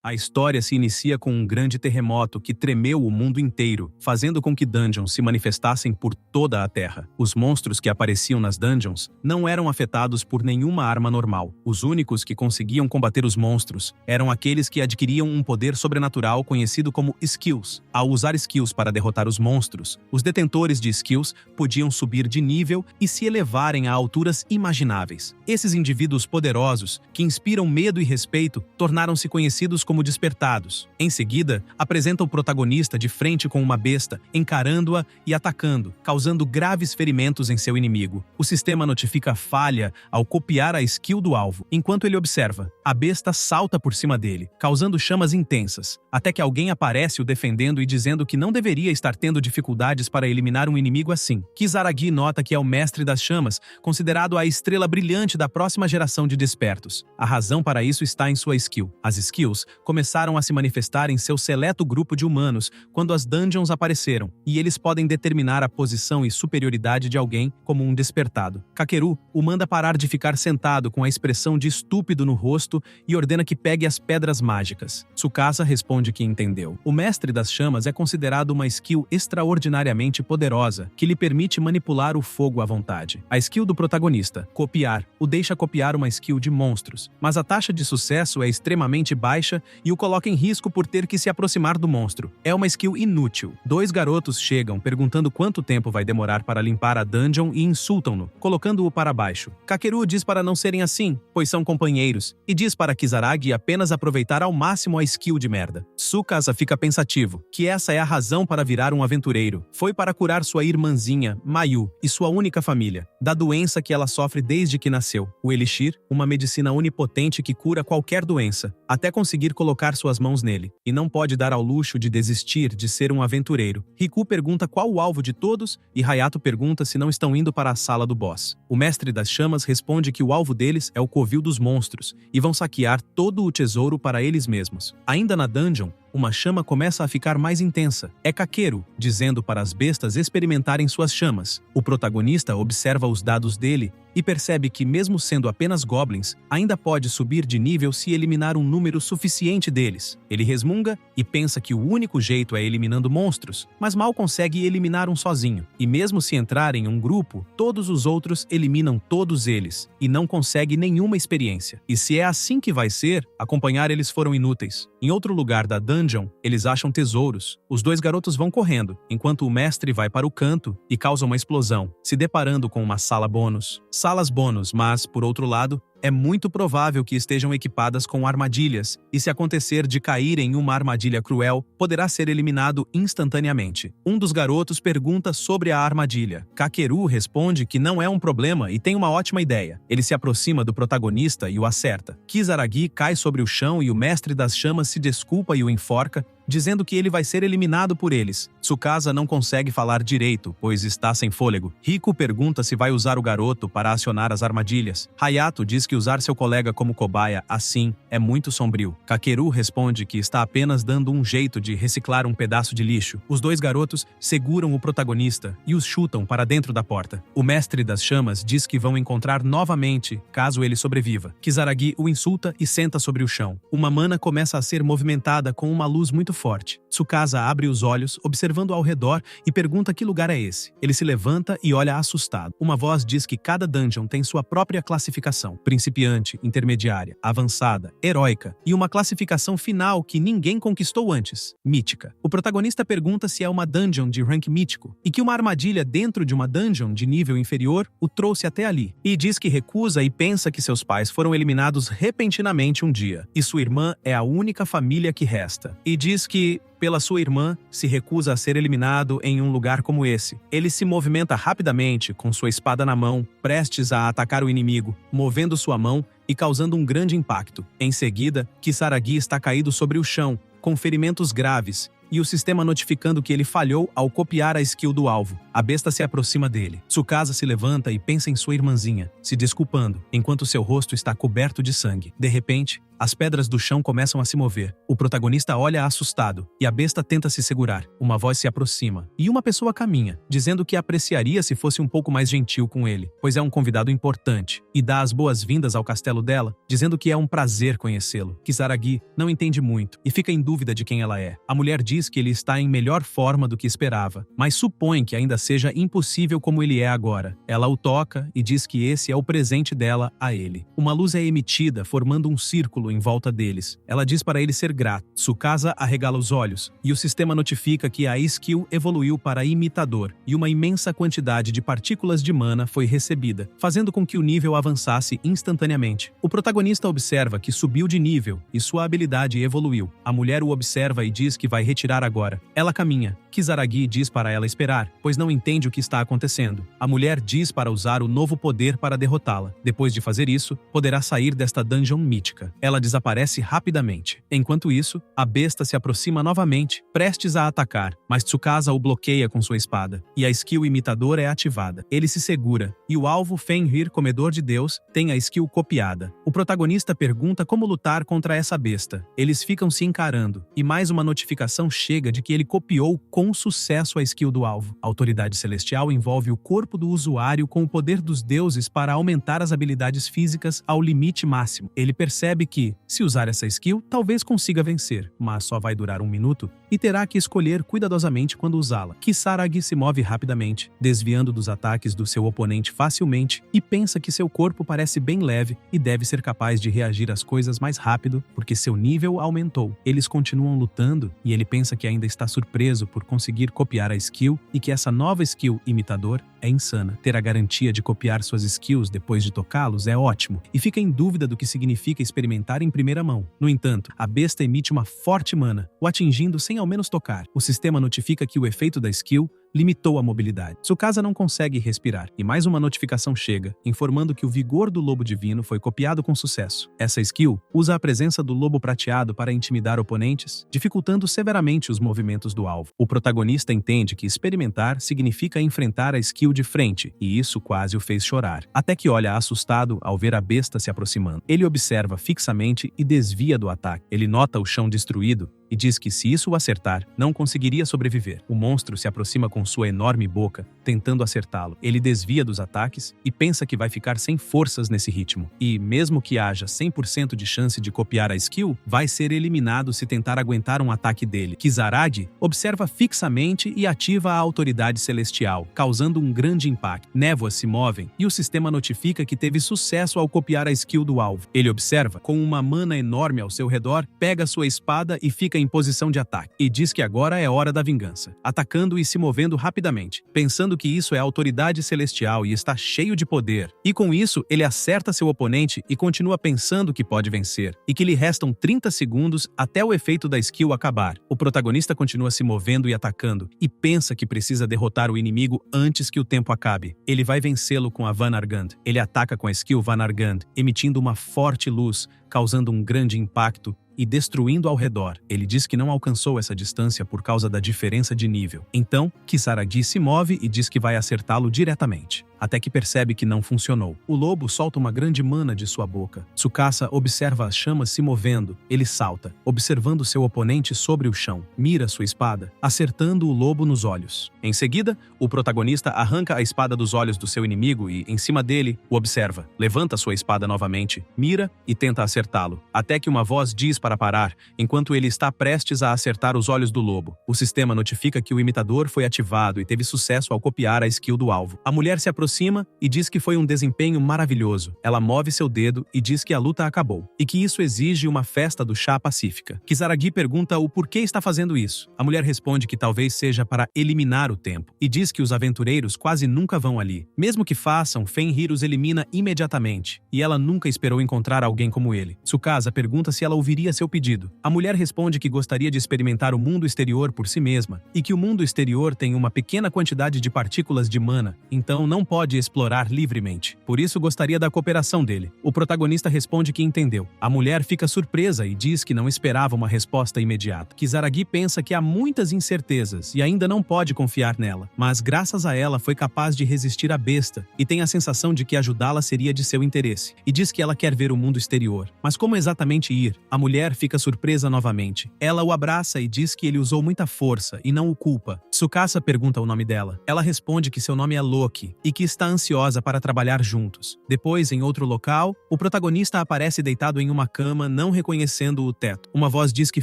A história se inicia com um grande terremoto que tremeu o mundo inteiro, fazendo com que dungeons se manifestassem por toda a Terra. Os monstros que apareciam nas dungeons não eram afetados por nenhuma arma normal. Os únicos que conseguiam combater os monstros eram aqueles que adquiriam um poder sobrenatural conhecido como skills. Ao usar skills para derrotar os monstros, os detentores de skills podiam subir de nível e se elevarem a alturas imagináveis. Esses indivíduos poderosos, que inspiram medo e respeito, tornaram-se conhecidos como despertados. Em seguida, apresenta o protagonista de frente com uma besta, encarando-a e atacando, causando graves ferimentos em seu inimigo. O sistema notifica falha ao copiar a skill do alvo. Enquanto ele observa, a besta salta por cima dele, causando chamas intensas, até que alguém aparece o defendendo e dizendo que não deveria estar tendo dificuldades para eliminar um inimigo assim. Kisaragi nota que é o mestre das chamas, considerado a estrela brilhante da próxima geração de despertos. A razão para isso está em sua skill. As skills começaram a se manifestar em seu seleto grupo de humanos quando as dungeons apareceram, e eles podem determinar a posição e superioridade de alguém como um despertado. Kakeru o manda parar de ficar sentado com a expressão de estúpido no rosto e ordena que pegue as pedras mágicas. Tsukasa responde que entendeu. O mestre das chamas é considerado uma skill extraordinariamente poderosa, que lhe permite manipular o fogo à vontade. A skill do protagonista, copiar, o deixa copiar uma skill de monstros, mas a taxa de sucesso é extremamente baixa e o coloca em risco por ter que se aproximar do monstro. É uma skill inútil. Dois garotos chegam perguntando quanto tempo vai demorar para limpar a dungeon e insultam-no, colocando-o para baixo. Kakeru diz para não serem assim, pois são companheiros, e diz para Kisaragi apenas aproveitar ao máximo a skill de merda. Tsukasa fica pensativo, que essa é a razão para virar um aventureiro. Foi para curar sua irmãzinha, Mayu, e sua única família, da doença que ela sofre desde que nasceu. O Elixir, uma medicina onipotente que cura qualquer doença, até conseguir colocar suas mãos nele, e não pode dar ao luxo de desistir de ser um aventureiro. Riku pergunta qual o alvo de todos, e Hayato pergunta se não estão indo para a sala do boss. O mestre das chamas responde que o alvo deles é o covil dos monstros, e vão saquear todo o tesouro para eles mesmos. Ainda na dungeon, uma chama começa a ficar mais intensa. É Kakeru, dizendo para as bestas experimentarem suas chamas. O protagonista observa os dados dele e percebe que, mesmo sendo apenas goblins, ainda pode subir de nível se eliminar um número suficiente deles. Ele resmunga e pensa que o único jeito é eliminando monstros, mas mal consegue eliminar um sozinho. E mesmo se entrar em um grupo, todos os outros eliminam todos eles, e não consegue nenhuma experiência. E se é assim que vai ser, acompanhar eles foram inúteis. Em outro lugar da dungeon, eles acham tesouros. Os dois garotos vão correndo, enquanto o mestre vai para o canto e causa uma explosão, se deparando com uma sala bônus. Salas bônus, mas, por outro lado, é muito provável que estejam equipadas com armadilhas, e se acontecer de cair em uma armadilha cruel, poderá ser eliminado instantaneamente. Um dos garotos pergunta sobre a armadilha. Kakeru responde que não é um problema e tem uma ótima ideia. Ele se aproxima do protagonista e o acerta. Kisaragi cai sobre o chão e o mestre das chamas se desculpa e o enforca, dizendo que ele vai ser eliminado por eles. Tsukasa não consegue falar direito, pois está sem fôlego. Riku pergunta se vai usar o garoto para acionar as armadilhas. Hayato diz que usar seu colega como cobaia assim é muito sombrio. Kakeru responde que está apenas dando um jeito de reciclar um pedaço de lixo. Os dois garotos seguram o protagonista e os chutam para dentro da porta. O mestre das chamas diz que vão encontrar novamente caso ele sobreviva. Kisaragi o insulta e senta sobre o chão. Uma mana começa a ser movimentada com uma luz muito forte. Tsukasa abre os olhos, observando ao redor, e pergunta que lugar é esse. Ele se levanta e olha assustado. Uma voz diz que cada dungeon tem sua própria classificação: principiante, intermediária, avançada, heróica, e uma classificação final que ninguém conquistou antes: mítica. O protagonista pergunta se é uma dungeon de rank mítico, e que uma armadilha dentro de uma dungeon de nível inferior o trouxe até ali. E diz que recusa e pensa que seus pais foram eliminados repentinamente um dia, e sua irmã é a única família que resta. E diz que, pela sua irmã, se recusa a ser eliminado em um lugar como esse. Ele se movimenta rapidamente, com sua espada na mão, prestes a atacar o inimigo, movendo sua mão e causando um grande impacto. Em seguida, Kisaragi está caído sobre o chão, com ferimentos graves, e o sistema notificando que ele falhou ao copiar a skill do alvo. A besta se aproxima dele. Tsukasa se levanta e pensa em sua irmãzinha, se desculpando, enquanto seu rosto está coberto de sangue. De repente, As pedras do chão começam a se mover. O protagonista olha assustado, e a besta tenta se segurar. Uma voz se aproxima, e uma pessoa caminha, dizendo que apreciaria se fosse um pouco mais gentil com ele, pois é um convidado importante, e dá as boas-vindas ao castelo dela, dizendo que é um prazer conhecê-lo. Kisaragi não entende muito, e fica em dúvida de quem ela é. A mulher diz que ele está em melhor forma do que esperava, mas supõe que ainda seja impossível como ele é agora. Ela o toca e diz que esse é o presente dela a ele. Uma luz é emitida, formando um círculo em volta deles. Ela diz para ele ser grato. Tsukasa arregala os olhos, e o sistema notifica que a skill evoluiu para imitador, e uma imensa quantidade de partículas de mana foi recebida, fazendo com que o nível avançasse instantaneamente. O protagonista observa que subiu de nível, e sua habilidade evoluiu. A mulher o observa e diz que vai retirar agora. Ela caminha. Kisaragi diz para ela esperar, pois não entende o que está acontecendo. A mulher diz para usar o novo poder para derrotá-la. Depois de fazer isso, poderá sair desta dungeon mítica. Ela desaparece rapidamente. Enquanto isso, a besta se aproxima novamente, prestes a atacar, mas Tsukasa o bloqueia com sua espada, e a skill imitador é ativada. Ele se segura, e o alvo Fenrir, comedor de Deus, tem a skill copiada. O protagonista pergunta como lutar contra essa besta. Eles ficam se encarando, e mais uma notificação chega de que ele copiou com sucesso a skill do alvo. A autoridade celestial envolve o corpo do usuário com o poder dos deuses para aumentar as habilidades físicas ao limite máximo. Ele percebe que, se usar essa skill, talvez consiga vencer, mas só vai durar 1 minuto e terá que escolher cuidadosamente quando usá-la. Kisaragi se move rapidamente, desviando dos ataques do seu oponente facilmente, e pensa que seu corpo parece bem leve e deve ser capaz de reagir às coisas mais rápido porque seu nível aumentou. Eles continuam lutando e ele pensa que ainda está surpreso por conseguir copiar a skill e que essa nova skill imitador é insana. Ter a garantia de copiar suas skills depois de tocá-los é ótimo, e fica em dúvida do que significa experimentar em primeira mão. No entanto, a besta emite uma forte mana, o atingindo sem ao menos tocar. O sistema notifica que o efeito da skill limitou a mobilidade. Tsukasa não consegue respirar, e mais uma notificação chega, informando que o vigor do lobo divino foi copiado com sucesso. Essa skill usa a presença do lobo prateado para intimidar oponentes, dificultando severamente os movimentos do alvo. O protagonista entende que experimentar significa enfrentar a skill de frente, e isso quase o fez chorar, até que olha assustado ao ver a besta se aproximando. Ele observa fixamente e desvia do ataque. Ele nota o chão destruído e diz que se isso o acertar, não conseguiria sobreviver. O monstro se aproxima com sua enorme boca, tentando acertá-lo. Ele desvia dos ataques e pensa que vai ficar sem forças nesse ritmo. E, mesmo que haja 100% de chance de copiar a skill, vai ser eliminado se tentar aguentar um ataque dele. Kisaragi observa fixamente e ativa a autoridade celestial, causando um grande impacto. Névoas se movem e o sistema notifica que teve sucesso ao copiar a skill do alvo. Ele observa, com uma mana enorme ao seu redor, pega sua espada e fica em posição de ataque, e diz que agora é hora da vingança, atacando e se movendo rapidamente, pensando que isso é autoridade celestial e está cheio de poder. E com isso, ele acerta seu oponente e continua pensando que pode vencer, e que lhe restam 30 segundos até o efeito da skill acabar. O protagonista continua se movendo e atacando, e pensa que precisa derrotar o inimigo antes que o tempo acabe. Ele vai vencê-lo com a Vanargand. Ele ataca com a skill Vanargand, emitindo uma forte luz, causando um grande impacto e destruindo ao redor. Ele diz que não alcançou essa distância por causa da diferença de nível. Então, Kisaragi se move e diz que vai acertá-lo diretamente, até que percebe que não funcionou. O lobo solta uma grande mana de sua boca. Tsukasa observa as chamas se movendo. Ele salta, observando seu oponente sobre o chão. Mira sua espada, acertando o lobo nos olhos. Em seguida, o protagonista arranca a espada dos olhos do seu inimigo e, em cima dele, o observa. Levanta sua espada novamente, mira e tenta acertá-lo, até que uma voz diz para parar, enquanto ele está prestes a acertar os olhos do lobo. O sistema notifica que o imitador foi ativado e teve sucesso ao copiar a skill do alvo. A mulher se aproxima e diz que foi um desempenho maravilhoso. Ela move seu dedo e diz que a luta acabou, e que isso exige uma festa do chá pacífica. Kisaragi pergunta o porquê está fazendo isso. A mulher responde que talvez seja para eliminar o tempo, e diz que os aventureiros quase nunca vão ali. Mesmo que façam, Fenrir os elimina imediatamente, e ela nunca esperou encontrar alguém como ele. Tsukasa pergunta se ela ouviria seu pedido. A mulher responde que gostaria de experimentar o mundo exterior por si mesma, e que o mundo exterior tem uma pequena quantidade de partículas de mana, então não pode pode explorar livremente. Por isso gostaria da cooperação dele. O protagonista responde que entendeu. A mulher fica surpresa e diz que não esperava uma resposta imediata. Kizaragi pensa que há muitas incertezas e ainda não pode confiar nela, mas graças a ela foi capaz de resistir à besta e tem a sensação de que ajudá-la seria de seu interesse. E diz que ela quer ver o mundo exterior. Mas como exatamente ir? A mulher fica surpresa novamente. Ela o abraça e diz que ele usou muita força e não o culpa. Tsukasa pergunta o nome dela. Ela responde que seu nome é Loki e que está ansiosa para trabalhar juntos. Depois, em outro local, o protagonista aparece deitado em uma cama, não reconhecendo o teto. Uma voz diz que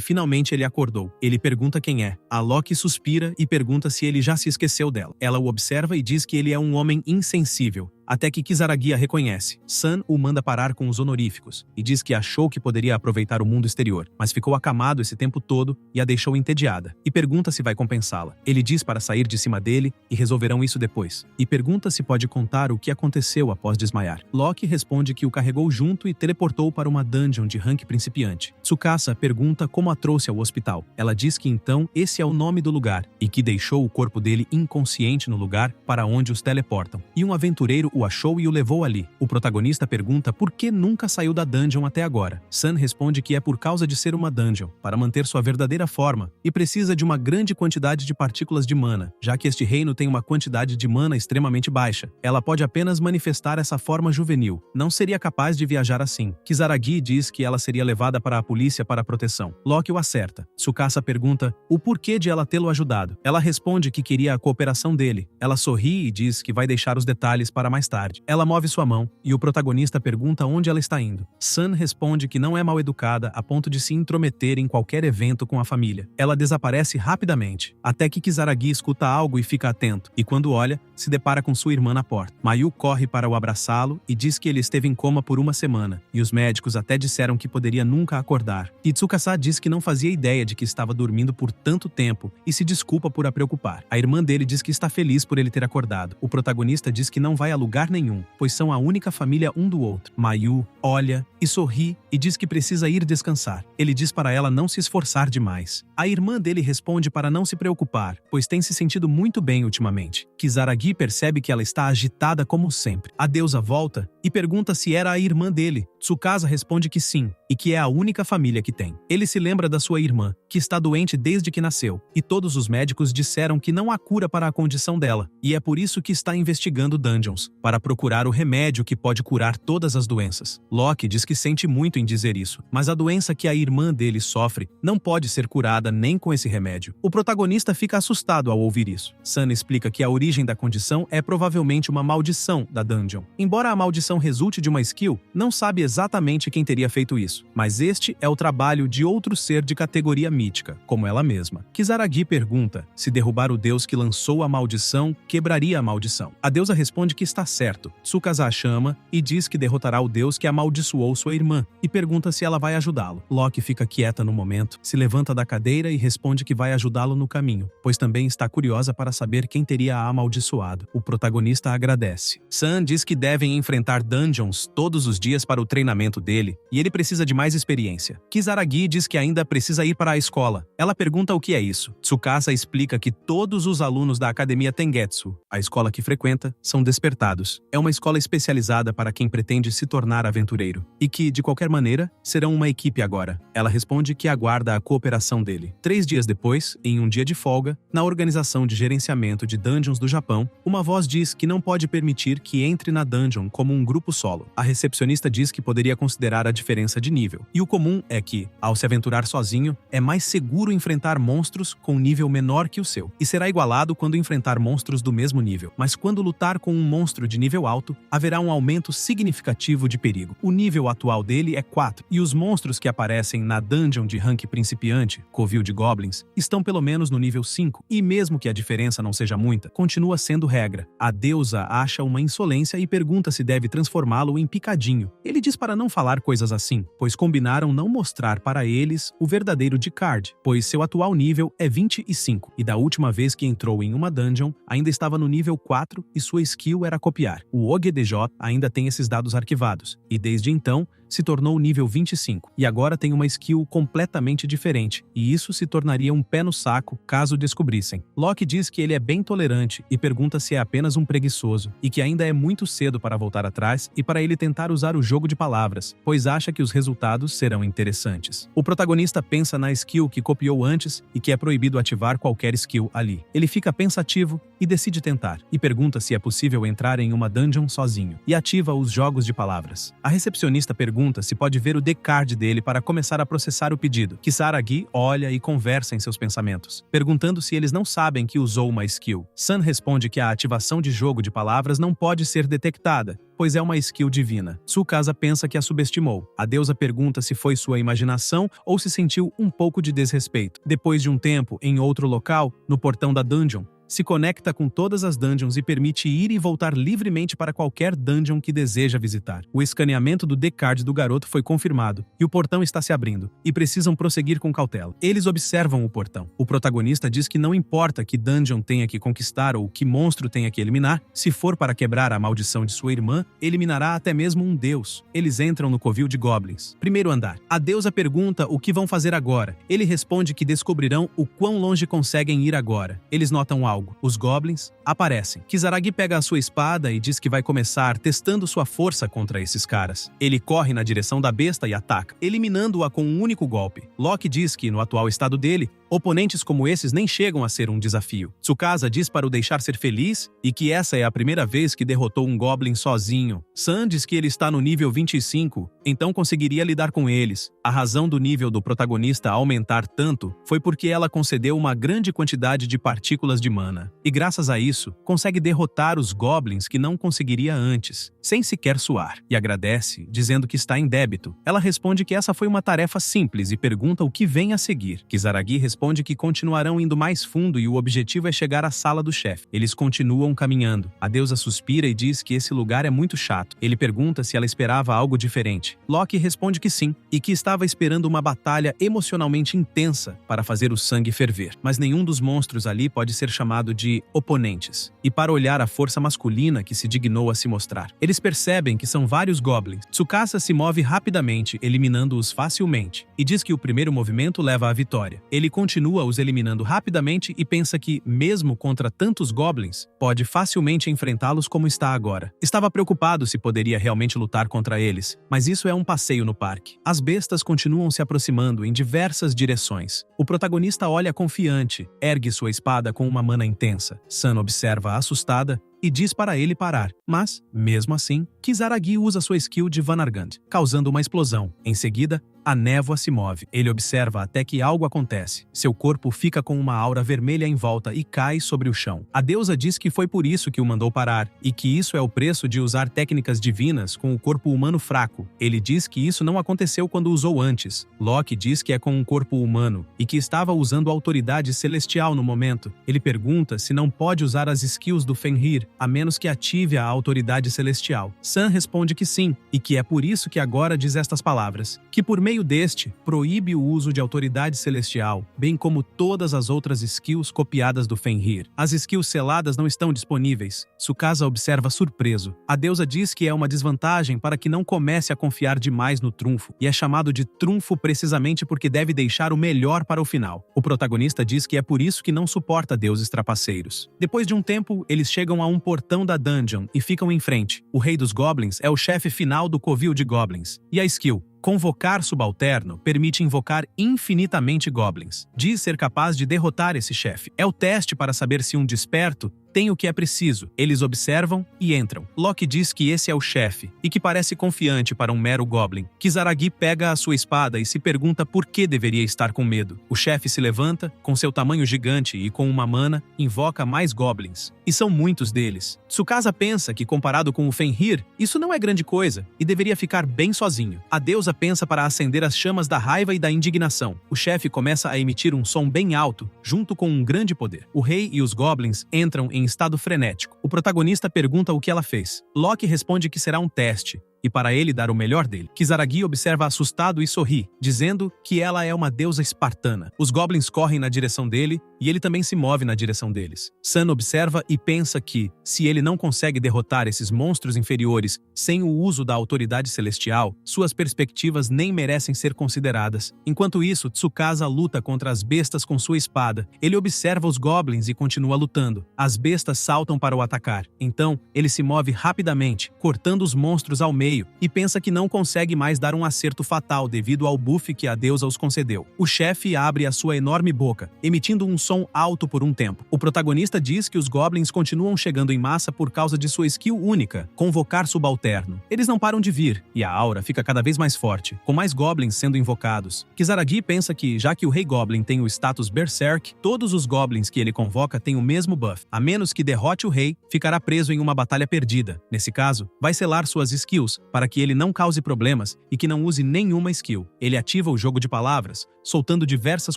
finalmente ele acordou. Ele pergunta quem é. A Loki suspira e pergunta se ele já se esqueceu dela. Ela o observa e diz que ele é um homem insensível. Até que Kizaragi a reconhece. Sun o manda parar com os honoríficos e diz que achou que poderia aproveitar o mundo exterior, mas ficou acamado esse tempo todo e a deixou entediada, e pergunta se vai compensá-la. Ele diz para sair de cima dele e resolverão isso depois, e pergunta se pode contar o que aconteceu após desmaiar. Loki responde que o carregou junto e teleportou para uma dungeon de rank principiante. Tsukasa pergunta como a trouxe ao hospital. Ela diz que então esse é o nome do lugar, e que deixou o corpo dele inconsciente no lugar para onde os teleportam. E um aventureiro o achou e o levou ali. O protagonista pergunta por que nunca saiu da dungeon até agora. Sun responde que é por causa de ser uma dungeon, para manter sua verdadeira forma, e precisa de uma grande quantidade de partículas de mana, já que este reino tem uma quantidade de mana extremamente baixa. Ela pode apenas manifestar essa forma juvenil. Não seria capaz de viajar assim. Kizaragi diz que ela seria levada para a polícia para proteção. Loki o acerta. Tsukasa pergunta o porquê de ela tê-lo ajudado. Ela responde que queria a cooperação dele. Ela sorri e diz que vai deixar os detalhes para mais tarde. Ela move sua mão e o protagonista pergunta onde ela está indo. Sun responde que não é mal educada a ponto de se intrometer em qualquer evento com a família. Ela desaparece rapidamente, até que Kizaragi escuta algo e fica atento, e quando olha, se depara com sua irmã na porta. Mayu corre para o abraçá-lo e diz que ele esteve em coma por uma semana, e os médicos até disseram que poderia nunca acordar. E Tsukasa diz que não fazia ideia de que estava dormindo por tanto tempo e se desculpa por a preocupar. A irmã dele diz que está feliz por ele ter acordado. O protagonista diz que não vai a lugar nenhum, pois são a única família um do outro. Mayu olha e sorri e diz que precisa ir descansar. Ele diz para ela não se esforçar demais. A irmã dele responde para não se preocupar, pois tem se sentido muito bem ultimamente. Kizaragi percebe que ela está agitada como sempre. A deusa volta e pergunta se era a irmã dele. Tsukasa responde que sim, e que é a única família que tem. Ele se lembra da sua irmã, que está doente desde que nasceu, e todos os médicos disseram que não há cura para a condição dela, e é por isso que está investigando dungeons, para procurar o remédio que pode curar todas as doenças. Loki diz que sente muito em dizer isso, mas a doença que a irmã dele sofre não pode ser curada nem com esse remédio. O protagonista fica assustado ao ouvir isso. Sun explica que a origem da condição é provavelmente uma maldição da dungeon. Embora a maldição resulte de uma skill, não sabe exatamente quem teria feito isso, mas este é o trabalho de outro ser de categoria mítica, como ela mesma. Kizaragi pergunta se derrubar o deus que lançou a maldição quebraria a maldição. A deusa responde que está certo. Tsukasa a chama e diz que derrotará o deus que amaldiçoou sua irmã, e pergunta se ela vai ajudá-lo. Loki fica quieta no momento, se levanta da cadeira e responde que vai ajudá-lo no caminho, pois também está curiosa para saber quem teria a amaldiçoado. O protagonista agradece. Sun diz que devem enfrentar dungeons todos os dias para o treinamento dele, e ele precisa de mais experiência. Kizaragi diz que ainda precisa ir para a escola. Ela pergunta o que é isso. Tsukasa explica que todos os alunos da Academia Tengetsu, a escola que frequenta, são despertados. É uma escola especializada para quem pretende se tornar aventureiro, e que, de qualquer maneira, serão uma equipe agora. Ela responde que aguarda a cooperação dele. 3 dias depois, em um dia de folga, na Organização de Gerenciamento de Dungeons do Japão, uma voz diz que não pode permitir que entre na dungeon como um grupo solo. A recepcionista diz que poderia considerar a diferença de nível, e o comum é que, ao se aventurar sozinho, é mais seguro enfrentar monstros com nível menor que o seu, e será igualado quando enfrentar monstros do mesmo nível. Mas quando lutar com um monstro de nível alto, haverá um aumento significativo de perigo. O nível atual dele é 4, e os monstros que aparecem na dungeon de rank principiante, Covil de Goblins, estão pelo menos no nível 5, e mesmo que a diferença não seja muita, continua sendo regra. A deusa acha uma insolência e pergunta se deve transformá-lo em picadinho. Ele diz para não falar coisas assim, pois combinaram não mostrar para eles o verdadeiro Dcard, pois seu atual nível é 25, e da última vez que entrou em uma dungeon, ainda estava no nível 4 e sua skill era copiar. O OGDJ ainda tem esses dados arquivados, e desde então, se tornou nível 25, e agora tem uma skill completamente diferente, e isso se tornaria um pé no saco caso descobrissem. Loki diz que ele é bem tolerante e pergunta se é apenas um preguiçoso, e que ainda é muito cedo para voltar atrás e para ele tentar usar o jogo de palavras, pois acha que os resultados serão interessantes. O protagonista pensa na skill que copiou antes e que é proibido ativar qualquer skill ali. Ele fica pensativo e decide tentar, e pergunta se é possível entrar em uma dungeon sozinho, e ativa os jogos de palavras. A recepcionista pergunta se pode ver o D-Card dele para começar a processar o pedido. Kisaragi olha e conversa em seus pensamentos, perguntando se eles não sabem que usou uma skill. Sun responde que a ativação de jogo de palavras não pode ser detectada, pois é uma skill divina. Tsukasa pensa que a subestimou. A deusa pergunta se foi sua imaginação ou se sentiu um pouco de desrespeito. Depois de um tempo, em outro local, no portão da dungeon, se conecta com todas as dungeons e permite ir e voltar livremente para qualquer dungeon que deseja visitar. O escaneamento do D-Card do garoto foi confirmado, e o portão está se abrindo, e precisam prosseguir com cautela. Eles observam o portão. O protagonista diz que não importa que dungeon tenha que conquistar ou que monstro tenha que eliminar, se for para quebrar a maldição de sua irmã, eliminará até mesmo um deus. Eles entram no covil de goblins. Primeiro andar. A deusa pergunta o que vão fazer agora. Ele responde que descobrirão o quão longe conseguem ir agora. Eles notam algo. Os goblins aparecem. Kisaragi pega a sua espada e diz que vai começar testando sua força contra esses caras. Ele corre na direção da besta e ataca, eliminando-a com um único golpe. Loki diz que, no atual estado dele, oponentes como esses nem chegam a ser um desafio. Tsukasa diz para o deixar ser feliz e que essa é a primeira vez que derrotou um goblin sozinho. Sun diz que ele está no nível 25, então conseguiria lidar com eles. A razão do nível do protagonista aumentar tanto foi porque ela concedeu uma grande quantidade de partículas de mana. E graças a isso, consegue derrotar os goblins que não conseguiria antes, sem sequer suar. E agradece, dizendo que está em débito. Ela responde que essa foi uma tarefa simples e pergunta o que vem a seguir. Kisaragi responde que continuarão indo mais fundo e o objetivo é chegar à sala do chefe. Eles continuam caminhando. A deusa suspira e diz que esse lugar é muito chato. Ele pergunta se ela esperava algo diferente. Loki responde que sim, e que estava esperando uma batalha emocionalmente intensa para fazer o sangue ferver. Mas nenhum dos monstros ali pode ser chamado de oponentes. E para olhar a força masculina que se dignou a se mostrar, eles percebem que são vários goblins. Tsukasa se move rapidamente, eliminando-os facilmente, e diz que o primeiro movimento leva à vitória. Ele continua os eliminando rapidamente e pensa que, mesmo contra tantos goblins, pode facilmente enfrentá-los como está agora. Estava preocupado se poderia realmente lutar contra eles, mas isso é um passeio no parque. As bestas continuam se aproximando em diversas direções. O protagonista olha confiante, ergue sua espada com uma mana intensa. Sun observa assustada e diz para ele parar, mas, mesmo assim, Kisaragi usa sua skill de Vanargand, causando uma explosão. Em seguida, a névoa se move. Ele observa até que algo acontece. Seu corpo fica com uma aura vermelha em volta e cai sobre o chão. A deusa diz que foi por isso que o mandou parar, e que isso é o preço de usar técnicas divinas com o corpo humano fraco. Ele diz que isso não aconteceu quando usou antes. Loki diz que é com um corpo humano, e que estava usando a autoridade celestial no momento. Ele pergunta se não pode usar as skills do Fenrir, a menos que ative a autoridade celestial. Sun responde que sim, e que é por isso que agora diz estas palavras, que por meio deste, proíbe o uso de autoridade celestial, bem como todas as outras skills copiadas do Fenrir. As skills seladas não estão disponíveis. Tsukasa observa surpreso. A deusa diz que é uma desvantagem para que não comece a confiar demais no trunfo, e é chamado de trunfo precisamente porque deve deixar o melhor para o final. O protagonista diz que é por isso que não suporta deuses trapaceiros. Depois de um tempo, eles chegam a um portão da dungeon e ficam em frente. O rei dos goblins é o chefe final do covil de goblins. E a skill Convocar Subalterno permite invocar infinitamente goblins. Diz ser capaz de derrotar esse chefe. É o teste para saber se um desperto tem o que é preciso. Eles observam e entram. Loki diz que esse é o chefe e que parece confiante para um mero goblin. Kisaragi pega a sua espada e se pergunta por que deveria estar com medo. O chefe se levanta, com seu tamanho gigante e com uma mana, invoca mais goblins. E são muitos deles. Tsukasa pensa que, comparado com o Fenrir, isso não é grande coisa e deveria ficar bem sozinho. A deusa pensa para acender as chamas da raiva e da indignação. O chefe começa a emitir um som bem alto, junto com um grande poder. O rei e os goblins entram em estado frenético. O protagonista pergunta o que ela fez. Loki responde que será um teste, e para ele dar o melhor dele. Kisaragi observa assustado e sorri, dizendo que ela é uma deusa espartana. Os goblins correm na direção dele e ele também se move na direção deles. Sun observa e pensa que, se ele não consegue derrotar esses monstros inferiores sem o uso da autoridade celestial, suas perspectivas nem merecem ser consideradas. Enquanto isso, Tsukasa luta contra as bestas com sua espada. Ele observa os goblins e continua lutando. As bestas saltam para o atacar. Então, ele se move rapidamente, cortando os monstros ao meio, e pensa que não consegue mais dar um acerto fatal devido ao buff que a deusa os concedeu. O chefe abre a sua enorme boca, emitindo um som alto por um tempo. O protagonista diz que os goblins continuam chegando em massa por causa de sua skill única, Convocar Subalterno. Eles não param de vir, e a aura fica cada vez mais forte, com mais goblins sendo invocados. Kisaragi pensa que, já que o Rei Goblin tem o status Berserk, todos os goblins que ele convoca têm o mesmo buff. A menos que derrote o rei, ficará preso em uma batalha perdida. Nesse caso, vai selar suas skills para que ele não cause problemas e que não use nenhuma skill. Ele ativa o jogo de palavras, soltando diversas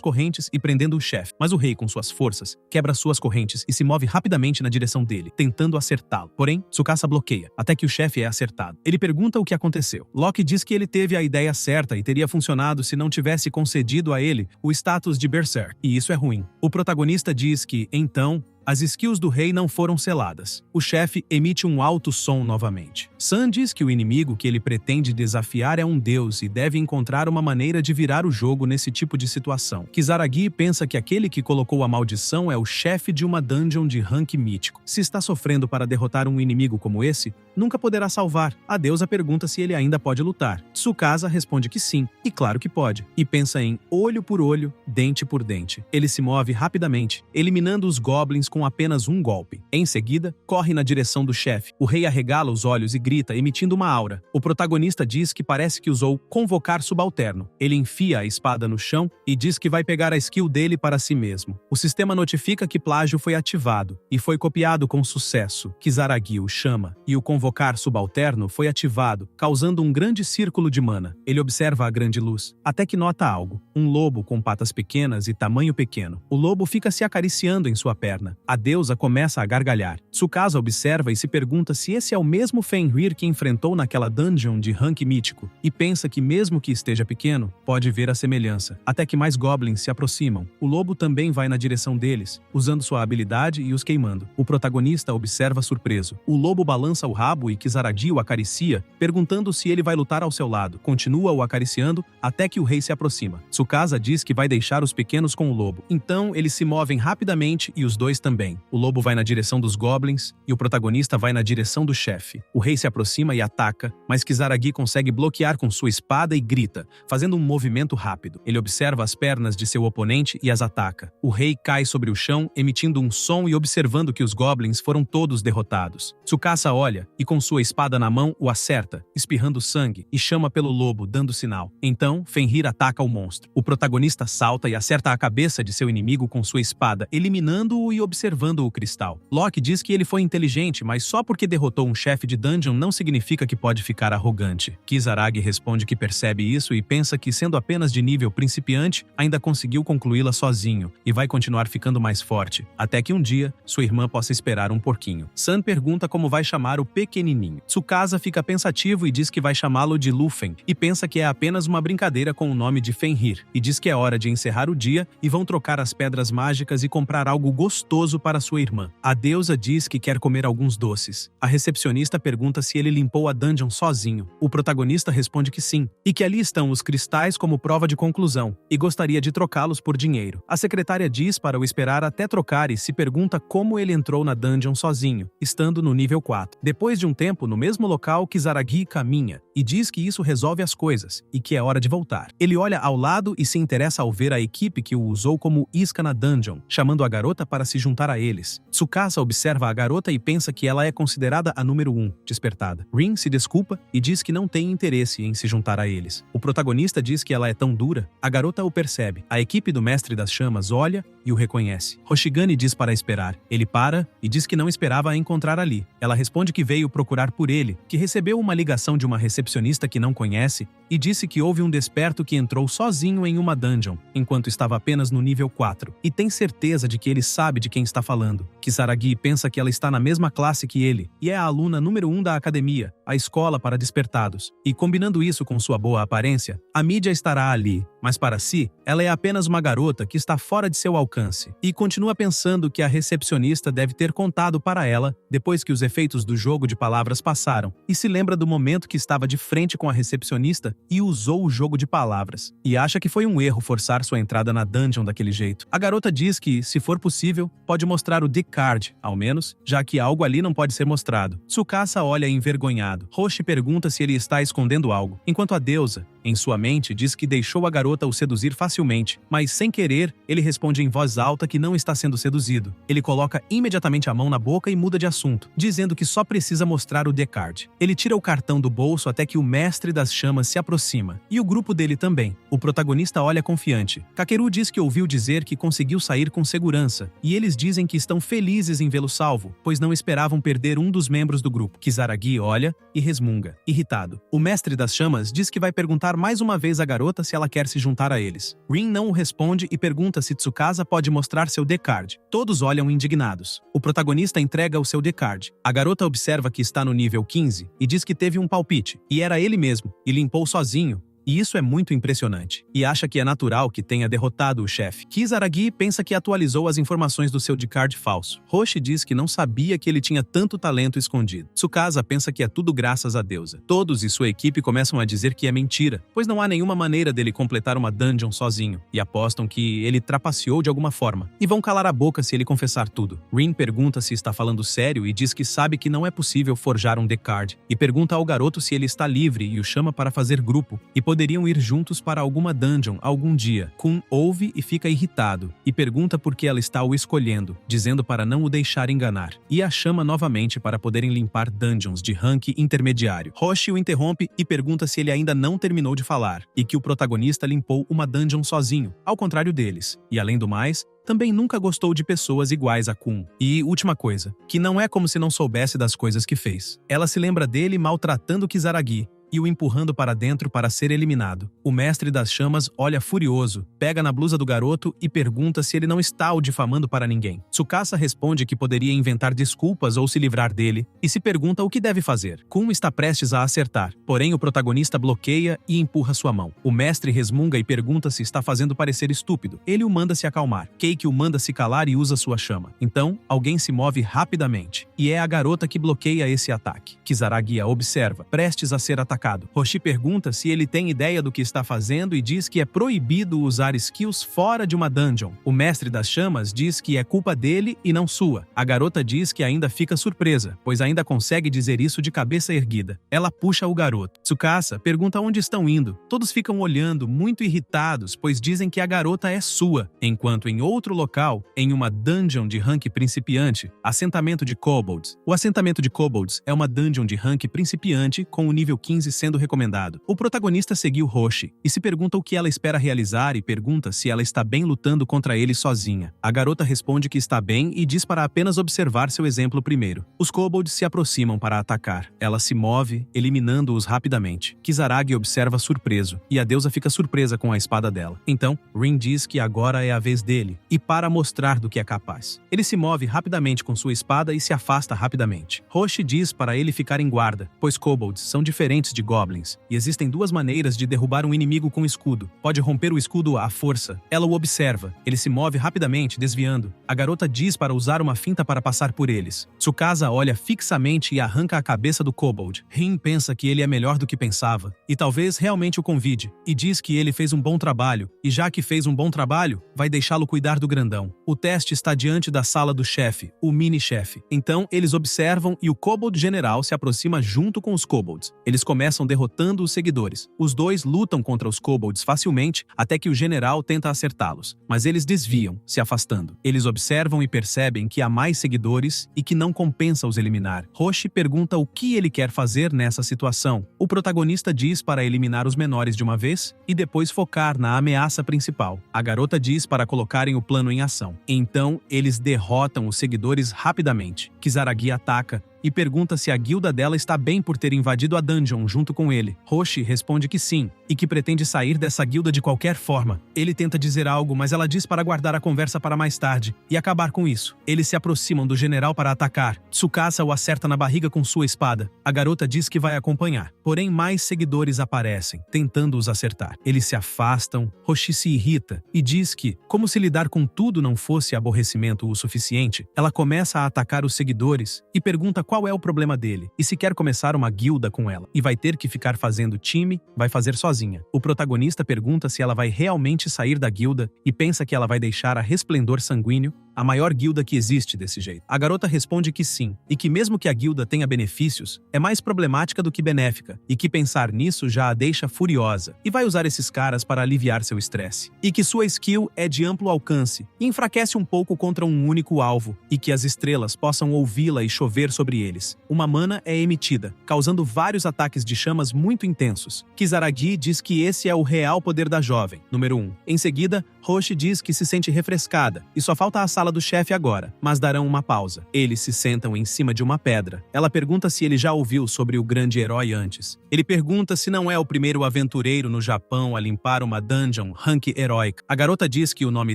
correntes e prendendo o chefe. Mas o rei, com suas forças, quebra suas correntes e se move rapidamente na direção dele, tentando acertá-lo. Porém, Tsukasa bloqueia, até que o chefe é acertado. Ele pergunta o que aconteceu. Loki diz que ele teve a ideia certa e teria funcionado se não tivesse concedido a ele o status de Berserk, e isso é ruim. O protagonista diz que, então, as skills do rei não foram seladas. O chefe emite um alto som novamente. Sun diz que o inimigo que ele pretende desafiar é um deus e deve encontrar uma maneira de virar o jogo nesse tipo de situação. Kisaragi pensa que aquele que colocou a maldição é o chefe de uma dungeon de rank mítico. Se está sofrendo para derrotar um inimigo como esse, nunca poderá salvar. A deusa pergunta se ele ainda pode lutar. Tsukasa responde que sim, e claro que pode, e pensa em olho por olho, dente por dente. Ele se move rapidamente, eliminando os goblins com apenas um golpe. Em seguida, corre na direção do chefe. O rei arregala os olhos e grita, emitindo uma aura. O protagonista diz que parece que usou Convocar Subalterno. Ele enfia a espada no chão e diz que vai pegar a skill dele para si mesmo. O sistema notifica que plágio foi ativado e foi copiado com sucesso. Kisaragi o chama e o Convocar Subalterno foi ativado, causando um grande círculo de mana. Ele observa a grande luz, até que nota algo. Um lobo com patas pequenas e tamanho pequeno. O lobo fica se acariciando em sua perna. A deusa começa a gargalhar. Tsukasa observa e se pergunta se esse é o mesmo Fenrir que enfrentou naquela dungeon de rank mítico, e pensa que mesmo que esteja pequeno, pode ver a semelhança. Até que mais goblins se aproximam. O lobo também vai na direção deles, usando sua habilidade e os queimando. O protagonista observa surpreso. O lobo balança o rabo e Kisaragi o acaricia, perguntando se ele vai lutar ao seu lado. Continua o acariciando até que o rei se aproxima. Tsukasa diz que vai deixar os pequenos com o lobo. Então, eles se movem rapidamente e os dois também. O lobo vai na direção dos goblins e o protagonista vai na direção do chefe. O rei se aproxima e ataca, mas Kisaragi consegue bloquear com sua espada e grita, fazendo um movimento rápido. Ele observa as pernas de seu oponente e as ataca. O rei cai sobre o chão, emitindo um som e observando que os goblins foram todos derrotados. Tsukasa olha e com sua espada na mão o acerta, espirrando sangue, e chama pelo lobo, dando sinal. Então, Fenrir ataca o monstro. O protagonista salta e acerta a cabeça de seu inimigo com sua espada, eliminando-o e observando o cristal. Loki diz que ele foi inteligente, mas só porque derrotou um chefe de dungeon não significa que pode ficar arrogante. Kisaragi responde que percebe isso e pensa que, sendo apenas de nível principiante, ainda conseguiu concluí-la sozinho e vai continuar ficando mais forte, até que um dia sua irmã possa esperar um porquinho. Sun pergunta como vai chamar o pequenininho. Tsukasa fica pensativo e diz que vai chamá-lo de Lufen, e pensa que é apenas uma brincadeira com o nome de Fenrir, e diz que é hora de encerrar o dia e vão trocar as pedras mágicas e comprar algo gostoso para sua irmã. A deusa diz que quer comer alguns doces. A recepcionista pergunta se ele limpou a dungeon sozinho. O protagonista responde que sim, e que ali estão os cristais como prova de conclusão, e gostaria de trocá-los por dinheiro. A secretária diz para o esperar até trocar e se pergunta como ele entrou na dungeon sozinho, estando no nível 4. Depois de um tempo, no mesmo local, Kisaragi caminha, e diz que isso resolve as coisas, e que é hora de voltar. Ele olha ao lado e se interessa ao ver a equipe que o usou como isca na dungeon, chamando a garota para se juntar a eles. Tsukasa observa a garota e pensa que ela é considerada a número 1, despertada. Rin se desculpa e diz que não tem interesse em se juntar a eles. O protagonista diz que ela é tão dura. A garota o percebe. A equipe do Mestre das Chamas olha e o reconhece. Hoshigane diz para esperar. Ele para e diz que não esperava a encontrar ali. Ela responde que veio procurar por ele, que recebeu uma ligação de uma recepcionista que não conhece e disse que houve um desperto que entrou sozinho em uma dungeon, enquanto estava apenas no nível 4, e tem certeza de que ele sabe de quem está falando. Kisaragi pensa que ela está na mesma classe que ele, e é a aluna número 1 da academia, a escola para despertados, e combinando isso com sua boa aparência, a mídia estará ali, mas para si, ela é apenas uma garota que está fora de seu alcance, e continua pensando que a recepcionista deve ter contado para ela, depois que os efeitos do jogo de palavras passaram, e se lembra do momento que estava de frente com a recepcionista e usou o jogo de palavras, e acha que foi um erro forçar sua entrada na dungeon daquele jeito. A garota diz que, se for possível, pode mostrar o dick card, ao menos, já que algo ali não pode ser mostrado. Tsukasa olha envergonhado. Hoshi pergunta se ele está escondendo algo, enquanto a deusa, em sua mente, diz que deixou a garota o seduzir facilmente, mas sem querer, ele responde em voz alta que não está sendo seduzido. Ele coloca imediatamente a mão na boca e muda de assunto, dizendo que só precisa mostrar o D-Card. Ele tira o cartão do bolso até que o mestre das chamas se aproxima, e o grupo dele também. O protagonista olha confiante. Kakeru diz que ouviu dizer que conseguiu sair com segurança, e eles dizem que estão felizes em vê-lo salvo, pois não esperavam perder um dos membros do grupo. Kisaragi olha e resmunga, irritado. O mestre das chamas diz que vai perguntar mais uma vez à garota se ela quer se juntar a eles. Rin não o responde e pergunta se Tsukasa pode mostrar seu D-Card. Todos olham indignados. O protagonista entrega o seu D-Card. A garota observa que está no nível 15 e diz que teve um palpite, e era ele mesmo, e limpou sozinho. E isso é muito impressionante, e acha que é natural que tenha derrotado o chefe. Kisaragi pensa que atualizou as informações do seu D-Card falso. Hoshi diz que não sabia que ele tinha tanto talento escondido. Tsukasa pensa que é tudo graças à deusa. Todos e sua equipe começam a dizer que é mentira, pois não há nenhuma maneira dele completar uma dungeon sozinho, e apostam que ele trapaceou de alguma forma, e vão calar a boca se ele confessar tudo. Rin pergunta se está falando sério e diz que sabe que não é possível forjar um D-Card, e pergunta ao garoto se ele está livre e o chama para fazer grupo, e poderiam ir juntos para alguma dungeon algum dia. Kun ouve e fica irritado, e pergunta por que ela está o escolhendo, dizendo para não o deixar enganar, e a chama novamente para poderem limpar dungeons de rank intermediário. Hoshi o interrompe e pergunta se ele ainda não terminou de falar, e que o protagonista limpou uma dungeon sozinho, ao contrário deles, e além do mais, também nunca gostou de pessoas iguais a Kun. E, última coisa, que não é como se não soubesse das coisas que fez. Ela se lembra dele maltratando Kisaragi, e o empurrando para dentro para ser eliminado. O mestre das chamas olha furioso, pega na blusa do garoto e pergunta se ele não está o difamando para ninguém. Tsukasa responde que poderia inventar desculpas ou se livrar dele, e se pergunta o que deve fazer. Kun está prestes a acertar, porém o protagonista bloqueia e empurra sua mão. O mestre resmunga e pergunta se está fazendo parecer estúpido. Ele o manda se acalmar. Keiki o manda se calar e usa sua chama. Então, alguém se move rapidamente, e é a garota que bloqueia esse ataque. Kisaragi a observa, prestes a ser atacado. Hoshi pergunta se ele tem ideia do que está fazendo e diz que é proibido usar skills fora de uma dungeon. O mestre das chamas diz que é culpa dele e não sua. A garota diz que ainda fica surpresa, pois ainda consegue dizer isso de cabeça erguida. Ela puxa o garoto. Tsukasa pergunta onde estão indo. Todos ficam olhando, muito irritados, pois dizem que a garota é sua, enquanto em outro local, em uma dungeon de rank principiante, assentamento de kobolds. O assentamento de kobolds é uma dungeon de rank principiante com o nível 15 sendo recomendado. O protagonista seguiu Hoshi e se pergunta o que ela espera realizar e pergunta se ela está bem lutando contra ele sozinha. A garota responde que está bem e diz para apenas observar seu exemplo primeiro. Os kobolds se aproximam para atacar. Ela se move, eliminando-os rapidamente. Kisaragi observa surpreso, e a deusa fica surpresa com a espada dela. Então, Rin diz que agora é a vez dele, e para mostrar do que é capaz. Ele se move rapidamente com sua espada e se afasta rapidamente. Hoshi diz para ele ficar em guarda, pois kobolds são diferentes de goblins, e existem duas maneiras de derrubar um inimigo com escudo. Pode romper o escudo à força. Ela o observa. Ele se move rapidamente, desviando. A garota diz para usar uma finta para passar por eles. Tsukasa olha fixamente e arranca a cabeça do kobold. Rin pensa que ele é melhor do que pensava, e talvez realmente o convide, e diz que ele fez um bom trabalho, e já que fez um bom trabalho, vai deixá-lo cuidar do grandão. O teste está diante da sala do chefe, o mini-chefe. Então, eles observam e o kobold general se aproxima junto com os kobolds. Eles começam derrotando os seguidores. Os dois lutam contra os kobolds facilmente até que o general tenta acertá-los, mas eles desviam, se afastando. Eles observam e percebem que há mais seguidores e que não compensa os eliminar. Hoshi pergunta o que ele quer fazer nessa situação. O protagonista diz para eliminar os menores de uma vez e depois focar na ameaça principal. A garota diz para colocarem o plano em ação. Então, eles derrotam os seguidores rapidamente. Kisaragi ataca, e pergunta se a guilda dela está bem por ter invadido a dungeon junto com ele. Hoshi responde que sim, e que pretende sair dessa guilda de qualquer forma. Ele tenta dizer algo, mas ela diz para guardar a conversa para mais tarde e acabar com isso. Eles se aproximam do general para atacar. Tsukasa o acerta na barriga com sua espada. A garota diz que vai acompanhar. Porém, mais seguidores aparecem, tentando os acertar. Eles se afastam, Hoshi se irrita e diz que, como se lidar com tudo não fosse aborrecimento o suficiente, ela começa a atacar os seguidores e pergunta qual é o problema dele e se quer começar uma guilda com ela. E vai ter que ficar fazendo time, vai fazer sozinha. O protagonista pergunta se ela vai realmente sair da guilda e pensa que ela vai deixar a Resplendor Sanguíneo, a maior guilda que existe desse jeito. A garota responde que sim, e que mesmo que a guilda tenha benefícios, é mais problemática do que benéfica, e que pensar nisso já a deixa furiosa, e vai usar esses caras para aliviar seu estresse. E que sua skill é de amplo alcance, e enfraquece um pouco contra um único alvo, e que as estrelas possam ouvi-la e chover sobre eles. Uma mana é emitida, causando vários ataques de chamas muito intensos. Kisaragi diz que esse é o real poder da jovem, número 1. Em seguida, Hoshi diz que se sente refrescada, e só falta a sala do chefe agora, mas darão uma pausa. Eles se sentam em cima de uma pedra. Ela pergunta se ele já ouviu sobre o grande herói antes. Ele pergunta se não é o primeiro aventureiro no Japão a limpar uma dungeon rank heróica. A garota diz que o nome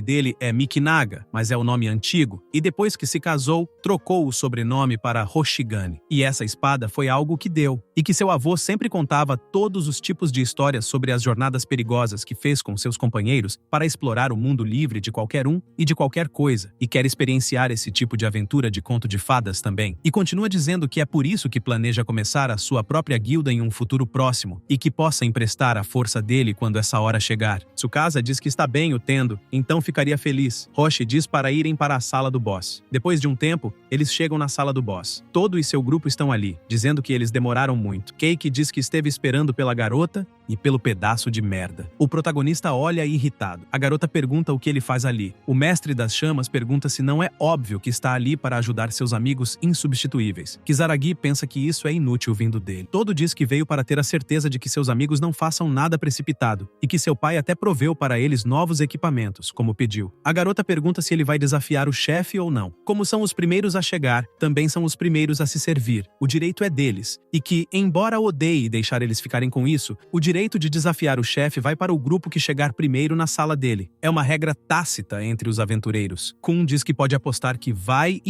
dele é Mikinaga, mas é o nome antigo, e depois que se casou, trocou o sobrenome para Hoshigane. E essa espada foi algo que deu, e que seu avô sempre contava todos os tipos de histórias sobre as jornadas perigosas que fez com seus companheiros para explorar o mundo livre de qualquer um e de qualquer coisa, e quer experienciar esse tipo de aventura de conto de fadas também. E continua dizendo que é por isso que planeja começar a sua própria guilda em um futuro próximo, e que possa emprestar a força dele quando essa hora chegar. Tsukasa diz que está bem o tendo, então ficaria feliz. Hoshi diz para irem para a sala do boss. Depois de um tempo, eles chegam na sala do boss. Todo e seu grupo estão ali, dizendo que eles demoraram muito. Keiki diz que esteve esperando pela garota e pelo pedaço de merda. O protagonista olha irritado. A garota pergunta o que ele faz ali. O mestre das chamas pergunta se não é óbvio que está ali para ajudar seus amigos insubstituíveis. Kisaragi pensa que isso é inútil vindo dele. Todo diz que veio para ter a certeza de que seus amigos não façam nada precipitado e que seu pai até proveu para eles novos equipamentos, como pediu. A garota pergunta se ele vai desafiar o chefe ou não. Como são os primeiros a chegar, também são os primeiros a se servir. O direito é deles. E que, embora odeie deixar eles ficarem com isso, o direito de desafiar o chefe vai para o grupo que chegar primeiro na sala dele. É uma regra tácita entre os aventureiros. Kun diz que pode apostar que vai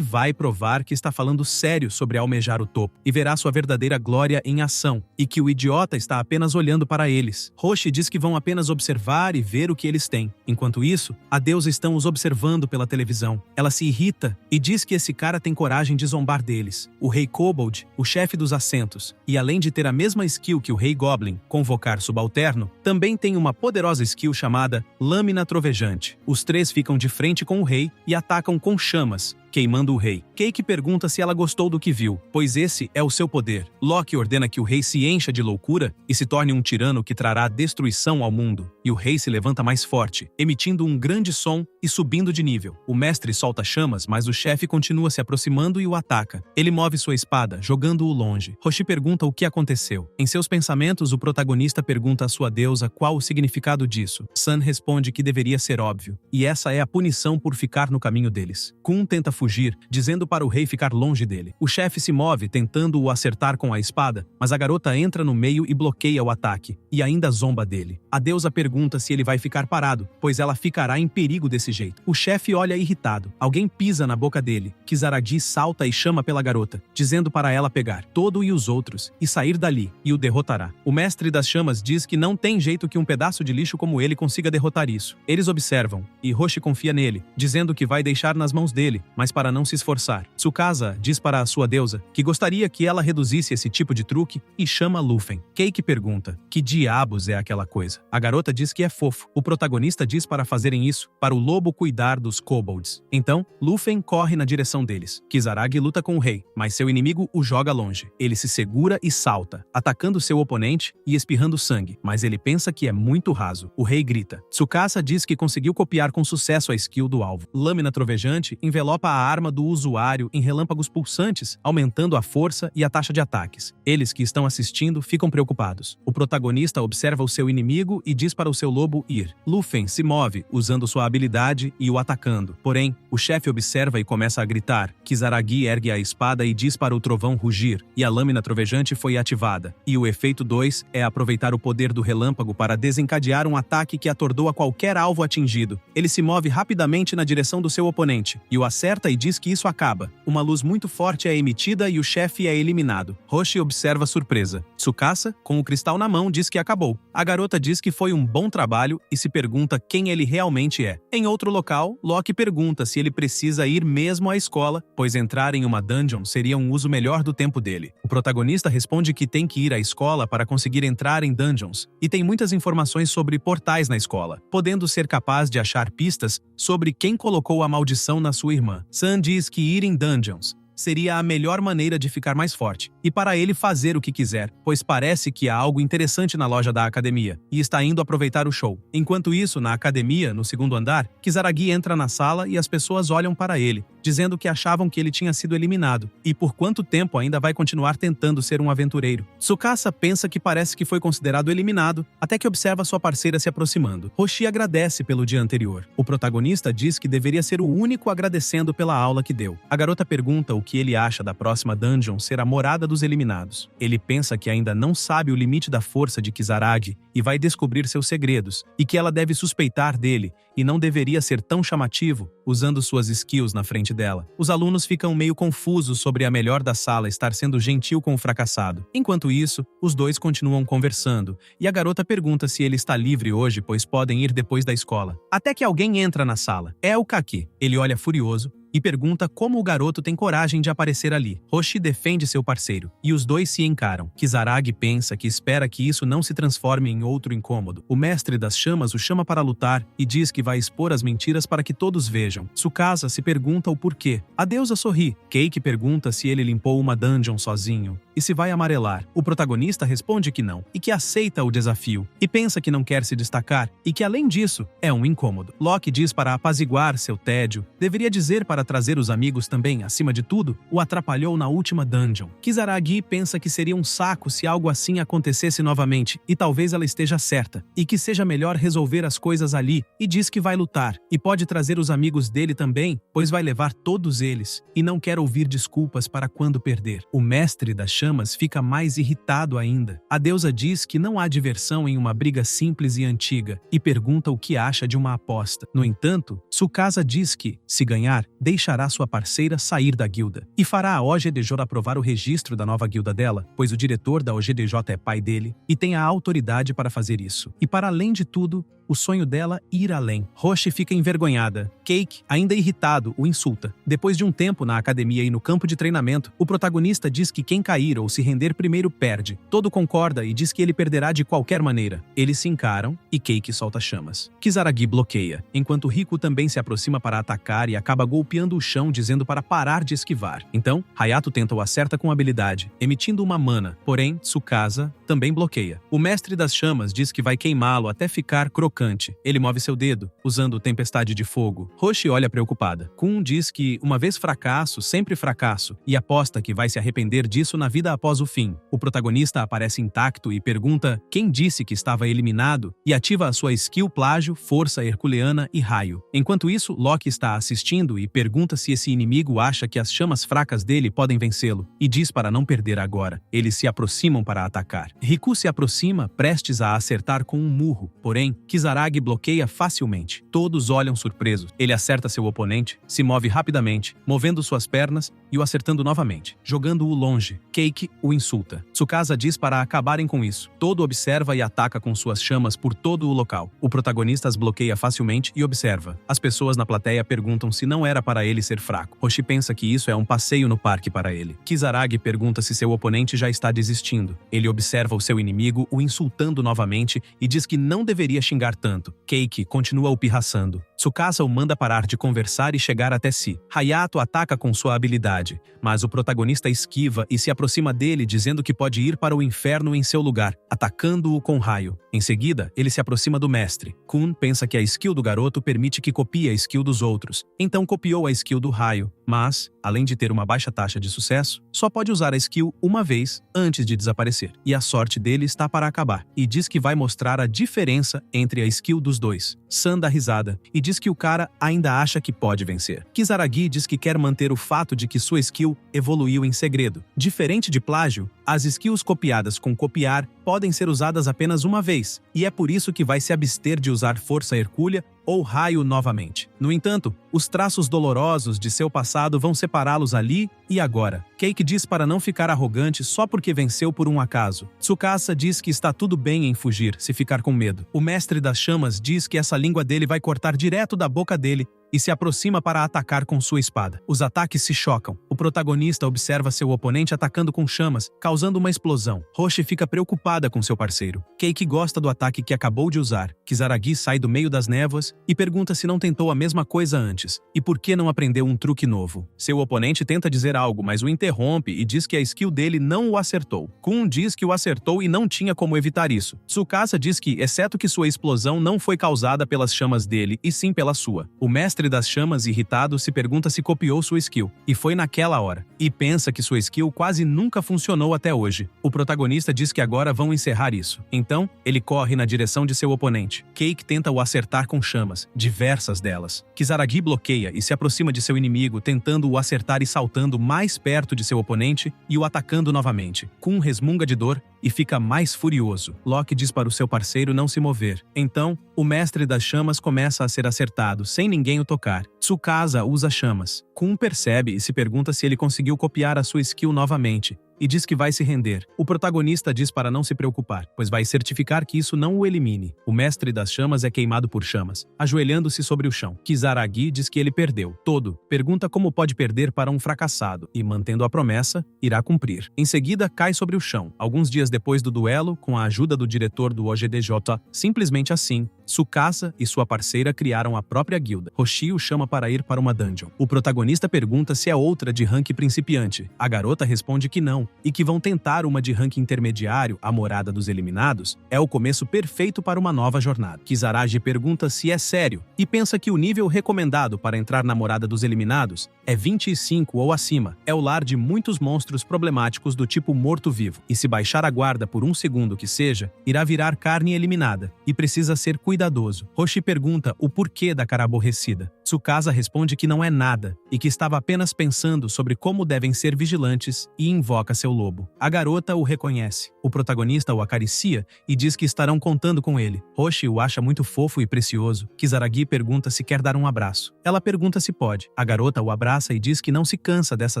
provar que está falando sério sobre almejar o topo e verá sua verdadeira glória em ação, e que o idiota está apenas olhando para eles. Hoshi diz que vão apenas observar e ver o que eles têm. Enquanto isso, a deusa estão os observando pela televisão. Ela se irrita e diz que esse cara tem coragem de zombar deles. O rei Kobold, o chefe dos assentos, e além de ter a mesma skill que o rei Goblin, convocar subalterno, também tem uma poderosa skill chamada Lâmina Trovejante. Os três ficam de frente com o rei e atacam com chamas, queimando o rei. Keiki pergunta se ela gostou do que viu, pois esse é o seu poder. Loki ordena que o rei se encha de loucura e se torne um tirano que trará destruição ao mundo. E o rei se levanta mais forte, emitindo um grande som e subindo de nível. O mestre solta chamas, mas o chefe continua se aproximando e o ataca. Ele move sua espada, jogando-o longe. Hoshi pergunta o que aconteceu. Em seus pensamentos, o protagonista pergunta à sua deusa qual o significado disso. Sun responde que deveria ser óbvio, e essa é a punição por ficar no caminho deles. Kun tenta fugir, dizendo para o rei ficar longe dele. O chefe se move, tentando o acertar com a espada, mas a garota entra no meio e bloqueia o ataque, e ainda zomba dele. A deusa pergunta se ele vai ficar parado, pois ela ficará em perigo desse jeito. O chefe olha irritado. Alguém pisa na boca dele. Kisaragi salta e chama pela garota, dizendo para ela pegar Todo e os outros e sair dali, e o derrotará. O mestre das chamas diz que não tem jeito que um pedaço de lixo como ele consiga derrotar isso. Eles observam, e Hoshi confia nele, dizendo que vai deixar nas mãos dele, mas para não se esforçar. Tsukasa diz para a sua deusa que gostaria que ela reduzisse esse tipo de truque e chama Lufen. Keiki pergunta, que diabos é aquela coisa? A garota diz que é fofo. O protagonista diz para fazerem isso, para o lobo cuidar dos kobolds. Então, Lufen corre na direção deles. Kisaragi luta com o rei, mas seu inimigo o joga longe. Ele se segura e salta, atacando seu oponente e espirrando sangue, mas ele pensa que é muito raso. O rei grita. Tsukasa diz que conseguiu copiar com sucesso a skill do alvo. Lâmina trovejante envelopa a arma do usuário em relâmpagos pulsantes, aumentando a força e a taxa de ataques. Eles que estão assistindo ficam preocupados. O protagonista observa o seu inimigo e diz para o seu lobo ir. Luffy se move, usando sua habilidade e o atacando. Porém, o chefe observa e começa a gritar. Kisaragi ergue a espada e diz para o trovão rugir, e a lâmina trovejante foi ativada. E o efeito 2 é aproveitar o poder do relâmpago para desencadear um ataque que atordoa qualquer alvo atingido. Ele se move rapidamente na direção do seu oponente, e o acerta e diz que isso acaba. Uma luz muito forte é emitida e o chefe é eliminado. Roshi observa surpresa. Tsukasa, com o cristal na mão, diz que acabou. A garota diz que foi um bom trabalho e se pergunta quem ele realmente é. Em outro local, Loki pergunta se ele precisa ir mesmo à escola, pois entrar em uma dungeon seria um uso melhor do tempo dele. O protagonista responde que tem que ir à escola para conseguir entrar em dungeons, e tem muitas informações sobre portais na escola, podendo ser capaz de achar pistas sobre quem colocou a maldição na sua irmã. Sam diz que ir em dungeons seria a melhor maneira de ficar mais forte, e para ele fazer o que quiser, pois parece que há algo interessante na loja da academia, e está indo aproveitar o show. Enquanto isso, na academia, no segundo andar, Kisaragi entra na sala e as pessoas olham para ele, dizendo que achavam que ele tinha sido eliminado, e por quanto tempo ainda vai continuar tentando ser um aventureiro. Tsukasa pensa que parece que foi considerado eliminado, até que observa sua parceira se aproximando. Roshi agradece pelo dia anterior. O protagonista diz que deveria ser o único agradecendo pela aula que deu. A garota pergunta o que ele acha da próxima dungeon ser a morada dos eliminados. Ele pensa que ainda não sabe o limite da força de Kisaragi e vai descobrir seus segredos, e que ela deve suspeitar dele e não deveria ser tão chamativo usando suas skills na frente dela. Os alunos ficam meio confusos sobre a melhor da sala estar sendo gentil com o fracassado. Enquanto isso, os dois continuam conversando, e a garota pergunta se ele está livre hoje, pois podem ir depois da escola. Até que alguém entra na sala. É o Kaki. Ele olha furioso e pergunta como o garoto tem coragem de aparecer ali. Roshi defende seu parceiro, e os dois se encaram. Kisaragi pensa que espera que isso não se transforme em outro incômodo. O mestre das chamas o chama para lutar e diz que vai expor as mentiras para que todos vejam. Tsukasa se pergunta o porquê. A deusa sorri. Keiki pergunta se ele limpou uma dungeon sozinho e se vai amarelar. O protagonista responde que não, e que aceita o desafio, e pensa que não quer se destacar, e que além disso, é um incômodo. Loki diz para apaziguar seu tédio, deveria dizer para trazer os amigos também, acima de tudo, o atrapalhou na última dungeon. Kisaragi pensa que seria um saco se algo assim acontecesse novamente, e talvez ela esteja certa, e que seja melhor resolver as coisas ali, e diz que vai lutar, e pode trazer os amigos dele também, pois vai levar todos eles, e não quer ouvir desculpas para quando perder. O mestre das chamas fica mais irritado ainda. A deusa diz que não há diversão em uma briga simples e antiga, e pergunta o que acha de uma aposta. No entanto, Tsukasa diz que, se ganhar, deixará sua parceira sair da guilda, e fará a OGDJ aprovar o registro da nova guilda dela, pois o diretor da OGDJ é pai dele, e tem a autoridade para fazer isso. E para além de tudo, o sonho dela ir além. Roshi fica envergonhada. Keiki, ainda irritado, o insulta. Depois de um tempo na academia e no campo de treinamento, o protagonista diz que quem cair ou se render primeiro perde. Todo concorda e diz que ele perderá de qualquer maneira. Eles se encaram e Keiki solta chamas. Kisaragi bloqueia, enquanto Riku também se aproxima para atacar e acaba golpeando o chão dizendo para parar de esquivar. Então, Hayato tenta o acerta com habilidade, emitindo uma mana, porém, Tsukasa também bloqueia. O mestre das chamas diz que vai queimá-lo até ficar crocante. Ele move seu dedo, usando tempestade de fogo. Roshi olha preocupada. Kun diz que, uma vez fracasso, sempre fracasso, e aposta que vai se arrepender disso na vida após o fim. O protagonista aparece intacto e pergunta quem disse que estava eliminado, e ativa a sua skill plágio, força herculeana e raio. Enquanto isso, Loki está assistindo e pergunta se esse inimigo acha que as chamas fracas dele podem vencê-lo, e diz para não perder agora. Eles se aproximam para atacar. Riku se aproxima, prestes a acertar com um murro, porém, Kisaragi bloqueia facilmente. Todos olham surpresos. Ele acerta seu oponente, se move rapidamente, movendo suas pernas e o acertando novamente, jogando-o longe. Keiki o insulta. Tsukasa diz para acabarem com isso. Todo observa e ataca com suas chamas por todo o local. O protagonista as bloqueia facilmente e observa. As pessoas na plateia perguntam se não era para para ele ser fraco. Roshi pensa que isso é um passeio no parque para ele. Kisaragi pergunta se seu oponente já está desistindo. Ele observa o seu inimigo o insultando novamente e diz que não deveria xingar tanto. Keiki continua o pirraçando. Tsukasa o manda parar de conversar e chegar até si. Hayato ataca com sua habilidade, mas o protagonista esquiva e se aproxima dele dizendo que pode ir para o inferno em seu lugar, atacando-o com raio. Em seguida, ele se aproxima do mestre. Kun pensa que a skill do garoto permite que copie a skill dos outros, então copiou a skill do raio, mas, além de ter uma baixa taxa de sucesso, só pode usar a skill uma vez antes de desaparecer. E a sorte dele está para acabar, e diz que vai mostrar a diferença entre a skill dos dois. San dá risada e diz que o cara ainda acha que pode vencer. Kisaragi diz que quer manter o fato de que sua skill evoluiu em segredo. Diferente de plágio, as skills copiadas com copiar podem ser usadas apenas uma vez, e é por isso que vai se abster de usar força hercúlea ou raio novamente. No entanto, os traços dolorosos de seu passado vão separá-los ali e agora. Keiki diz para não ficar arrogante só porque venceu por um acaso. Tsukasa diz que está tudo bem em fugir, se ficar com medo. O mestre das chamas diz que essa língua dele vai cortar direto da boca dele e se aproxima para atacar com sua espada. Os ataques se chocam. O protagonista observa seu oponente atacando com chamas, causando uma explosão. Roshi fica preocupada com seu parceiro. Keiki gosta do ataque que acabou de usar. Kisaragi sai do meio das névoas e pergunta se não tentou a mesma coisa antes, e por que não aprendeu um truque novo. Seu oponente tenta dizer algo, mas o interrompe e diz que a skill dele não o acertou. Kun diz que o acertou e não tinha como evitar isso. Tsukasa diz que, exceto que sua explosão não foi causada pelas chamas dele, e sim pela sua. O mestre das chamas, irritado, se pergunta se copiou sua skill, e foi naquela hora, e pensa que sua skill quase nunca funcionou até hoje. O protagonista diz que agora vão encerrar isso. Então, ele corre na direção de seu oponente. Keiki tenta o acertar com chamas, diversas delas. Kisaragi bloqueia e se aproxima de seu inimigo, tentando o acertar e saltando mais perto de seu oponente e o atacando novamente. Kun resmunga de dor e fica mais furioso. Loki diz para o seu parceiro não se mover. Então, o mestre das chamas começa a ser acertado, sem ninguém o tocar. Tsukasa usa chamas. Kun percebe e se pergunta se ele conseguiu copiar a sua skill novamente, e diz que vai se render. O protagonista diz para não se preocupar, pois vai certificar que isso não o elimine. O mestre das chamas é queimado por chamas, ajoelhando-se sobre o chão. Kisaragi diz que ele perdeu. Todo pergunta como pode perder para um fracassado, e mantendo a promessa, irá cumprir. Em seguida, cai sobre o chão. Alguns dias depois do duelo, com a ajuda do diretor do OGDJ, simplesmente assim, Tsukasa e sua parceira criaram a própria guilda. Roshi o chama para ir para uma dungeon. O protagonista pergunta se é outra de rank principiante. A garota responde que não, e que vão tentar uma de rank intermediário, a morada dos eliminados, é o começo perfeito para uma nova jornada. Kisaragi pergunta se é sério, e pensa que o nível recomendado para entrar na morada dos eliminados é 25 ou acima. É o lar de muitos monstros problemáticos do tipo morto-vivo, e se baixar a guarda por um segundo que seja, irá virar carne eliminada, e precisa ser cuidadoso. Roshi pergunta o porquê da cara aborrecida. Tsukasa responde que não é nada, e que estava apenas pensando sobre como devem ser vigilantes, e invoca seu lobo. A garota o reconhece. O protagonista o acaricia e diz que estarão contando com ele. Roshi o acha muito fofo e precioso. Kisaragi pergunta se quer dar um abraço. Ela pergunta se pode. A garota o abraça e diz que não se cansa dessa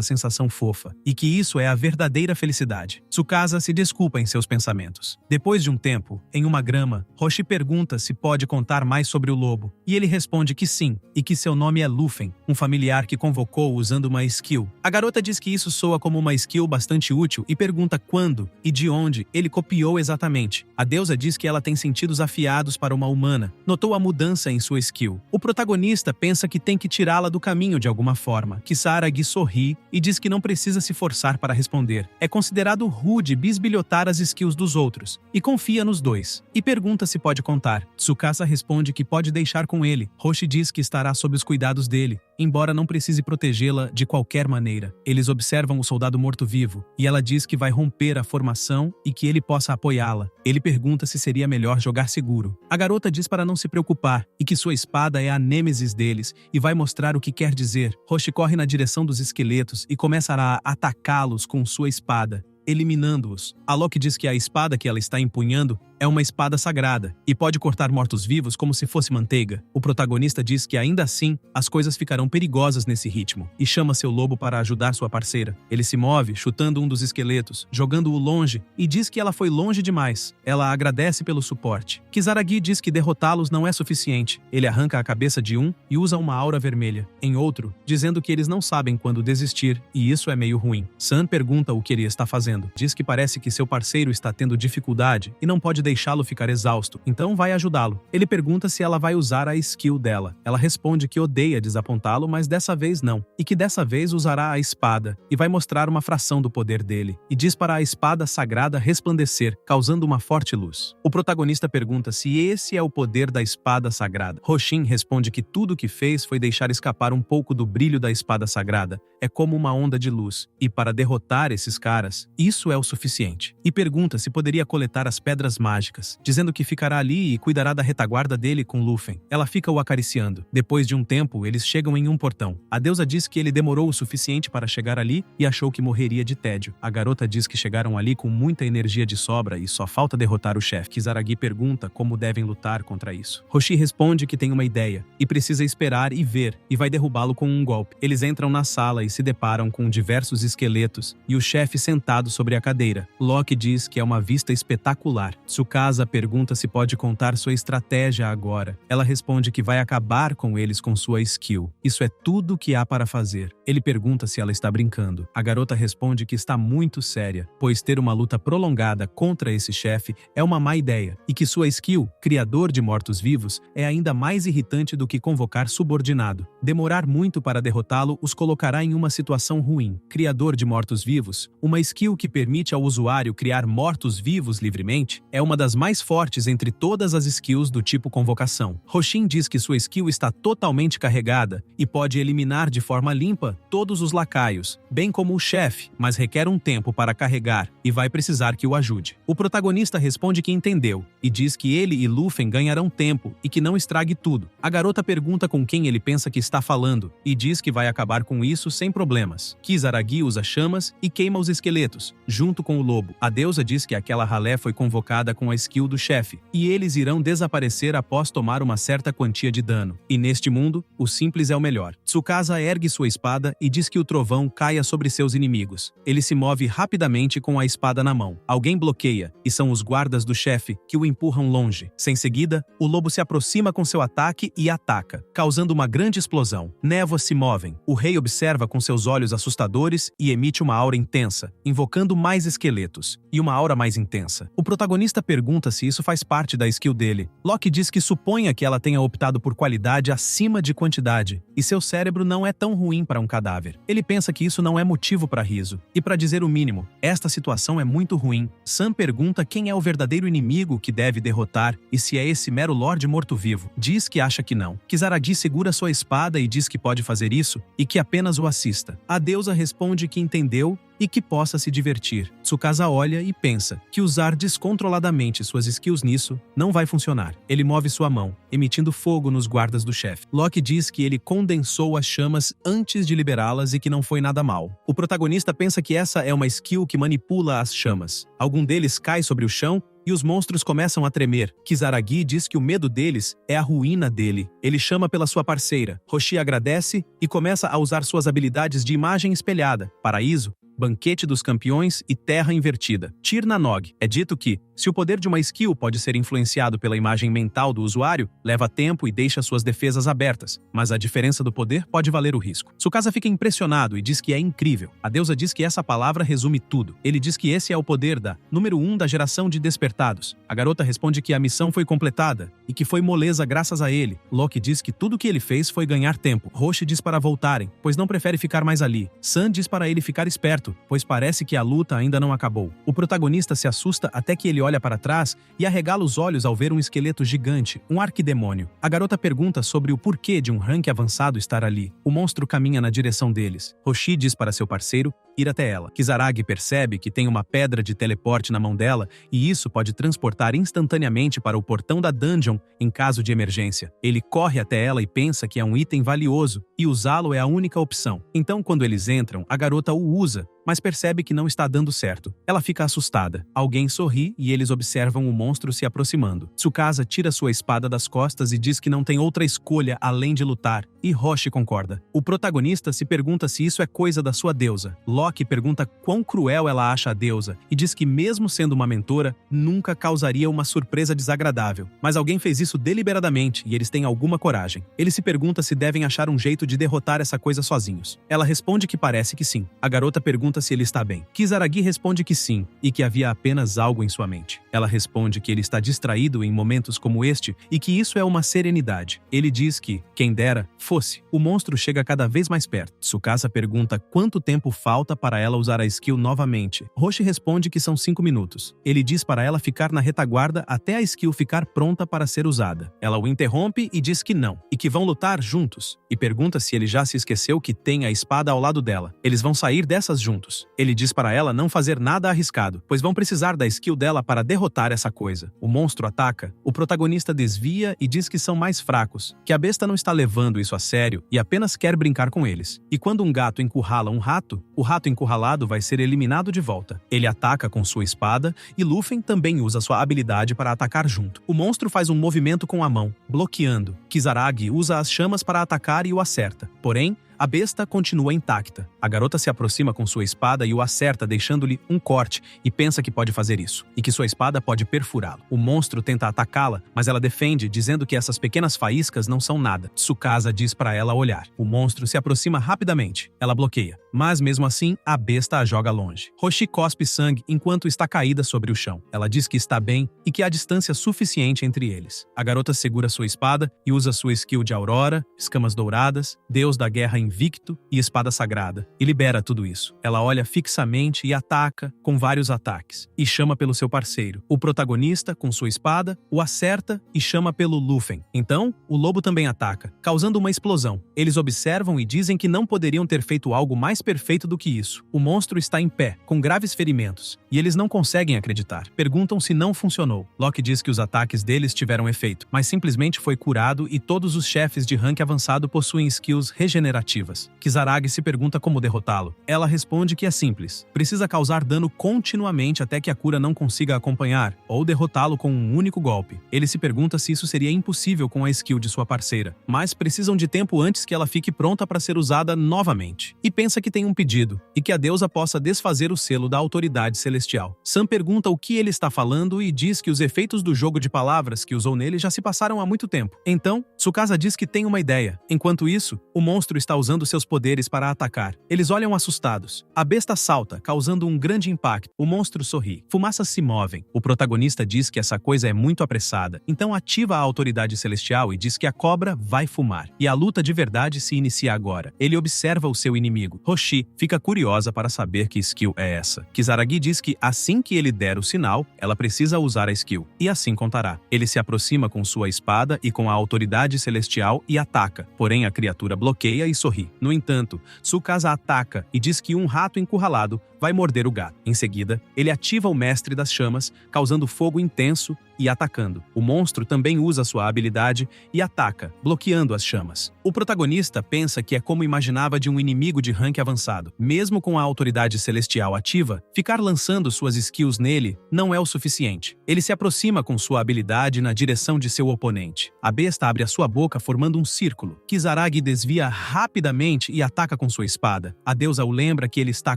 sensação fofa, e que isso é a verdadeira felicidade. Tsukasa se desculpa em seus pensamentos. Depois de um tempo, em uma grama, Roshi pergunta se pode contar mais sobre o lobo, e ele responde que sim, e que seu nome é Lufen, um familiar que convocou usando uma skill. A garota diz que isso soa como uma skill bastante útil e pergunta quando e de onde ele copiou exatamente. A deusa diz que ela tem sentidos afiados para uma humana. Notou a mudança em sua skill. O protagonista pensa que tem que tirá-la do caminho de alguma forma. Kisaragi sorri e diz que não precisa se forçar para responder. É considerado rude bisbilhotar as skills dos outros, e confia nos dois. E pergunta se pode contar. Tsukasa responde que pode deixar com ele. Roshi diz que estará sob os cuidados dele, embora não precise protegê-la de qualquer maneira. Eles observam o soldado morto-vivo, e ela diz que vai romper a formação e que ele possa apoiá-la. Ele pergunta se seria melhor jogar seguro. A garota diz para não se preocupar, e que sua espada é a nêmesis deles, e vai mostrar o que quer dizer. Roshi corre na direção dos esqueletos e começará a atacá-los com sua espada, eliminando-os. A Loki diz que a espada que ela está empunhando é uma espada sagrada e pode cortar mortos-vivos como se fosse manteiga. O protagonista diz que ainda assim, as coisas ficarão perigosas nesse ritmo e chama seu lobo para ajudar sua parceira. Ele se move, chutando um dos esqueletos, jogando-o longe e diz que ela foi longe demais. Ela agradece pelo suporte. Kisaragi diz que derrotá-los não é suficiente. Ele arranca a cabeça de um e usa uma aura vermelha em outro, dizendo que eles não sabem quando desistir e isso é meio ruim. San pergunta o que ele está fazendo. Diz que parece que seu parceiro está tendo dificuldade e não pode deixá-lo ficar exausto, então vai ajudá-lo. Ele pergunta se ela vai usar a skill dela. Ela responde que odeia desapontá-lo, mas dessa vez não, e que dessa vez usará a espada e vai mostrar uma fração do poder dele, e diz para a espada sagrada resplandecer, causando uma forte luz. O protagonista pergunta se esse é o poder da espada sagrada. Hoshin responde que tudo o que fez foi deixar escapar um pouco do brilho da espada sagrada. É como uma onda de luz, e para derrotar esses caras, isso é o suficiente. E pergunta se poderia coletar as pedras mágicas, dizendo que ficará ali e cuidará da retaguarda dele com Luffy. Ela fica o acariciando. Depois de um tempo, eles chegam em um portão. A deusa diz que ele demorou o suficiente para chegar ali e achou que morreria de tédio. A garota diz que chegaram ali com muita energia de sobra e só falta derrotar o chefe. Kisaragi pergunta como devem lutar contra isso. Hoshi responde que tem uma ideia e precisa esperar e ver, e vai derrubá-lo com um golpe. Eles entram na sala e se deparam com diversos esqueletos e o chefe sentado sobre a cadeira. Loki diz que é uma vista espetacular. Tsukasa pergunta se pode contar sua estratégia agora. Ela responde que vai acabar com eles com sua skill. Isso é tudo que há para fazer. Ele pergunta se ela está brincando. A garota responde que está muito séria, pois ter uma luta prolongada contra esse chefe é uma má ideia, e que sua skill, criador de mortos-vivos, é ainda mais irritante do que convocar subordinado. Demorar muito para derrotá-lo os colocará em uma situação ruim. Criador de mortos-vivos, uma skill que permite ao usuário criar mortos-vivos livremente, é uma das mais fortes entre todas as skills do tipo convocação. Hoshin diz que sua skill está totalmente carregada e pode eliminar de forma limpa todos os lacaios, bem como o chefe, mas requer um tempo para carregar e vai precisar que o ajude. O protagonista responde que entendeu e diz que ele e Luffy ganharão tempo e que não estrague tudo. A garota pergunta com quem ele pensa que está falando e diz que vai acabar com isso sem problemas. Kisaragi usa chamas e queima os esqueletos, junto com o lobo. A deusa diz que aquela ralé foi convocada com a skill do chefe e eles irão desaparecer após tomar uma certa quantia de dano. E neste mundo, o simples é o melhor. Tsukasa ergue sua espada e diz que o trovão caia sobre seus inimigos. Ele se move rapidamente com a espada na mão. Alguém bloqueia, e são os guardas do chefe que o empurram longe. Sem seguida, o lobo se aproxima com seu ataque e ataca, causando uma grande explosão. Névoas se movem. O rei observa com seus olhos assustadores e emite uma aura intensa, invocando mais esqueletos, e uma aura mais intensa. O protagonista pergunta se isso faz parte da skill dele. Loki diz que suponha que ela tenha optado por qualidade acima de quantidade, e seu cérebro não é tão ruim para um cadáver. Ele pensa que isso não é motivo para riso. E para dizer o mínimo, esta situação é muito ruim. Sam pergunta quem é o verdadeiro inimigo que deve derrotar e se é esse mero Lorde morto-vivo. Diz que acha que não. Kisaragi segura sua espada e diz que pode fazer isso e que apenas o assista. A deusa responde que entendeu e que possa se divertir. Tsukasa olha e pensa que usar descontroladamente suas skills nisso não vai funcionar. Ele move sua mão, emitindo fogo nos guardas do chefe. Loki diz que ele condensou as chamas antes de liberá-las e que não foi nada mal. O protagonista pensa que essa é uma skill que manipula as chamas. Algum deles cai sobre o chão e os monstros começam a tremer. Kisaragi diz que o medo deles é a ruína dele. Ele chama pela sua parceira. Hoshi agradece e começa a usar suas habilidades de imagem espelhada, paraíso, banquete dos campeões e terra invertida. Tir na Nog. É dito que, se o poder de uma skill pode ser influenciado pela imagem mental do usuário, leva tempo e deixa suas defesas abertas, mas a diferença do poder pode valer o risco. Tsukasa fica impressionado e diz que é incrível. A deusa diz que essa palavra resume tudo. Ele diz que esse é o poder da número 1 da geração de despertados. A garota responde que a missão foi completada e que foi moleza graças a ele. Loki diz que tudo que ele fez foi ganhar tempo. Roshi diz para voltarem, pois não prefere ficar mais ali. San diz para ele ficar esperto, pois parece que a luta ainda não acabou. O protagonista se assusta até que ele olha para trás e arregala os olhos ao ver um esqueleto gigante, um arquidemônio. A garota pergunta sobre o porquê de um rank avançado estar ali. O monstro caminha na direção deles. Hoshi diz para seu parceiro ir até ela. Kisaragi percebe que tem uma pedra de teleporte na mão dela e isso pode transportar instantaneamente para o portão da dungeon em caso de emergência. Ele corre até ela e pensa que é um item valioso e usá-lo é a única opção. Então, quando eles entram, a garota o usa mas percebe que não está dando certo. Ela fica assustada. Alguém sorri e eles observam o monstro se aproximando. Tsukasa tira sua espada das costas e diz que não tem outra escolha além de lutar, e Roshi concorda. O protagonista se pergunta se isso é coisa da sua deusa. Loki pergunta quão cruel ela acha a deusa e diz que mesmo sendo uma mentora, nunca causaria uma surpresa desagradável. Mas alguém fez isso deliberadamente e eles têm alguma coragem. Ele se pergunta se devem achar um jeito de derrotar essa coisa sozinhos. Ela responde que parece que sim. A garota pergunta se ele está bem. Kisaragi responde que sim e que havia apenas algo em sua mente. Ela responde que ele está distraído em momentos como este e que isso é uma serenidade. Ele diz que, quem dera, fosse. O monstro chega cada vez mais perto. Tsukasa pergunta quanto tempo falta para ela usar a skill novamente. Roshi responde que são 5 minutos. Ele diz para ela ficar na retaguarda até a skill ficar pronta para ser usada. Ela o interrompe e diz que não, e que vão lutar juntos, e pergunta se ele já se esqueceu que tem a espada ao lado dela. Eles vão sair dessas juntos. Ele diz para ela não fazer nada arriscado, pois vão precisar da skill dela para derrotar essa coisa. O monstro ataca, o protagonista desvia e diz que são mais fracos, que a besta não está levando isso a sério e apenas quer brincar com eles. E quando um gato encurrala um rato, o rato encurralado vai ser eliminado de volta. Ele ataca com sua espada e Luffy também usa sua habilidade para atacar junto. O monstro faz um movimento com a mão, bloqueando. Kisaragi usa as chamas para atacar e o acerta. Porém, a besta continua intacta. A garota se aproxima com sua espada e o acerta, deixando-lhe um corte, e pensa que pode fazer isso, e que sua espada pode perfurá-lo. O monstro tenta atacá-la, mas ela defende, dizendo que essas pequenas faíscas não são nada. Tsukasa diz para ela olhar. O monstro se aproxima rapidamente. Ela bloqueia, mas mesmo assim, a besta a joga longe. Roshi cospe sangue enquanto está caída sobre o chão. Ela diz que está bem e que há distância suficiente entre eles. A garota segura sua espada e usa sua skill de Aurora, escamas douradas, deus da guerra invicto e espada sagrada, e libera tudo isso. Ela olha fixamente e ataca com vários ataques, e chama pelo seu parceiro. O protagonista, com sua espada, o acerta e chama pelo Luffy. Então, o lobo também ataca, causando uma explosão. Eles observam e dizem que não poderiam ter feito algo mais perfeito do que isso. O monstro está em pé, com graves ferimentos, e eles não conseguem acreditar. Perguntam se não funcionou. Loki diz que os ataques deles tiveram efeito, mas simplesmente foi curado e todos os chefes de rank avançado possuem skills regenerativas. Kisaragi se pergunta como derrotá-lo. Ela responde que é simples. Precisa causar dano continuamente até que a cura não consiga acompanhar, ou derrotá-lo com um único golpe. Ele se pergunta se isso seria impossível com a skill de sua parceira, mas precisam de tempo antes que ela fique pronta para ser usada novamente. E pensa que tem um pedido, e que a deusa possa desfazer o selo da autoridade celestial. Sam pergunta o que ele está falando e diz que os efeitos do jogo de palavras que usou nele já se passaram há muito tempo. Então, Tsukasa diz que tem uma ideia. Enquanto isso, o monstro está usando seus poderes para atacar. Eles olham assustados. A besta salta, causando um grande impacto. O monstro sorri. Fumaças se movem. O protagonista diz que essa coisa é muito apressada, então ativa a autoridade celestial e diz que a cobra vai fumar. E a luta de verdade se inicia agora. Ele observa o seu inimigo. Roshi fica curiosa para saber que skill é essa. Kisaragi diz que assim que ele der o sinal, ela precisa usar a skill. E assim contará. Ele se aproxima com sua espada e com a autoridade celestial e ataca. Porém, a criatura bloqueia e sorri. No entanto, Tsukasa ataca e diz que um rato encurralado vai morder o gato. Em seguida, ele ativa o mestre das chamas, causando fogo intenso e atacando. O monstro também usa sua habilidade e ataca, bloqueando as chamas. O protagonista pensa que é como imaginava de um inimigo de rank avançado. Mesmo com a autoridade celestial ativa, ficar lançando suas skills nele não é o suficiente. Ele se aproxima com sua habilidade na direção de seu oponente. A besta abre a sua boca formando um círculo. Kisaragi desvia rapidamente e ataca com sua espada. A deusa o lembra que ele está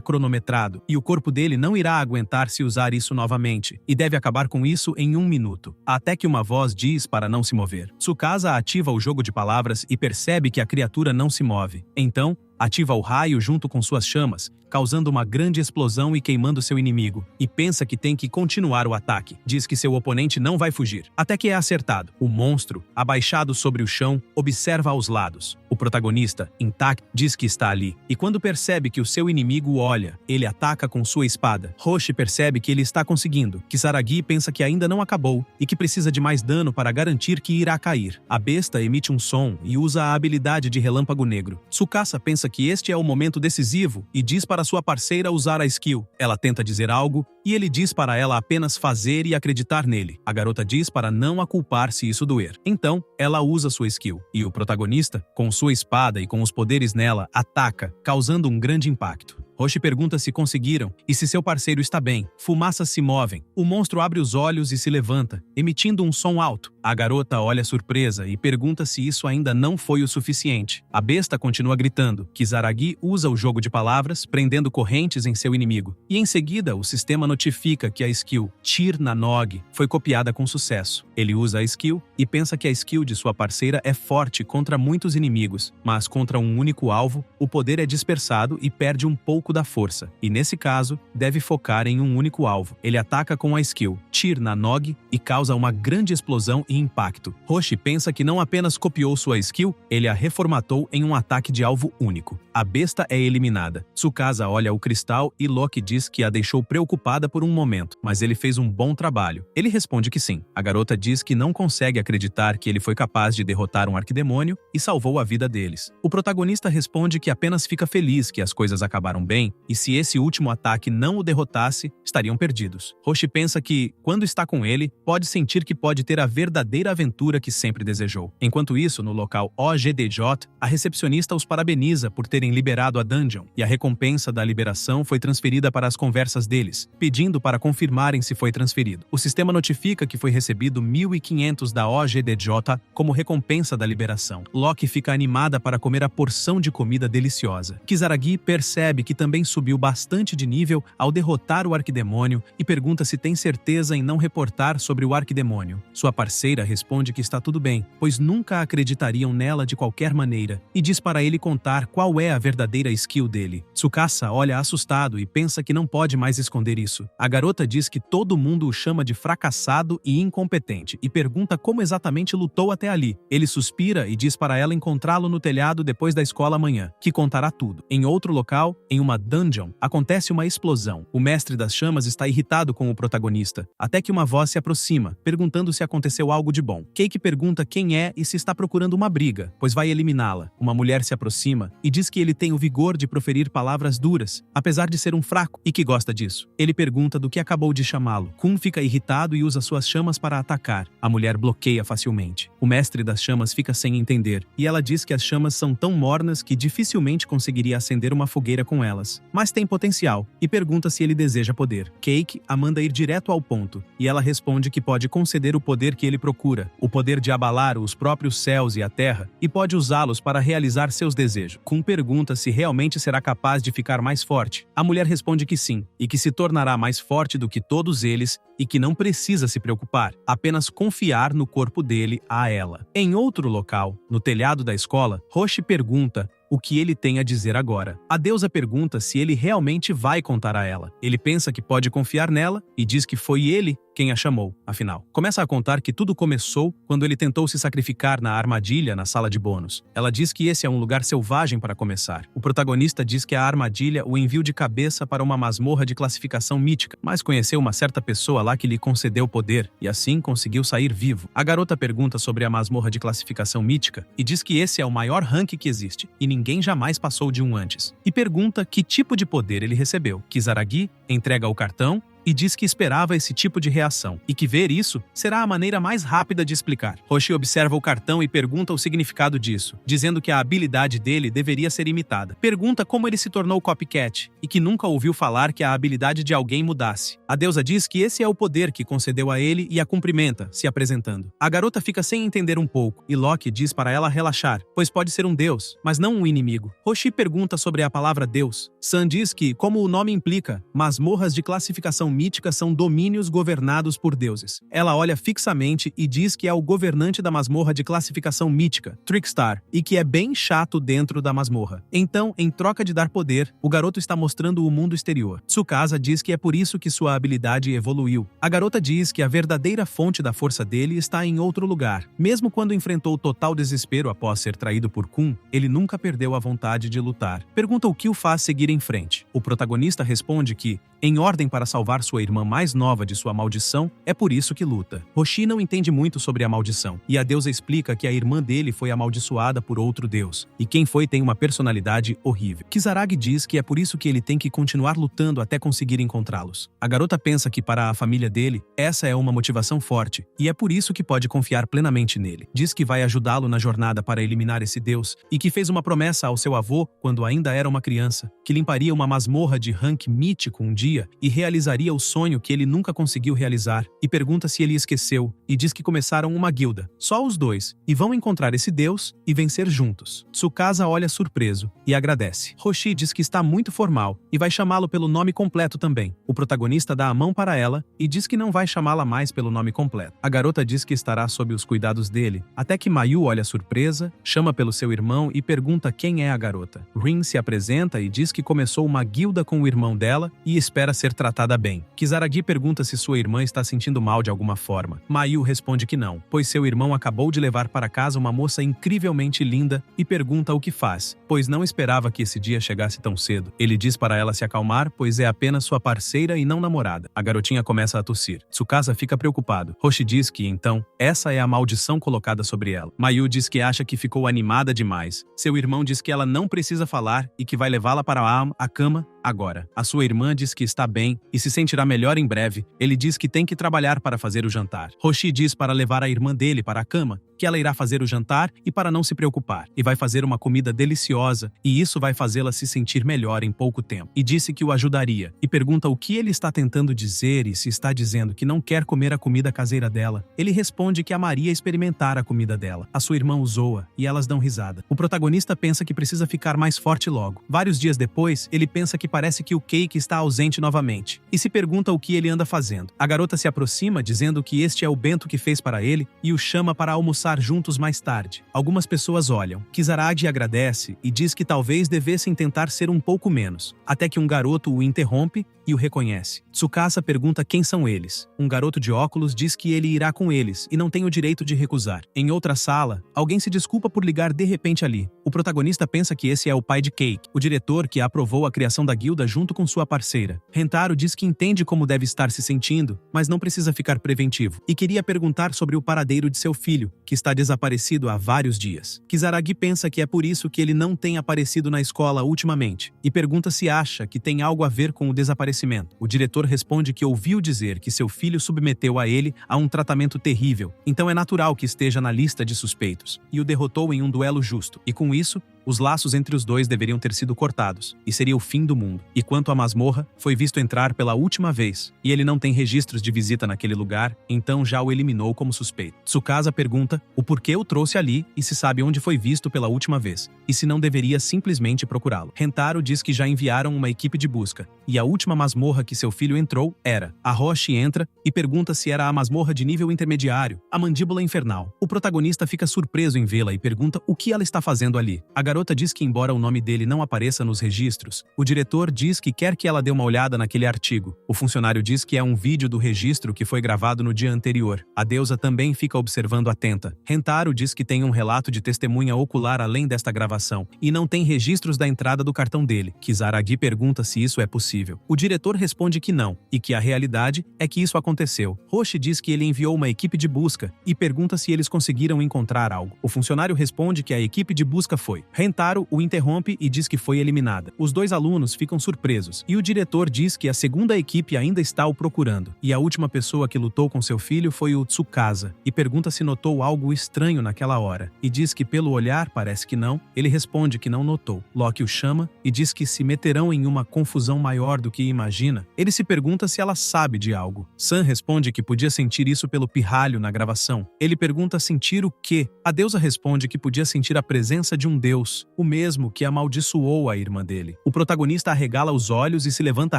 cronometrado e o corpo dele não irá aguentar se usar isso novamente, e deve acabar com isso em 1 minuto, até que uma voz diz para não se mover. Tsukasa ativa o jogo de palavras e percebe que a criatura não se move. Então, ativa o raio junto com suas chamas, causando uma grande explosão e queimando seu inimigo, e pensa que tem que continuar o ataque. Diz que seu oponente não vai fugir, até que é acertado. O monstro, abaixado sobre o chão, observa aos lados. O protagonista, intacto, diz que está ali, e quando percebe que o seu inimigo olha, ele ataca com sua espada. Roshi percebe que ele está conseguindo. Kisaragi pensa que ainda não acabou, e que precisa de mais dano para garantir que irá cair. A besta emite um som e usa a habilidade de relâmpago negro. Tsukasa pensa que este é o momento decisivo e diz para sua parceira usar a skill. Ela tenta dizer algo e ele diz para ela apenas fazer e acreditar nele. A garota diz para não a culpar se isso doer. Então, ela usa sua skill e o protagonista, com sua espada e com os poderes nela, ataca, causando um grande impacto. Roshi pergunta se conseguiram e se seu parceiro está bem. Fumaças se movem. O monstro abre os olhos e se levanta, emitindo um som alto. A garota olha surpresa e pergunta se isso ainda não foi o suficiente. A besta continua gritando. Kisaragi usa o jogo de palavras, prendendo correntes em seu inimigo. E em seguida, o sistema notifica que a skill Tir na Nog foi copiada com sucesso. Ele usa a skill e pensa que a skill de sua parceira é forte contra muitos inimigos, mas contra um único alvo, o poder é dispersado e perde um pouco da força. E nesse caso, deve focar em um único alvo. Ele ataca com a skill Tir na Nog e causa uma grande explosão e impacto. Roshi pensa que não apenas copiou sua skill, ele a reformatou em um ataque de alvo único. A besta é eliminada. Tsukasa olha o cristal e Loki diz que a deixou preocupada por um momento, mas ele fez um bom trabalho. Ele responde que sim. A garota diz que não consegue acreditar que ele foi capaz de derrotar um arquidemônio e salvou a vida deles. O protagonista responde que apenas fica feliz que as coisas acabaram bem e se esse último ataque não o derrotasse, estariam perdidos. Roshi pensa que, quando está com ele, pode sentir que pode ter a verdadeira aventura que sempre desejou. Enquanto isso, no local OGDJ, a recepcionista os parabeniza por terem liberado a dungeon, e a recompensa da liberação foi transferida para as conversas deles, pedindo para confirmarem se foi transferido. O sistema notifica que foi recebido 1.500 da OGDJ como recompensa da liberação. Loki fica animada para comer a porção de comida deliciosa. Kisaragi percebe que também subiu bastante de nível ao derrotar o arquidemônio e pergunta se tem certeza em não reportar sobre o arquidemônio. Sua parceira responde que está tudo bem, pois nunca acreditariam nela de qualquer maneira, e diz para ele contar qual é a verdadeira skill dele. Tsukasa olha assustado e pensa que não pode mais esconder isso. A garota diz que todo mundo o chama de fracassado e incompetente e pergunta como exatamente lutou até ali. Ele suspira e diz para ela encontrá-lo no telhado depois da escola amanhã, que contará tudo. Em outro local, em uma dungeon, acontece uma explosão. O mestre das chamas está irritado com o protagonista, até que uma voz se aproxima, perguntando se aconteceu algo de bom. Keiki pergunta quem é e se está procurando uma briga, pois vai eliminá-la. Uma mulher se aproxima e diz que ele tem o vigor de proferir palavras duras, apesar de ser um fraco, e que gosta disso. Ele pergunta do que acabou de chamá-lo. Kun fica irritado e usa suas chamas para atacar. A mulher bloqueia facilmente. O mestre das chamas fica sem entender, e ela diz que as chamas são tão mornas que dificilmente conseguiria acender uma fogueira com elas, mas tem potencial, e pergunta se ele deseja poder. Keiki a manda ir direto ao ponto, e ela responde que pode conceder o poder que ele procura, o poder de abalar os próprios céus e a terra, e pode usá-los para realizar seus desejos. Kun pergunta se realmente será capaz de ficar mais forte. A mulher responde que sim, e que se tornará mais forte do que todos eles, e que não precisa se preocupar, apenas confiar no corpo dele a ela. Em outro local, no telhado da escola, Roshi pergunta o que ele tem a dizer agora. A deusa pergunta se ele realmente vai contar a ela. Ele pensa que pode confiar nela e diz que foi ele quem a chamou, afinal. Começa a contar que tudo começou quando ele tentou se sacrificar na armadilha na sala de bônus. Ela diz que esse é um lugar selvagem para começar. O protagonista diz que a armadilha o enviou de cabeça para uma masmorra de classificação mítica, mas conheceu uma certa pessoa lá que lhe concedeu poder e assim conseguiu sair vivo. A garota pergunta sobre a masmorra de classificação mítica e diz que esse é o maior rank que existe e ninguém jamais passou de um antes. E pergunta que tipo de poder ele recebeu. Kisaragi entrega o cartão e diz que esperava esse tipo de reação, e que ver isso será a maneira mais rápida de explicar. Roshi observa o cartão e pergunta o significado disso, dizendo que a habilidade dele deveria ser imitada. Pergunta como ele se tornou copycat, e que nunca ouviu falar que a habilidade de alguém mudasse. A deusa diz que esse é o poder que concedeu a ele e a cumprimenta, se apresentando. A garota fica sem entender um pouco, e Loki diz para ela relaxar, pois pode ser um deus, mas não um inimigo. Roshi pergunta sobre a palavra deus. San diz que, como o nome implica, masmorras de classificação mítica são domínios governados por deuses. Ela olha fixamente e diz que é o governante da masmorra de classificação mítica, Trickstar, e que é bem chato dentro da masmorra. Então, em troca de dar poder, o garoto está mostrando o mundo exterior. Tsukasa diz que é por isso que sua habilidade evoluiu. A garota diz que a verdadeira fonte da força dele está em outro lugar. Mesmo quando enfrentou total desespero após ser traído por Kun, ele nunca perdeu a vontade de lutar. Pergunta o que o faz seguir em frente. O protagonista responde que, em ordem para salvar sua irmã mais nova de sua maldição, é por isso que luta. Roshi não entende muito sobre a maldição, e a deusa explica que a irmã dele foi amaldiçoada por outro deus, e quem foi tem uma personalidade horrível. Kizaragi diz que é por isso que ele tem que continuar lutando até conseguir encontrá-los. A garota pensa que para a família dele, essa é uma motivação forte, e é por isso que pode confiar plenamente nele. Diz que vai ajudá-lo na jornada para eliminar esse deus, e que fez uma promessa ao seu avô, quando ainda era uma criança, que limparia uma masmorra de rank mítico um dia e realizaria o sonho que ele nunca conseguiu realizar, e pergunta se ele esqueceu, e diz que começaram uma guilda, só os dois, e vão encontrar esse deus e vencer juntos. Tsukasa olha surpreso e agradece. Roshi diz que está muito formal e vai chamá-lo pelo nome completo também. O protagonista dá a mão para ela e diz que não vai chamá-la mais pelo nome completo. A garota diz que estará sob os cuidados dele, até que Mayu olha surpresa, chama pelo seu irmão e pergunta quem é a garota. Rin se apresenta e diz que começou uma guilda com o irmão dela e espera ser tratada bem. Kizaragi pergunta se sua irmã está sentindo mal de alguma forma. Mayu responde que não, pois seu irmão acabou de levar para casa uma moça incrivelmente linda e pergunta o que faz, pois não esperava que esse dia chegasse tão cedo. Ele diz para ela se acalmar, pois é apenas sua parceira e não namorada. A garotinha começa a tossir. Tsukasa fica preocupado. Roshi diz que, então, essa é a maldição colocada sobre ela. Mayu diz que acha que ficou animada demais. Seu irmão diz que ela não precisa falar e que vai levá-la para a cama agora. A sua irmã diz que está bem e se sentirá melhor em breve. Ele diz que tem que trabalhar para fazer o jantar. Roshi diz para levar a irmã dele para a cama, que ela irá fazer o jantar e para não se preocupar, e vai fazer uma comida deliciosa, e isso vai fazê-la se sentir melhor em pouco tempo. E disse que o ajudaria, e pergunta o que ele está tentando dizer e se está dizendo que não quer comer a comida caseira dela. Ele responde que amaria experimentar a comida dela. A sua irmã o zoa, e elas dão risada. O protagonista pensa que precisa ficar mais forte logo. Vários dias depois, ele pensa que parece que o Cake está ausente novamente, e se pergunta o que ele anda fazendo. A garota se aproxima, dizendo que este é o bento que fez para ele, e o chama para almoçar juntos mais tarde. Algumas pessoas olham. Kizaragi agradece e diz que talvez devessem tentar ser um pouco menos, até que um garoto o interrompe e o reconhece. Tsukasa pergunta quem são eles. Um garoto de óculos diz que ele irá com eles e não tem o direito de recusar. Em outra sala, alguém se desculpa por ligar de repente ali. O protagonista pensa que esse é o pai de Cake, o diretor que aprovou a criação da guilda junto com sua parceira. Rentaro diz que entende como deve estar se sentindo, mas não precisa ficar preventivo, e queria perguntar sobre o paradeiro de seu filho, que está desaparecido há vários dias. Kizaragi pensa que é por isso que ele não tem aparecido na escola ultimamente, e pergunta se acha que tem algo a ver com o desaparecimento. O diretor responde que ouviu dizer que seu filho submeteu a ele a um tratamento terrível, então é natural que esteja na lista de suspeitos, e o derrotou em um duelo justo, e com isso, os laços entre os dois deveriam ter sido cortados, e seria o fim do mundo. E quanto à masmorra, foi visto entrar pela última vez, e ele não tem registros de visita naquele lugar, então já o eliminou como suspeito. Tsukasa pergunta o porquê o trouxe ali e se sabe onde foi visto pela última vez, e se não deveria simplesmente procurá-lo. Rentaro diz que já enviaram uma equipe de busca, e a última masmorra que seu filho entrou era. A Roshi entra e pergunta se era a masmorra de nível intermediário, a mandíbula infernal. O protagonista fica surpreso em vê-la e pergunta o que ela está fazendo ali. A garota diz que embora o nome dele não apareça nos registros, o diretor diz que quer que ela dê uma olhada naquele artigo. O funcionário diz que é um vídeo do registro que foi gravado no dia anterior. A deusa também fica observando atenta. Rentaro diz que tem um relato de testemunha ocular além desta gravação, e não tem registros da entrada do cartão dele. Kizaragi pergunta se isso é possível. O diretor responde que não, e que a realidade é que isso aconteceu. Roshi diz que ele enviou uma equipe de busca, e pergunta se eles conseguiram encontrar algo. O funcionário responde que a equipe de busca foi. Rentaro o interrompe e diz que foi eliminada. Os dois alunos ficam surpresos, e o diretor diz que a segunda equipe ainda está o procurando, e a última pessoa que lutou com seu filho foi o Tsukasa, e pergunta se notou algo estranho naquela hora, e diz que pelo olhar parece que não. Ele responde que não notou. Loki o chama e diz que se meterão em uma confusão maior do que imagina. Ele se pergunta se ela sabe de algo. Sam responde que podia sentir isso pelo pirralho na gravação. Ele pergunta sentir o quê? A deusa responde que podia sentir a presença de um deus, o mesmo que amaldiçoou a irmã dele. O protagonista arregala os olhos e se levanta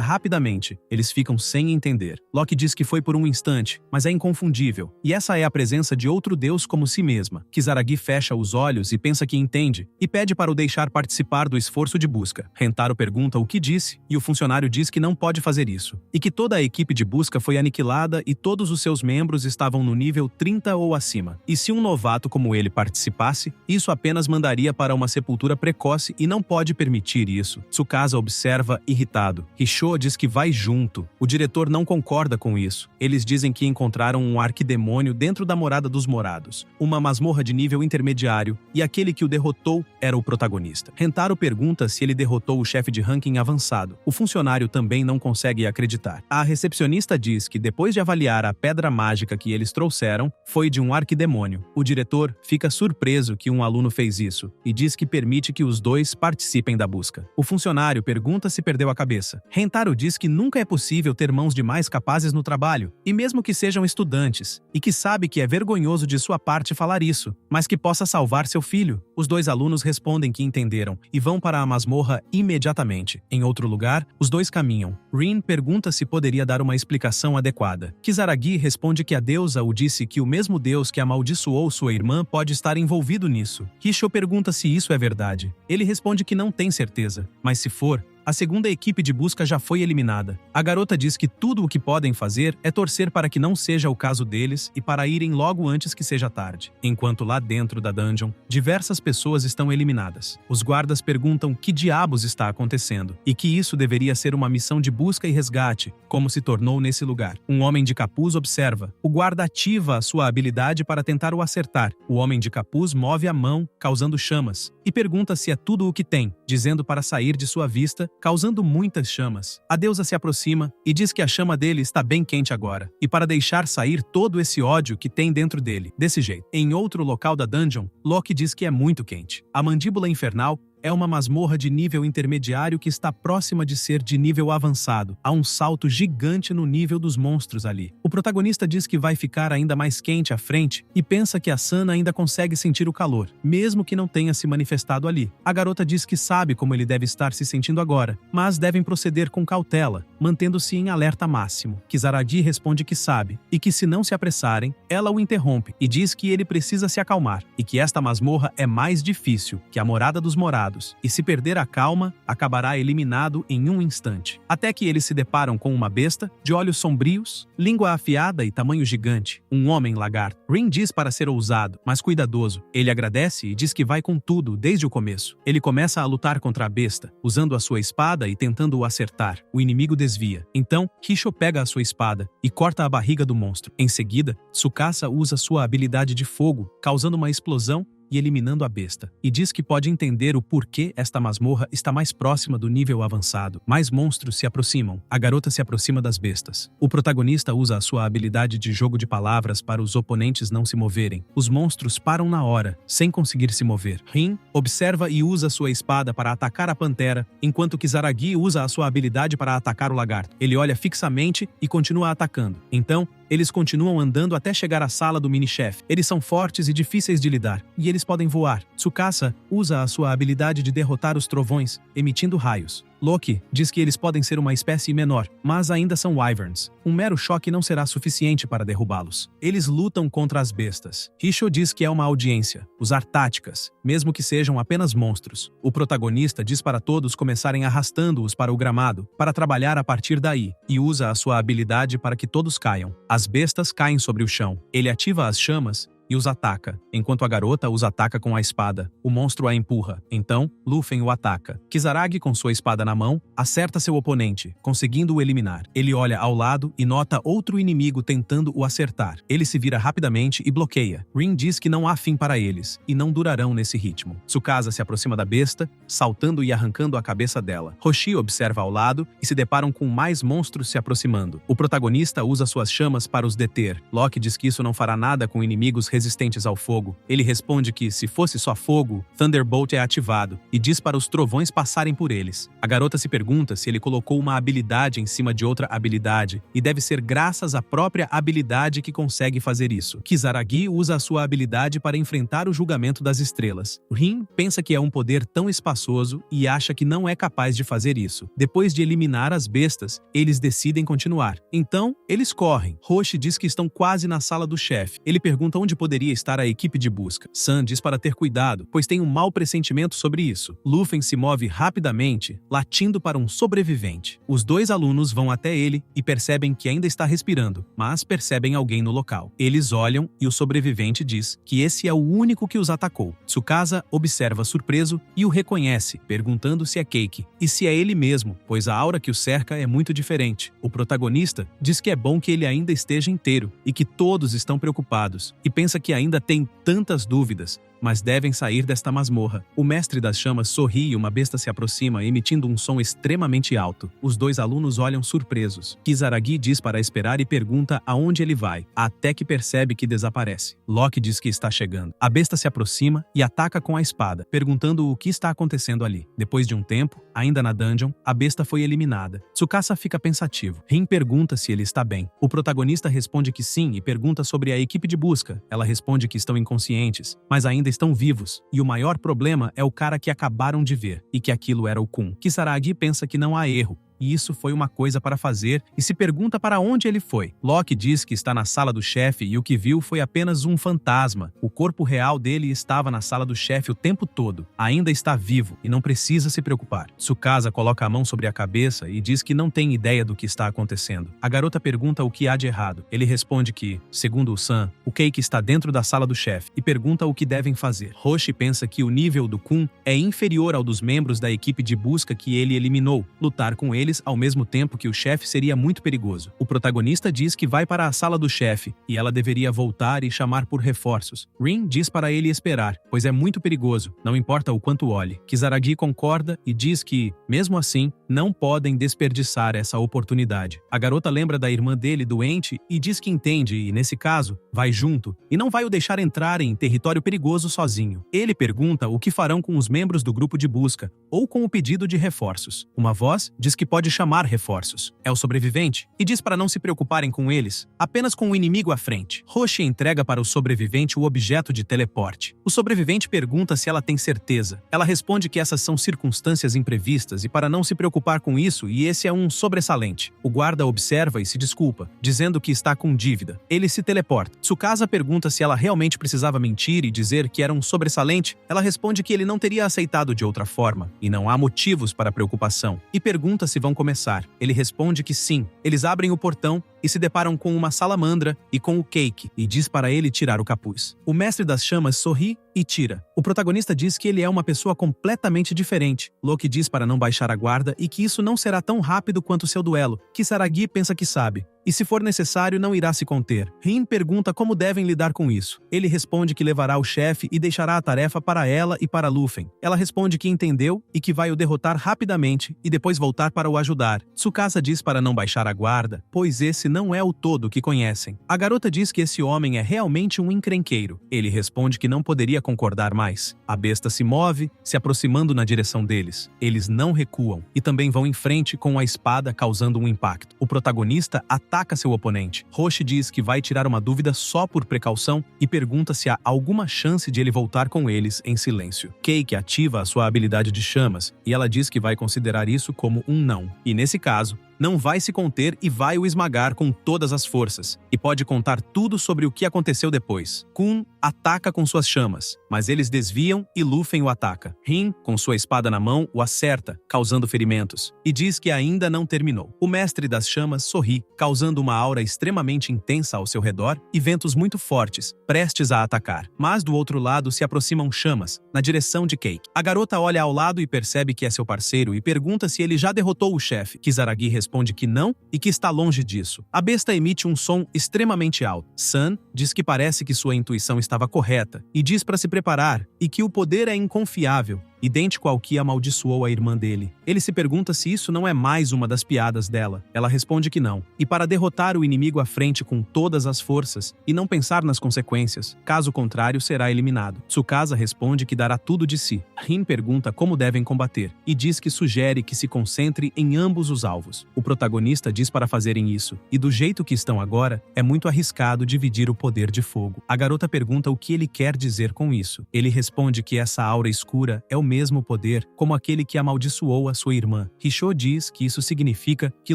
rapidamente. Eles ficam sem entender. Loki diz que foi por um instante, mas é inconfundível, e essa é a presença de outro deus como si mesma. Kizaragi fecha os olhos e pensa que entende, e pede para o deixar participar do esforço de busca. Rentaro pergunta o que disse, e o funcionário diz que não pode fazer isso, e que toda a equipe de busca foi aniquilada e todos os seus membros estavam no nível 30 ou acima. E se um novato como ele participasse, isso apenas mandaria para uma sepultura precoce e não pode permitir isso. Tsukasa observa irritado. Hisho diz que vai junto. O diretor não concorda com isso. Eles dizem que encontraram um arquidemônio dentro da morada dos morados, uma masmorra de nível intermediário, e aquele que o derrotou era o protagonista. Rentaro pergunta se ele derrotou o chefe de ranking avançado. O funcionário também não consegue acreditar. A recepcionista diz que depois de avaliar a pedra mágica que eles trouxeram, foi de um arquidemônio. O diretor fica surpreso que um aluno fez isso e diz que permite que os dois participem da busca. O funcionário pergunta se perdeu a cabeça. Rentaro diz que nunca é possível ter mãos demais capazes no trabalho, e mesmo que sejam estudantes, e que sabe que é vergonhoso de sua parte falar isso, mas que possa salvar seu filho. Os dois alunos respondem que entenderam e vão para a masmorra imediatamente. Em outro lugar, os dois caminham. Rin pergunta se poderia dar uma explicação adequada. Kisaragi responde que a deusa o disse que o mesmo deus que amaldiçoou sua irmã pode estar envolvido nisso. Hisho pergunta se isso é verdade. Ele responde que não tem certeza, mas se for, a segunda equipe de busca já foi eliminada. A garota diz que tudo o que podem fazer é torcer para que não seja o caso deles e para irem logo antes que seja tarde. Enquanto lá dentro da dungeon, diversas pessoas estão eliminadas. Os guardas perguntam que diabos está acontecendo e que isso deveria ser uma missão de busca e resgate, como se tornou nesse lugar. Um homem de capuz observa. O guarda ativa a sua habilidade para tentar o acertar. O homem de capuz move a mão, causando chamas, e pergunta se é tudo o que tem, dizendo para sair de sua vista, causando muitas chamas. A deusa se aproxima e diz que a chama dele está bem quente agora, e para deixar sair todo esse ódio que tem dentro dele. Desse jeito. Em outro local da dungeon, Loki diz que é muito quente. A mandíbula infernal é uma masmorra de nível intermediário que está próxima de ser de nível avançado. Há um salto gigante no nível dos monstros ali. O protagonista diz que vai ficar ainda mais quente à frente e pensa que a Sana ainda consegue sentir o calor, mesmo que não tenha se manifestado ali. A garota diz que sabe como ele deve estar se sentindo agora, mas devem proceder com cautela, mantendo-se em alerta máximo. Kisaragi responde que sabe, e que se não se apressarem, ela o interrompe e diz que ele precisa se acalmar, e que esta masmorra é mais difícil que a morada dos morados, e se perder a calma, acabará eliminado em um instante. Até que eles se deparam com uma besta, de olhos sombrios, língua afiada e tamanho gigante, um homem lagarto. Rin diz para ser ousado, mas cuidadoso. Ele agradece e diz que vai com tudo desde o começo. Ele começa a lutar contra a besta, usando a sua espada e tentando o acertar. O inimigo desvia. Então, Hisho pega a sua espada e corta a barriga do monstro. Em seguida, Tsukasa usa sua habilidade de fogo, causando uma explosão e eliminando a besta, e diz que pode entender o porquê esta masmorra está mais próxima do nível avançado. Mais monstros se aproximam. A garota se aproxima das bestas. O protagonista usa a sua habilidade de jogo de palavras para os oponentes não se moverem. Os monstros param na hora, sem conseguir se mover. Rin observa e usa sua espada para atacar a pantera, enquanto Kisaragi usa a sua habilidade para atacar o lagarto. Ele olha fixamente e continua atacando. Então, eles continuam andando até chegar à sala do mini-chefe. Eles são fortes e difíceis de lidar, e eles podem voar. Tsukasa usa a sua habilidade de derrotar os trovões, emitindo raios. Loki diz que eles podem ser uma espécie menor, mas ainda são wyverns. Um mero choque não será suficiente para derrubá-los. Eles lutam contra as bestas. Hisho diz que é uma audiência, usar táticas, mesmo que sejam apenas monstros. O protagonista diz para todos começarem arrastando-os para o gramado, para trabalhar a partir daí, e usa a sua habilidade para que todos caiam. As bestas caem sobre o chão. Ele ativa as chamas e os ataca, enquanto a garota os ataca com a espada. O monstro a empurra. Então, Luffy o ataca. Kisaragi, com sua espada na mão, acerta seu oponente, conseguindo o eliminar. Ele olha ao lado e nota outro inimigo tentando o acertar. Ele se vira rapidamente e bloqueia. Rin diz que não há fim para eles, e não durarão nesse ritmo. Tsukasa se aproxima da besta, saltando e arrancando a cabeça dela. Hoshi observa ao lado e se deparam com mais monstros se aproximando. O protagonista usa suas chamas para os deter. Loki diz que isso não fará nada com inimigos resistentes ao fogo. Ele responde que, se fosse só fogo, Thunderbolt é ativado, e diz para os trovões passarem por eles. A garota se pergunta se ele colocou uma habilidade em cima de outra habilidade, e deve ser graças à própria habilidade que consegue fazer isso. Kisaragi usa a sua habilidade para enfrentar o julgamento das estrelas. Rin pensa que é um poder tão espaçoso e acha que não é capaz de fazer isso. Depois de eliminar as bestas, eles decidem continuar. Então, eles correm. Roshi diz que estão quase na sala do chefe. Ele pergunta onde poderia estar a equipe de busca. Sun diz para ter cuidado, pois tem um mau pressentimento sobre isso. Luffy se move rapidamente, latindo para um sobrevivente. Os dois alunos vão até ele e percebem que ainda está respirando, mas percebem alguém no local. Eles olham e o sobrevivente diz que esse é o único que os atacou. Tsukasa observa surpreso e o reconhece, perguntando se é Cake e se é ele mesmo, pois a aura que o cerca é muito diferente. O protagonista diz que é bom que ele ainda esteja inteiro e que todos estão preocupados, e pensa que ainda tem tantas dúvidas, mas devem sair desta masmorra. O mestre das chamas sorri e uma besta se aproxima, emitindo um som extremamente alto. Os dois alunos olham surpresos. Kisaragi diz para esperar e pergunta aonde ele vai, até que percebe que desaparece. Loki diz que está chegando. A besta se aproxima e ataca com a espada, perguntando o que está acontecendo ali. Depois de um tempo, ainda na dungeon, a besta foi eliminada. Tsukasa fica pensativo. Rin pergunta se ele está bem. O protagonista responde que sim e pergunta sobre a equipe de busca. Ela responde que estão inconscientes, mas ainda estão vivos, e o maior problema é o cara que acabaram de ver, e que aquilo era o Kun. Kisaragi pensa que não há erro, e isso foi uma coisa para fazer, e se pergunta para onde ele foi. Loki diz que está na sala do chefe e o que viu foi apenas um fantasma. O corpo real dele estava na sala do chefe o tempo todo. Ainda está vivo e não precisa se preocupar. Tsukasa coloca a mão sobre a cabeça e diz que não tem ideia do que está acontecendo. A garota pergunta o que há de errado. Ele responde que, segundo o Sun, o Cake está dentro da sala do chefe e pergunta o que devem fazer. Roshi pensa que o nível do Kun é inferior ao dos membros da equipe de busca que ele eliminou. Lutar com ele ao mesmo tempo que o chefe seria muito perigoso. O protagonista diz que vai para a sala do chefe e ela deveria voltar e chamar por reforços. Rin diz para ele esperar, pois é muito perigoso, não importa o quanto olhe. Kisaragi concorda e diz que, mesmo assim, não podem desperdiçar essa oportunidade. A garota lembra da irmã dele doente e diz que entende e, nesse caso, vai junto e não vai o deixar entrar em território perigoso sozinho. Ele pergunta o que farão com os membros do grupo de busca ou com o pedido de reforços. Uma voz diz que pode chamar reforços. É o sobrevivente e diz para não se preocuparem com eles, apenas com o inimigo à frente. Roshi entrega para o sobrevivente o objeto de teleporte. O sobrevivente pergunta se ela tem certeza. Ela responde que essas são circunstâncias imprevistas e para não se preocupar com isso, e esse é um sobressalente. O guarda observa e se desculpa, dizendo que está com dívida. Ele se teleporta. Tsukasa pergunta se ela realmente precisava mentir e dizer que era um sobressalente. Ela responde que ele não teria aceitado de outra forma e não há motivos para preocupação, e pergunta se vão começar. Ele responde que sim. Eles abrem o portão e se deparam com uma salamandra e com o Cake, e diz para ele tirar o capuz. O mestre das chamas sorri e tira. O protagonista diz que ele é uma pessoa completamente diferente. Loki diz para não baixar a guarda e que isso não será tão rápido quanto seu duelo. Kisaragi pensa que sabe, e se for necessário não irá se conter. Rin pergunta como devem lidar com isso. Ele responde que levará o chefe e deixará a tarefa para ela e para Luffy. Ela responde que entendeu e que vai o derrotar rapidamente e depois voltar para o ajudar. Tsukasa diz para não baixar a guarda, pois esse não é o todo que conhecem. A garota diz que esse homem é realmente um encrenqueiro. Ele responde que não poderia concordar mais. A besta se move, se aproximando na direção deles. Eles não recuam e também vão em frente com a espada, causando um impacto. O protagonista ataca seu oponente. Roshi diz que vai tirar uma dúvida só por precaução e pergunta se há alguma chance de ele voltar com eles em silêncio. Cake ativa a sua habilidade de chamas e ela diz que vai considerar isso como um não. E nesse caso, não vai se conter e vai o esmagar com todas as forças, e pode contar tudo sobre o que aconteceu depois. Kun ataca com suas chamas, mas eles desviam e Luffy o ataca. Rin, com sua espada na mão, o acerta, causando ferimentos, e diz que ainda não terminou. O mestre das chamas sorri, causando uma aura extremamente intensa ao seu redor e ventos muito fortes, prestes a atacar. Mas do outro lado se aproximam chamas, na direção de Cake. A garota olha ao lado e percebe que é seu parceiro e pergunta se ele já derrotou o chefe. Kisaragi responde que não e que está longe disso. A besta emite um som extremamente alto. Sun diz que parece que sua intuição estava correta e diz para se preparar e que o poder é inconfiável, idêntico ao que amaldiçoou a irmã dele. Ele se pergunta se isso não é mais uma das piadas dela. Ela responde que não. E para derrotar o inimigo à frente com todas as forças e não pensar nas consequências, caso contrário será eliminado. Tsukasa responde que dará tudo de si. Rin pergunta como devem combater e diz que sugere que se concentre em ambos os alvos. O protagonista diz para fazerem isso, e do jeito que estão agora, é muito arriscado dividir o poder de fogo. A garota pergunta o que ele quer dizer com isso. Ele responde que essa aura escura é o mesmo poder como aquele que amaldiçoou a sua irmã. Rishô diz que isso significa que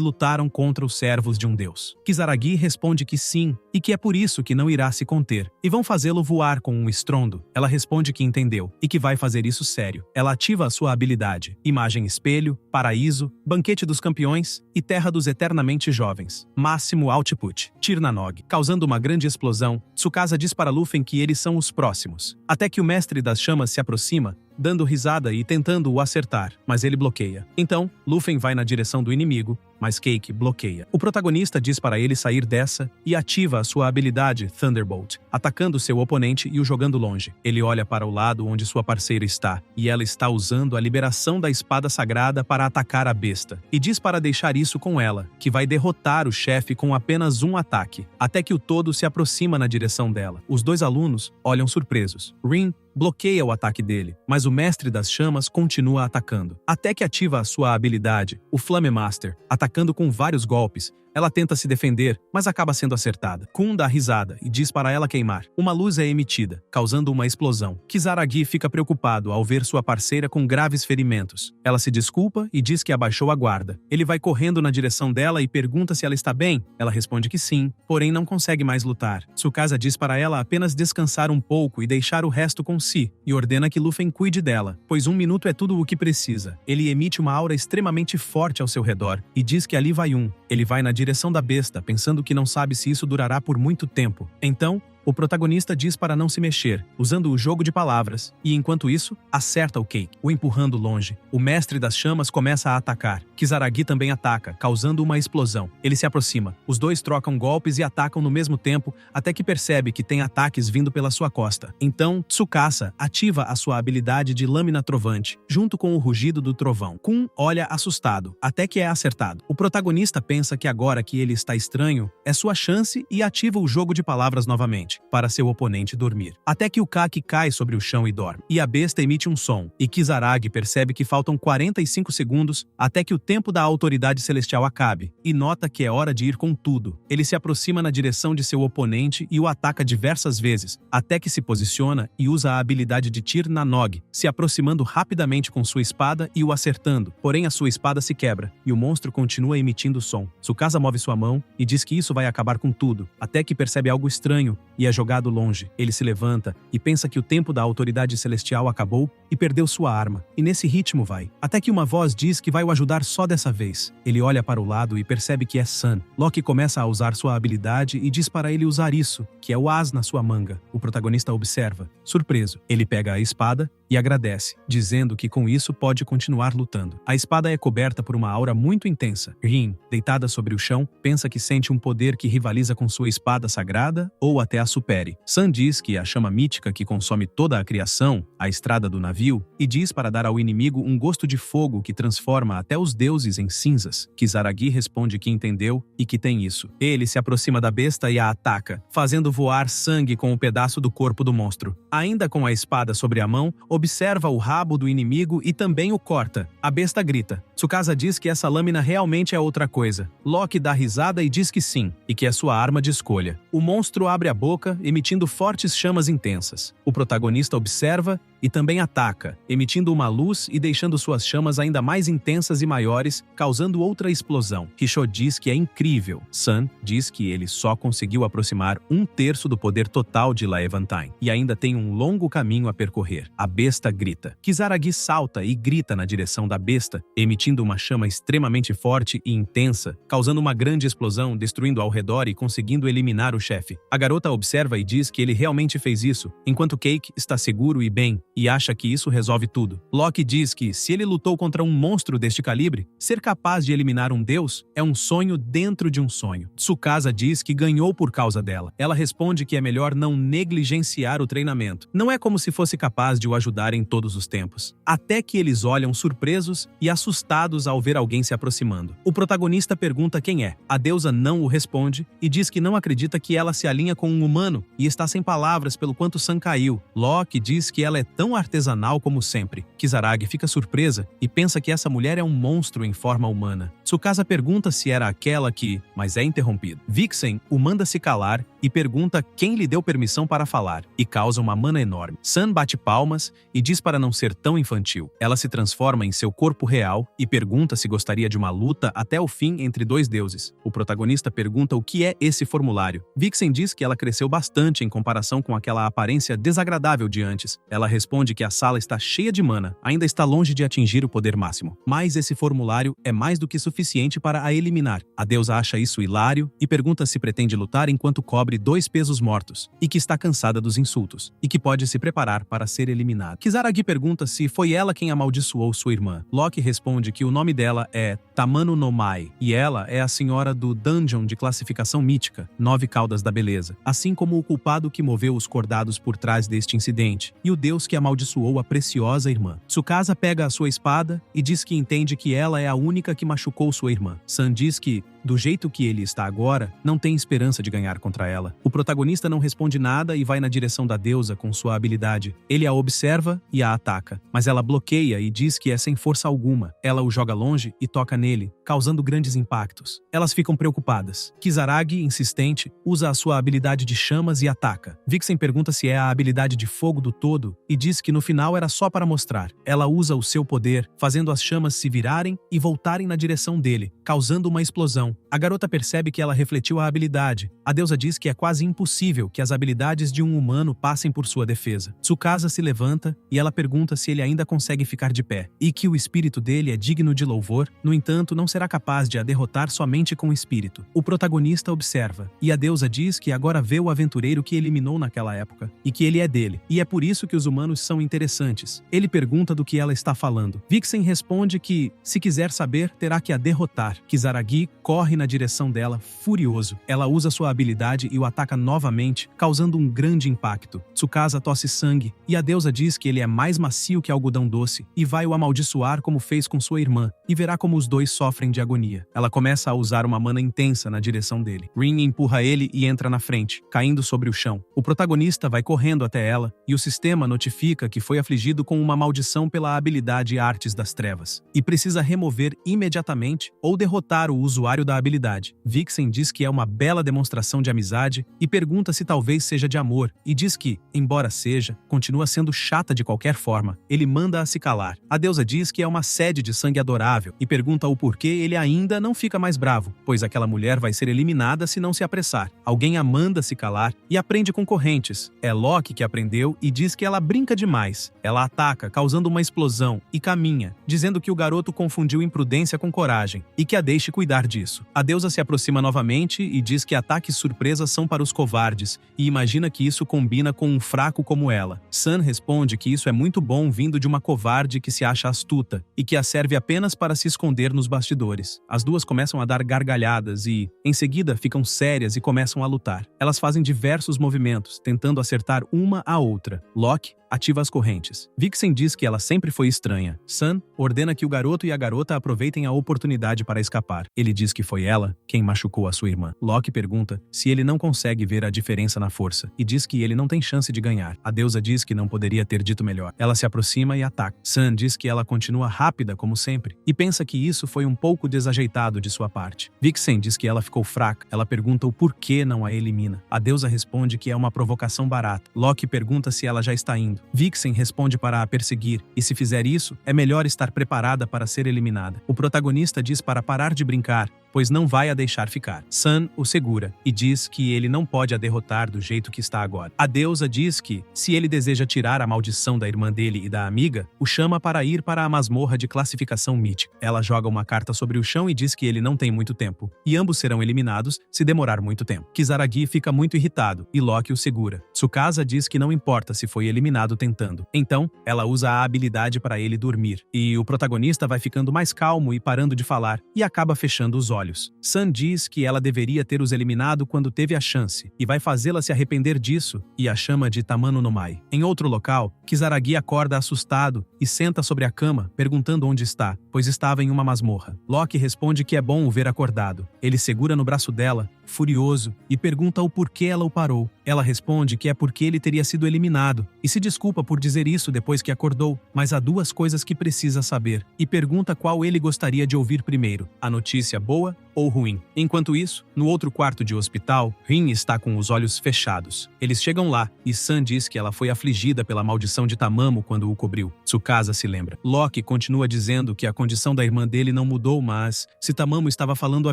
lutaram contra os servos de um deus. Kisaragi responde que sim, e que é por isso que não irá se conter, e vão fazê-lo voar com um estrondo. Ela responde que entendeu, e que vai fazer isso sério. Ela ativa a sua habilidade: Imagem Espelho, Paraíso, Banquete dos Campeões e Terra dos Eternamente Jovens. Máximo Output, Tir na Nog. Causando uma grande explosão, Tsukasa diz para Luffy que eles são os próximos. Até que o Mestre das Chamas se aproxima, dando risada e tentando o acertar, mas ele bloqueia. Então, Luffy vai na direção do inimigo, mas Cake bloqueia. O protagonista diz para ele sair dessa e ativa a sua habilidade Thunderbolt, atacando seu oponente e o jogando longe. Ele olha para o lado onde sua parceira está, e ela está usando a liberação da espada sagrada para atacar a besta, e diz para deixar isso com ela, que vai derrotar o chefe com apenas um ataque, até que o todo se aproxima na direção dela. Os dois alunos olham surpresos. Rin bloqueia o ataque dele, mas o Mestre das Chamas continua atacando, até que ativa a sua habilidade, o Flame Master, atacando com vários golpes. Ela tenta se defender, mas acaba sendo acertada. Kun dá risada e diz para ela queimar. Uma luz é emitida, causando uma explosão. Kisaragi fica preocupado ao ver sua parceira com graves ferimentos. Ela se desculpa e diz que abaixou a guarda. Ele vai correndo na direção dela e pergunta se ela está bem. Ela responde que sim, porém não consegue mais lutar. Tsukasa diz para ela apenas descansar um pouco e deixar o resto com si, e ordena que Luffy cuide dela, pois 1 minuto é tudo o que precisa. Ele emite uma aura extremamente forte ao seu redor e diz que ali vai um. Ele vai na direção da besta, pensando que não sabe se isso durará por muito tempo. Então, o protagonista diz para não se mexer, usando o jogo de palavras, e enquanto isso, acerta o Cake, o empurrando longe. O Mestre das Chamas começa a atacar. Kisaragi também ataca, causando uma explosão. Ele se aproxima. Os dois trocam golpes e atacam no mesmo tempo, até que percebe que tem ataques vindo pela sua costa. Então, Tsukasa ativa a sua habilidade de Lâmina Trovante, junto com o rugido do trovão. Kun olha assustado, até que é acertado. O protagonista pensa que agora que ele está estranho, é sua chance e ativa o jogo de palavras novamente, para seu oponente dormir. Até que o Kaki cai sobre o chão e dorme. E a besta emite um som, e Kisaragi percebe que faltam 45 segundos até que o tempo da autoridade celestial acabe, e nota que é hora de ir com tudo. Ele se aproxima na direção de seu oponente e o ataca diversas vezes, até que se posiciona e usa a habilidade de Tir na Nog, se aproximando rapidamente com sua espada e o acertando, porém a sua espada se quebra, e o monstro continua emitindo som. Tsukasa move sua mão e diz que isso vai acabar com tudo, até que percebe algo estranho e é jogado longe. Ele se levanta e pensa que o tempo da autoridade celestial acabou e perdeu sua arma. E nesse ritmo vai. Até que uma voz diz que vai o ajudar só dessa vez. Ele olha para o lado e percebe que é Sun. Loki começa a usar sua habilidade e diz para ele usar isso, que é o as na sua manga. O protagonista observa. Surpreso, ele pega a espada e agradece, dizendo que com isso pode continuar lutando. A espada é coberta por uma aura muito intensa. Rin, deitada sobre o chão, pensa que sente um poder que rivaliza com sua espada sagrada ou até a supere. Sun diz que a chama mítica que consome toda a criação, a estrada do navio, e diz para dar ao inimigo um gosto de fogo que transforma até os deuses em cinzas. Kisaragi responde que entendeu e que tem isso. Ele se aproxima da besta e a ataca, fazendo voar sangue com um pedaço do corpo do monstro. Ainda com a espada sobre a mão, observa o rabo do inimigo e também o corta. A besta grita. Tsukasa diz que essa lâmina realmente é outra coisa. Loki dá risada e diz que sim, e que é sua arma de escolha. O monstro abre a boca, emitindo fortes chamas intensas. O protagonista observa e também ataca, emitindo uma luz e deixando suas chamas ainda mais intensas e maiores, causando outra explosão. Rishô diz que é incrível. Sun diz que ele só conseguiu aproximar 1/3 do poder total de Laevantine, e ainda tem um longo caminho a percorrer. A besta grita. Kisaragi salta e grita na direção da besta, emitindo uma chama extremamente forte e intensa, causando uma grande explosão, destruindo ao redor e conseguindo eliminar o chefe. A garota observa e diz que ele realmente fez isso, enquanto Cake está seguro e bem, e acha que isso resolve tudo. Loki diz que, se ele lutou contra um monstro deste calibre, ser capaz de eliminar um deus é um sonho dentro de um sonho. Tsukasa diz que ganhou por causa dela. Ela responde que é melhor não negligenciar o treinamento. Não é como se fosse capaz de o ajudar em todos os tempos. Até que eles olham surpresos e assustados ao ver alguém se aproximando. O protagonista pergunta quem é. A deusa não o responde e diz que não acredita que ela se alinha com um humano e está sem palavras pelo quanto Sun caiu. Loki diz que ela é tão tão artesanal como sempre. Kisaragi fica surpresa e pensa que essa mulher é um monstro em forma humana. Tsukasa pergunta se era aquela que, mas é interrompido. Vixen o manda se calar e pergunta quem lhe deu permissão para falar, e causa uma mana enorme. Sun bate palmas e diz para não ser tão infantil. Ela se transforma em seu corpo real e pergunta se gostaria de uma luta até o fim entre dois deuses. O protagonista pergunta o que é esse formulário. Vixen diz que ela cresceu bastante em comparação com aquela aparência desagradável de antes. Ela responde que a sala está cheia de mana, ainda está longe de atingir o poder máximo. Mas esse formulário é mais do que suficiente para a eliminar. A deusa acha isso hilário e pergunta se pretende lutar enquanto cobre 2 pesos mortos, e que está cansada dos insultos, e que pode se preparar para ser eliminada. Kisaragi pergunta se foi ela quem amaldiçoou sua irmã. Loki responde que o nome dela é Tamano no Mai, e ela é a senhora do dungeon de classificação mítica, 9 Caudas da Beleza, assim como o culpado que moveu os cordados por trás deste incidente, e o deus que amaldiçoou a preciosa irmã. Tsukasa pega a sua espada e diz que entende que ela é a única que machucou sua irmã. Sun diz que, do jeito que ele está agora, não tem esperança de ganhar contra ela. O protagonista não responde nada e vai na direção da deusa com sua habilidade. Ele a observa e a ataca, mas ela bloqueia e diz que é sem força alguma. Ela o joga longe e toca nele, causando grandes impactos. Elas ficam preocupadas. Kisaragi, insistente, usa a sua habilidade de chamas e ataca. Vixen pergunta se é a habilidade de fogo do todo e diz que no final era só para mostrar. Ela usa o seu poder, fazendo as chamas se virarem e voltarem na direção dele, causando uma explosão. A garota percebe que ela refletiu a habilidade. A deusa diz que é quase impossível que as habilidades de um humano passem por sua defesa. Tsukasa se levanta e ela pergunta se ele ainda consegue ficar de pé, e que o espírito dele é digno de louvor, no entanto, não será capaz de a derrotar somente com o espírito. O protagonista observa, e a deusa diz que agora vê o aventureiro que eliminou naquela época, e que ele é dele, e é por isso que os humanos são interessantes. Ele pergunta do que ela está falando. Vixen responde que, se quiser saber, terá que a derrotar. Kisaragi corre na direção dela, furioso. Ela usa sua habilidade e o ataca novamente, causando um grande impacto. Tsukasa tosse sangue, e a deusa diz que ele é mais macio que algodão doce, e vai o amaldiçoar como fez com sua irmã, e verá como os dois sofrem de agonia. Ela começa a usar uma mana intensa na direção dele. Rin empurra ele e entra na frente, caindo sobre o chão. O protagonista vai correndo até ela, e o sistema notifica que foi afligido com uma maldição pela habilidade Artes das Trevas, e precisa remover imediatamente ou derrotar o usuário da habilidade. Vixen diz que é uma bela demonstração de amizade e pergunta se talvez seja de amor, e diz que, embora seja, continua sendo chata de qualquer forma. Ele manda-a se calar. A deusa diz que é uma sede de sangue adorável e pergunta o porquê ele ainda não fica mais bravo, pois aquela mulher vai ser eliminada se não se apressar. Alguém a manda se calar e aprende com correntes. É Loki que aprendeu e diz que ela brinca demais. Ela ataca, causando uma explosão, e caminha, dizendo que o garoto confundiu imprudência com coragem e que a deixe cuidar disso. A deusa se aproxima novamente e diz que ataques surpresas são para os covardes e imagina que isso combina com um fraco como ela. Sun responde que isso é muito bom vindo de uma covarde que se acha astuta e que a serve apenas para se esconder nos bastidores. As duas começam a dar gargalhadas e, em seguida, ficam sérias e começam a lutar. Elas fazem diversos movimentos, tentando acertar uma a outra. Loki ativa as correntes. Vixen diz que ela sempre foi estranha. Sun ordena que o garoto e a garota aproveitem a oportunidade para escapar. Ele diz que foi ela quem machucou a sua irmã. Loki pergunta se ele não consegue ver a diferença na força e diz que ele não tem chance de ganhar. A deusa diz que não poderia ter dito melhor. Ela se aproxima e ataca. Sun diz que ela continua rápida como sempre e pensa que isso foi um pouco desajeitado de sua parte. Vixen diz que ela ficou fraca. Ela pergunta o porquê não a elimina. A deusa responde que é uma provocação barata. Loki pergunta se ela já está indo. Vixen responde para a perseguir, e se fizer isso, é melhor estar preparada para ser eliminada. O protagonista diz para parar de brincar, pois não vai a deixar ficar. Sun o segura e diz que ele não pode a derrotar do jeito que está agora. A deusa diz que, se ele deseja tirar a maldição da irmã dele e da amiga, o chama para ir para a masmorra de classificação mítica. Ela joga uma carta sobre o chão e diz que ele não tem muito tempo, e ambos serão eliminados se demorar muito tempo. Kisaragi fica muito irritado e Loki o segura. Tsukasa diz que não importa se foi eliminado tentando. Então, ela usa a habilidade para ele dormir, e o protagonista vai ficando mais calmo e parando de falar, e acaba fechando os olhos. Sun diz que ela deveria ter os eliminado quando teve a chance, e vai fazê-la se arrepender disso, e a chama de Tamano no Mai. Em outro local, Kisaragi acorda assustado e senta sobre a cama, perguntando onde está, pois estava em uma masmorra. Loki responde que é bom o ver acordado. Ele segura no braço dela, furioso, e pergunta o porquê ela o parou. Ela responde que é porque ele teria sido eliminado, e se desculpa por dizer isso depois que acordou, mas há duas coisas que precisa saber, e pergunta qual ele gostaria de ouvir primeiro, a notícia boa ou ruim. Enquanto isso, no outro quarto de hospital, Rin está com os olhos fechados. Eles chegam lá, e Sam diz que ela foi afligida pela maldição de Tamamo quando o cobriu. Tsukasa se lembra. Loki continua dizendo que a condição da irmã dele não mudou, mas, se Tamamo estava falando a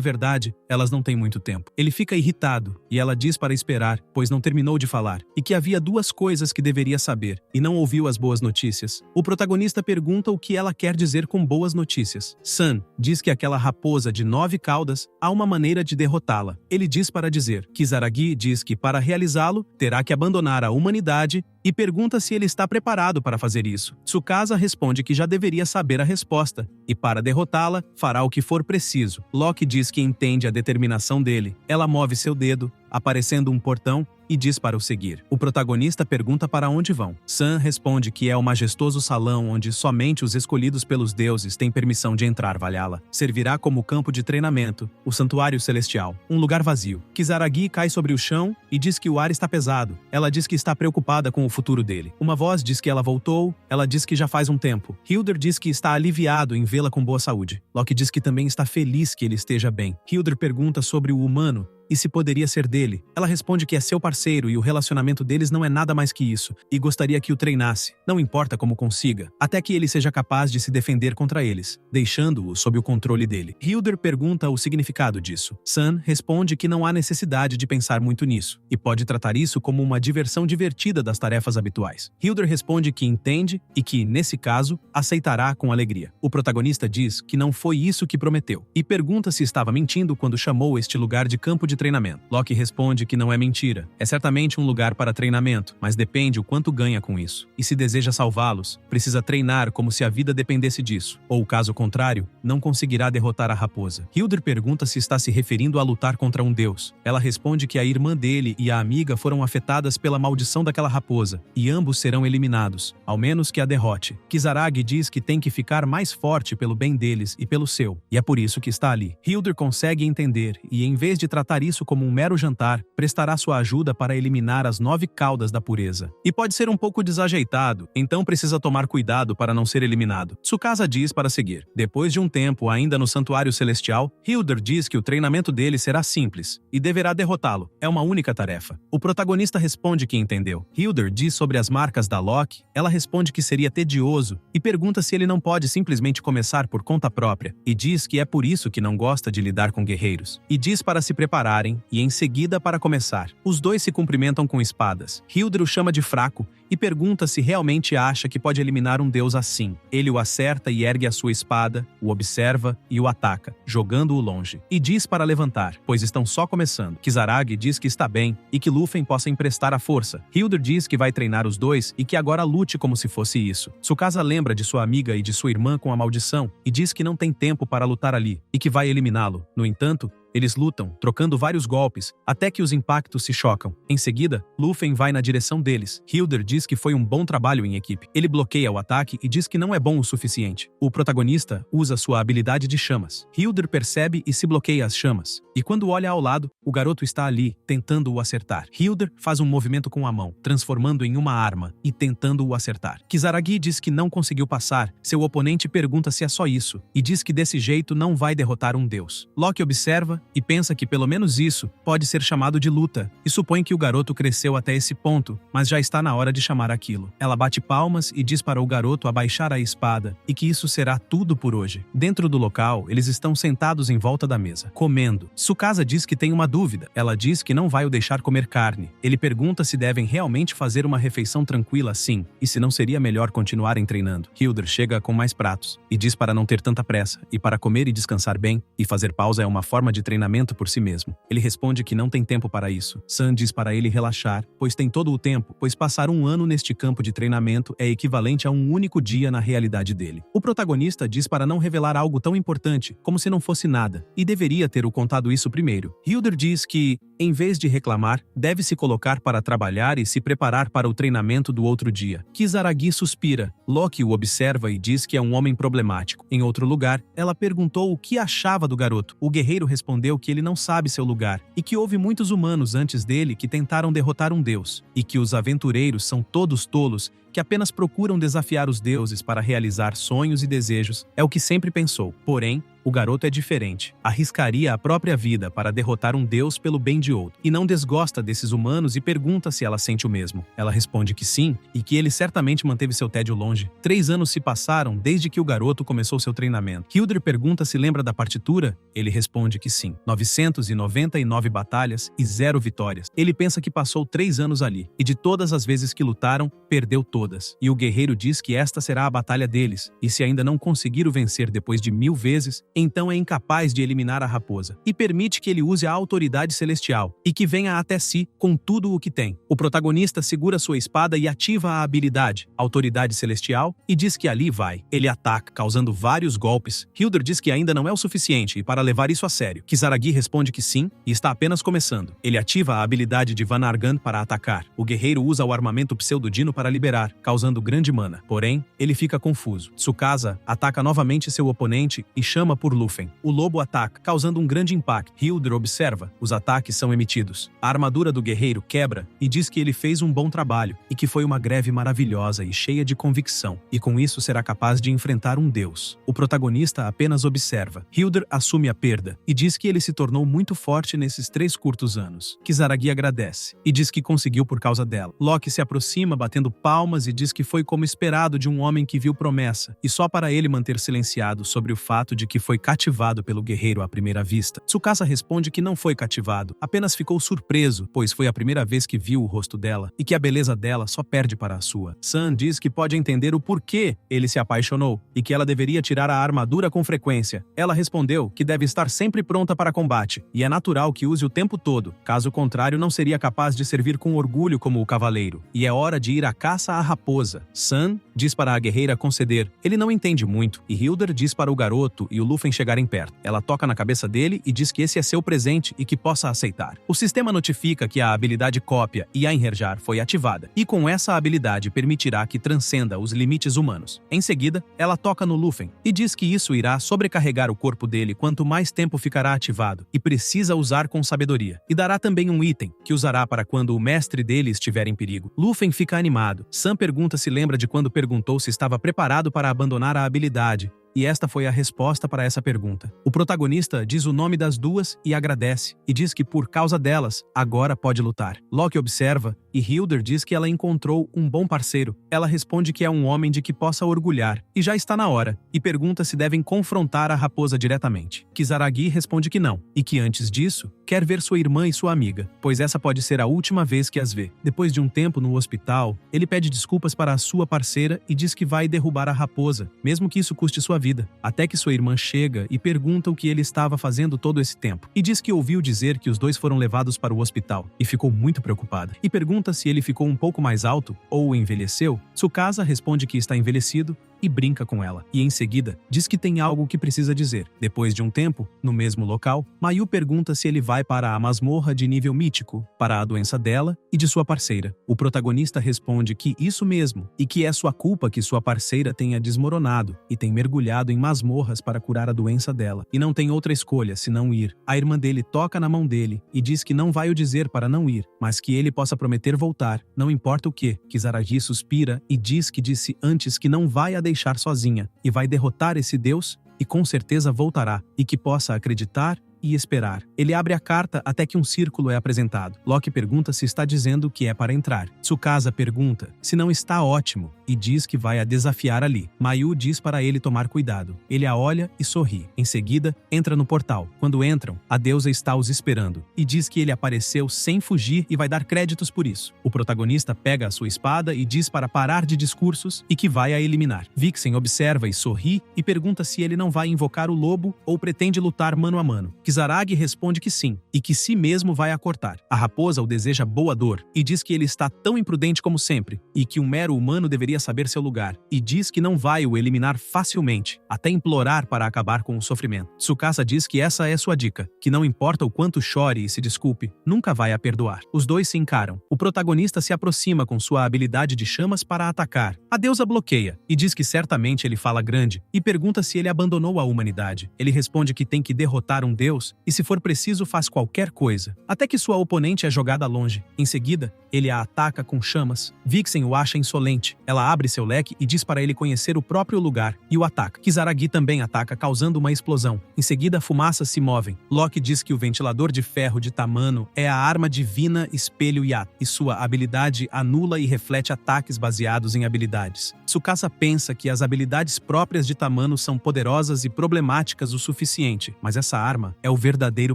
verdade, elas não têm muito tempo. Ele fica irritado, e ela diz para esperar, pois não terminou de falar, e que havia duas coisas que deveria saber, e não ouviu as boas notícias. O protagonista pergunta o que ela quer dizer com boas notícias. Sam diz que aquela raposa de 9 caudas, há uma maneira de derrotá-la. Ele diz para dizer. Kisaragi diz que para realizá-lo, terá que abandonar a humanidade e pergunta se ele está preparado para fazer isso. Tsukasa responde que já deveria saber a resposta, e para derrotá-la, fará o que for preciso. Loki diz que entende a determinação dele. Ela move seu dedo, aparecendo um portão, e diz para o seguir. O protagonista pergunta para onde vão. Sam responde que é o majestoso salão onde somente os escolhidos pelos deuses têm permissão de entrar. Valhalla servirá como campo de treinamento, o santuário celestial, um lugar vazio. Kisaragi cai sobre o chão e diz que o ar está pesado. Ela diz que está preocupada com o futuro dele. Uma voz diz que ela voltou, ela diz que já faz um tempo. Hildur diz que está aliviado em vê-la com boa saúde. Loki diz que também está feliz que ele esteja bem. Hildur pergunta sobre o humano e se poderia ser dele. Ela responde que é seu parceiro e o relacionamento deles não é nada mais que isso, e gostaria que o treinasse, não importa como consiga, até que ele seja capaz de se defender contra eles, deixando-o sob o controle dele. Hildur pergunta o significado disso. Sam responde que não há necessidade de pensar muito nisso, e pode tratar isso como uma diversão divertida das tarefas habituais. Hildur responde que entende e que, nesse caso, aceitará com alegria. O protagonista diz que não foi isso que prometeu, e pergunta se estava mentindo quando chamou este lugar de campo de treinamento. Loki responde que não é mentira. É certamente um lugar para treinamento, mas depende o quanto ganha com isso. E se deseja salvá-los, precisa treinar como se a vida dependesse disso. Ou, caso contrário, não conseguirá derrotar a raposa. Hildur pergunta se está se referindo a lutar contra um deus. Ela responde que a irmã dele e a amiga foram afetadas pela maldição daquela raposa, e ambos serão eliminados, ao menos que a derrote. Kisaragi diz que tem que ficar mais forte pelo bem deles e pelo seu, e é por isso que está ali. Hildur consegue entender, e em vez de tratar isso como um mero jantar, prestará sua ajuda para eliminar as 9 caudas da pureza. E pode ser um pouco desajeitado, então precisa tomar cuidado para não ser eliminado. Tsukasa diz para seguir. Depois de um tempo ainda no santuário celestial, Hildur diz que o treinamento dele será simples, e deverá derrotá-lo. É uma única tarefa. O protagonista responde que entendeu. Hildur diz sobre as marcas da Loki, ela responde que seria tedioso, e pergunta se ele não pode simplesmente começar por conta própria, e diz que é por isso que não gosta de lidar com guerreiros. E diz para se preparar e em seguida para começar. Os dois se cumprimentam com espadas. Hildur o chama de fraco e pergunta se realmente acha que pode eliminar um deus assim. Ele o acerta e ergue a sua espada, o observa e o ataca, jogando-o longe. E diz para levantar, pois estão só começando. Kisaragi diz que está bem e que Luffy possa emprestar a força. Hildur diz que vai treinar os dois e que agora lute como se fosse isso. Tsukasa lembra de sua amiga e de sua irmã com a maldição e diz que não tem tempo para lutar ali e que vai eliminá-lo. No entanto, eles lutam, trocando vários golpes, até que os impactos se chocam. Em seguida, Luffy vai na direção deles. Hildur diz que foi um bom trabalho em equipe. Ele bloqueia o ataque e diz que não é bom o suficiente. O protagonista usa sua habilidade de chamas. Hildur percebe e se bloqueia as chamas. E quando olha ao lado, o garoto está ali, tentando o acertar. Hildur faz um movimento com a mão, transformando em uma arma e tentando o acertar. Kisaragi diz que não conseguiu passar. Seu oponente pergunta se é só isso, e diz que desse jeito não vai derrotar um deus. Loki observa e pensa que pelo menos isso pode ser chamado de luta, e supõe que o garoto cresceu até esse ponto, mas já está na hora de chamar aquilo. Ela bate palmas e diz para o garoto abaixar a espada, e que isso será tudo por hoje. Dentro do local, eles estão sentados em volta da mesa, comendo. Tsukasa diz que tem uma dúvida. Ela diz que não vai o deixar comer carne. Ele pergunta se devem realmente fazer uma refeição tranquila assim, e se não seria melhor continuarem treinando. Hildur chega com mais pratos, e diz para não ter tanta pressa, e para comer e descansar bem, e fazer pausa é uma forma de treinamento por si mesmo. Ele responde que não tem tempo para isso. Sam diz para ele relaxar, pois tem todo o tempo, pois passar um ano neste campo de treinamento é equivalente a um único dia na realidade dele. O protagonista diz para não revelar algo tão importante, como se não fosse nada, e deveria ter o contado isso primeiro. Hildur diz que, Em vez de reclamar, deve se colocar para trabalhar e se preparar para o treinamento do outro dia. Kisaragi suspira. Loki o observa e diz que é um homem problemático. Em outro lugar, ela perguntou o que achava do garoto. O guerreiro respondeu que ele não sabe seu lugar e que houve muitos humanos antes dele que tentaram derrotar um deus e que os aventureiros são todos tolos que apenas procuram desafiar os deuses para realizar sonhos e desejos. É o que sempre pensou. Porém, o garoto é diferente. Arriscaria a própria vida para derrotar um deus pelo bem de outro. E não desgosta desses humanos e pergunta se ela sente o mesmo. Ela responde que sim, e que ele certamente manteve seu tédio longe. 3 anos se passaram desde que o garoto começou seu treinamento. Hildur pergunta se lembra da partitura. Ele responde que sim. 999 batalhas e 0 vitórias. Ele pensa que passou 3 anos ali. E de todas as vezes que lutaram, perdeu todas. E o guerreiro diz que esta será a batalha deles. E se ainda não conseguir o vencer depois de 1000 vezes, então é incapaz de eliminar a raposa, e permite que ele use a autoridade celestial, e que venha até si com tudo o que tem. O protagonista segura sua espada e ativa a habilidade, autoridade celestial, e diz que ali vai. Ele ataca, causando vários golpes. Hildur diz que ainda não é o suficiente e para levar isso a sério. Kisaragi responde que sim, e está apenas começando. Ele ativa a habilidade de Vanargan para atacar. O guerreiro usa o armamento pseudodino para liberar, causando grande mana. Porém, ele fica confuso. Tsukasa ataca novamente seu oponente e chama por Lufen. O lobo ataca, causando um grande impacto. Hildur observa. Os ataques são emitidos. A armadura do guerreiro quebra e diz que ele fez um bom trabalho e que foi uma greve maravilhosa e cheia de convicção, e com isso será capaz de enfrentar um deus. O protagonista apenas observa. Hildur assume a perda e diz que ele se tornou muito forte nesses 3 curtos anos. Kisaragi agradece e diz que conseguiu por causa dela. Loki se aproxima batendo palmas e diz que foi como esperado de um homem que viu promessa, e só para ele manter silenciado sobre o fato de que foi cativado pelo guerreiro à primeira vista. Tsukasa responde que não foi cativado, apenas ficou surpreso, pois foi a primeira vez que viu o rosto dela e que a beleza dela só perde para a sua. San diz que pode entender o porquê ele se apaixonou e que ela deveria tirar a armadura com frequência. Ela respondeu que deve estar sempre pronta para combate e é natural que use o tempo todo, caso contrário não seria capaz de servir com orgulho como o cavaleiro. E é hora de ir à caça à raposa. San diz para a guerreira conceder. Ele não entende muito e Hildur diz para o garoto e o Lufen chegarem perto. Ela toca na cabeça dele e diz que esse é seu presente e que possa aceitar. O sistema notifica que a habilidade cópia e Einherjar foi ativada, e com essa habilidade permitirá que transcenda os limites humanos. Em seguida, ela toca no Lufen e diz que isso irá sobrecarregar o corpo dele quanto mais tempo ficará ativado, e precisa usar com sabedoria. E dará também um item, que usará para quando o mestre dele estiver em perigo. Lufen fica animado. Sam pergunta se lembra de quando perguntou se estava preparado para abandonar a habilidade, e esta foi a resposta para essa pergunta. O protagonista diz o nome das duas e agradece, e diz que por causa delas, agora pode lutar. Loki observa, e Hildur diz que ela encontrou um bom parceiro. Ela responde que é um homem de que possa orgulhar, e já está na hora, e pergunta se devem confrontar a raposa diretamente. Kisaragi responde que não, e que antes disso, quer ver sua irmã e sua amiga, pois essa pode ser a última vez que as vê. Depois de um tempo no hospital, ele pede desculpas para a sua parceira e diz que vai derrubar a raposa, mesmo que isso custe sua vida, até que sua irmã chega e pergunta o que ele estava fazendo todo esse tempo, e diz que ouviu dizer que os dois foram levados para o hospital, e ficou muito preocupada, e pergunta se ele ficou um pouco mais alto, ou envelheceu. Tsukasa responde que está envelhecido, e brinca com ela, e em seguida diz que tem algo que precisa dizer. Depois de um tempo, no mesmo local, Mayu pergunta se ele vai para a masmorra de nível mítico, para a doença dela e de sua parceira. O protagonista responde que isso mesmo, e que é sua culpa que sua parceira tenha desmoronado e tem mergulhado em masmorras para curar a doença dela, e não tem outra escolha senão ir. A irmã dele toca na mão dele e diz que não vai o dizer para não ir, mas que ele possa prometer voltar, não importa o que. Kisaragi suspira e diz que disse antes que não vai a deixar sozinha, e vai derrotar esse deus, e com certeza voltará, e que possa acreditar e esperar. Ele abre a carta até que um círculo é apresentado. Loki pergunta se está dizendo que é para entrar. Tsukasa pergunta se não está ótimo e diz que vai a desafiar ali. Mayu diz para ele tomar cuidado. Ele a olha e sorri. Em seguida, entra no portal. Quando entram, a deusa está os esperando e diz que ele apareceu sem fugir e vai dar créditos por isso. O protagonista pega a sua espada e diz para parar de discursos e que vai a eliminar. Vixen observa e sorri e pergunta se ele não vai invocar o lobo ou pretende lutar mano a mano. Kisaragi responde que sim, e que si mesmo vai a cortar. A raposa o deseja boa dor, e diz que ele está tão imprudente como sempre, e que um mero humano deveria saber seu lugar, e diz que não vai o eliminar facilmente, até implorar para acabar com o sofrimento. Tsukasa diz que essa é sua dica, que não importa o quanto chore e se desculpe, nunca vai a perdoar. Os dois se encaram. O protagonista se aproxima com sua habilidade de chamas para atacar. A deusa bloqueia, e diz que certamente ele fala grande, e pergunta se ele abandonou a humanidade. Ele responde que tem que derrotar um deus, e se for preciso faz qualquer coisa, até que sua oponente é jogada longe. Em seguida, ele a ataca com chamas. Vixen o acha insolente. Ela abre seu leque e diz para ele conhecer o próprio lugar, e o ataca. Kisaragi também ataca, causando uma explosão. Em seguida, fumaças se movem. Loki diz que o ventilador de ferro de Tamano é a arma divina Espelho Yato, e sua habilidade anula e reflete ataques baseados em habilidades. Tsukasa pensa que as habilidades próprias de Tamano são poderosas e problemáticas o suficiente, mas essa arma é o verdadeiro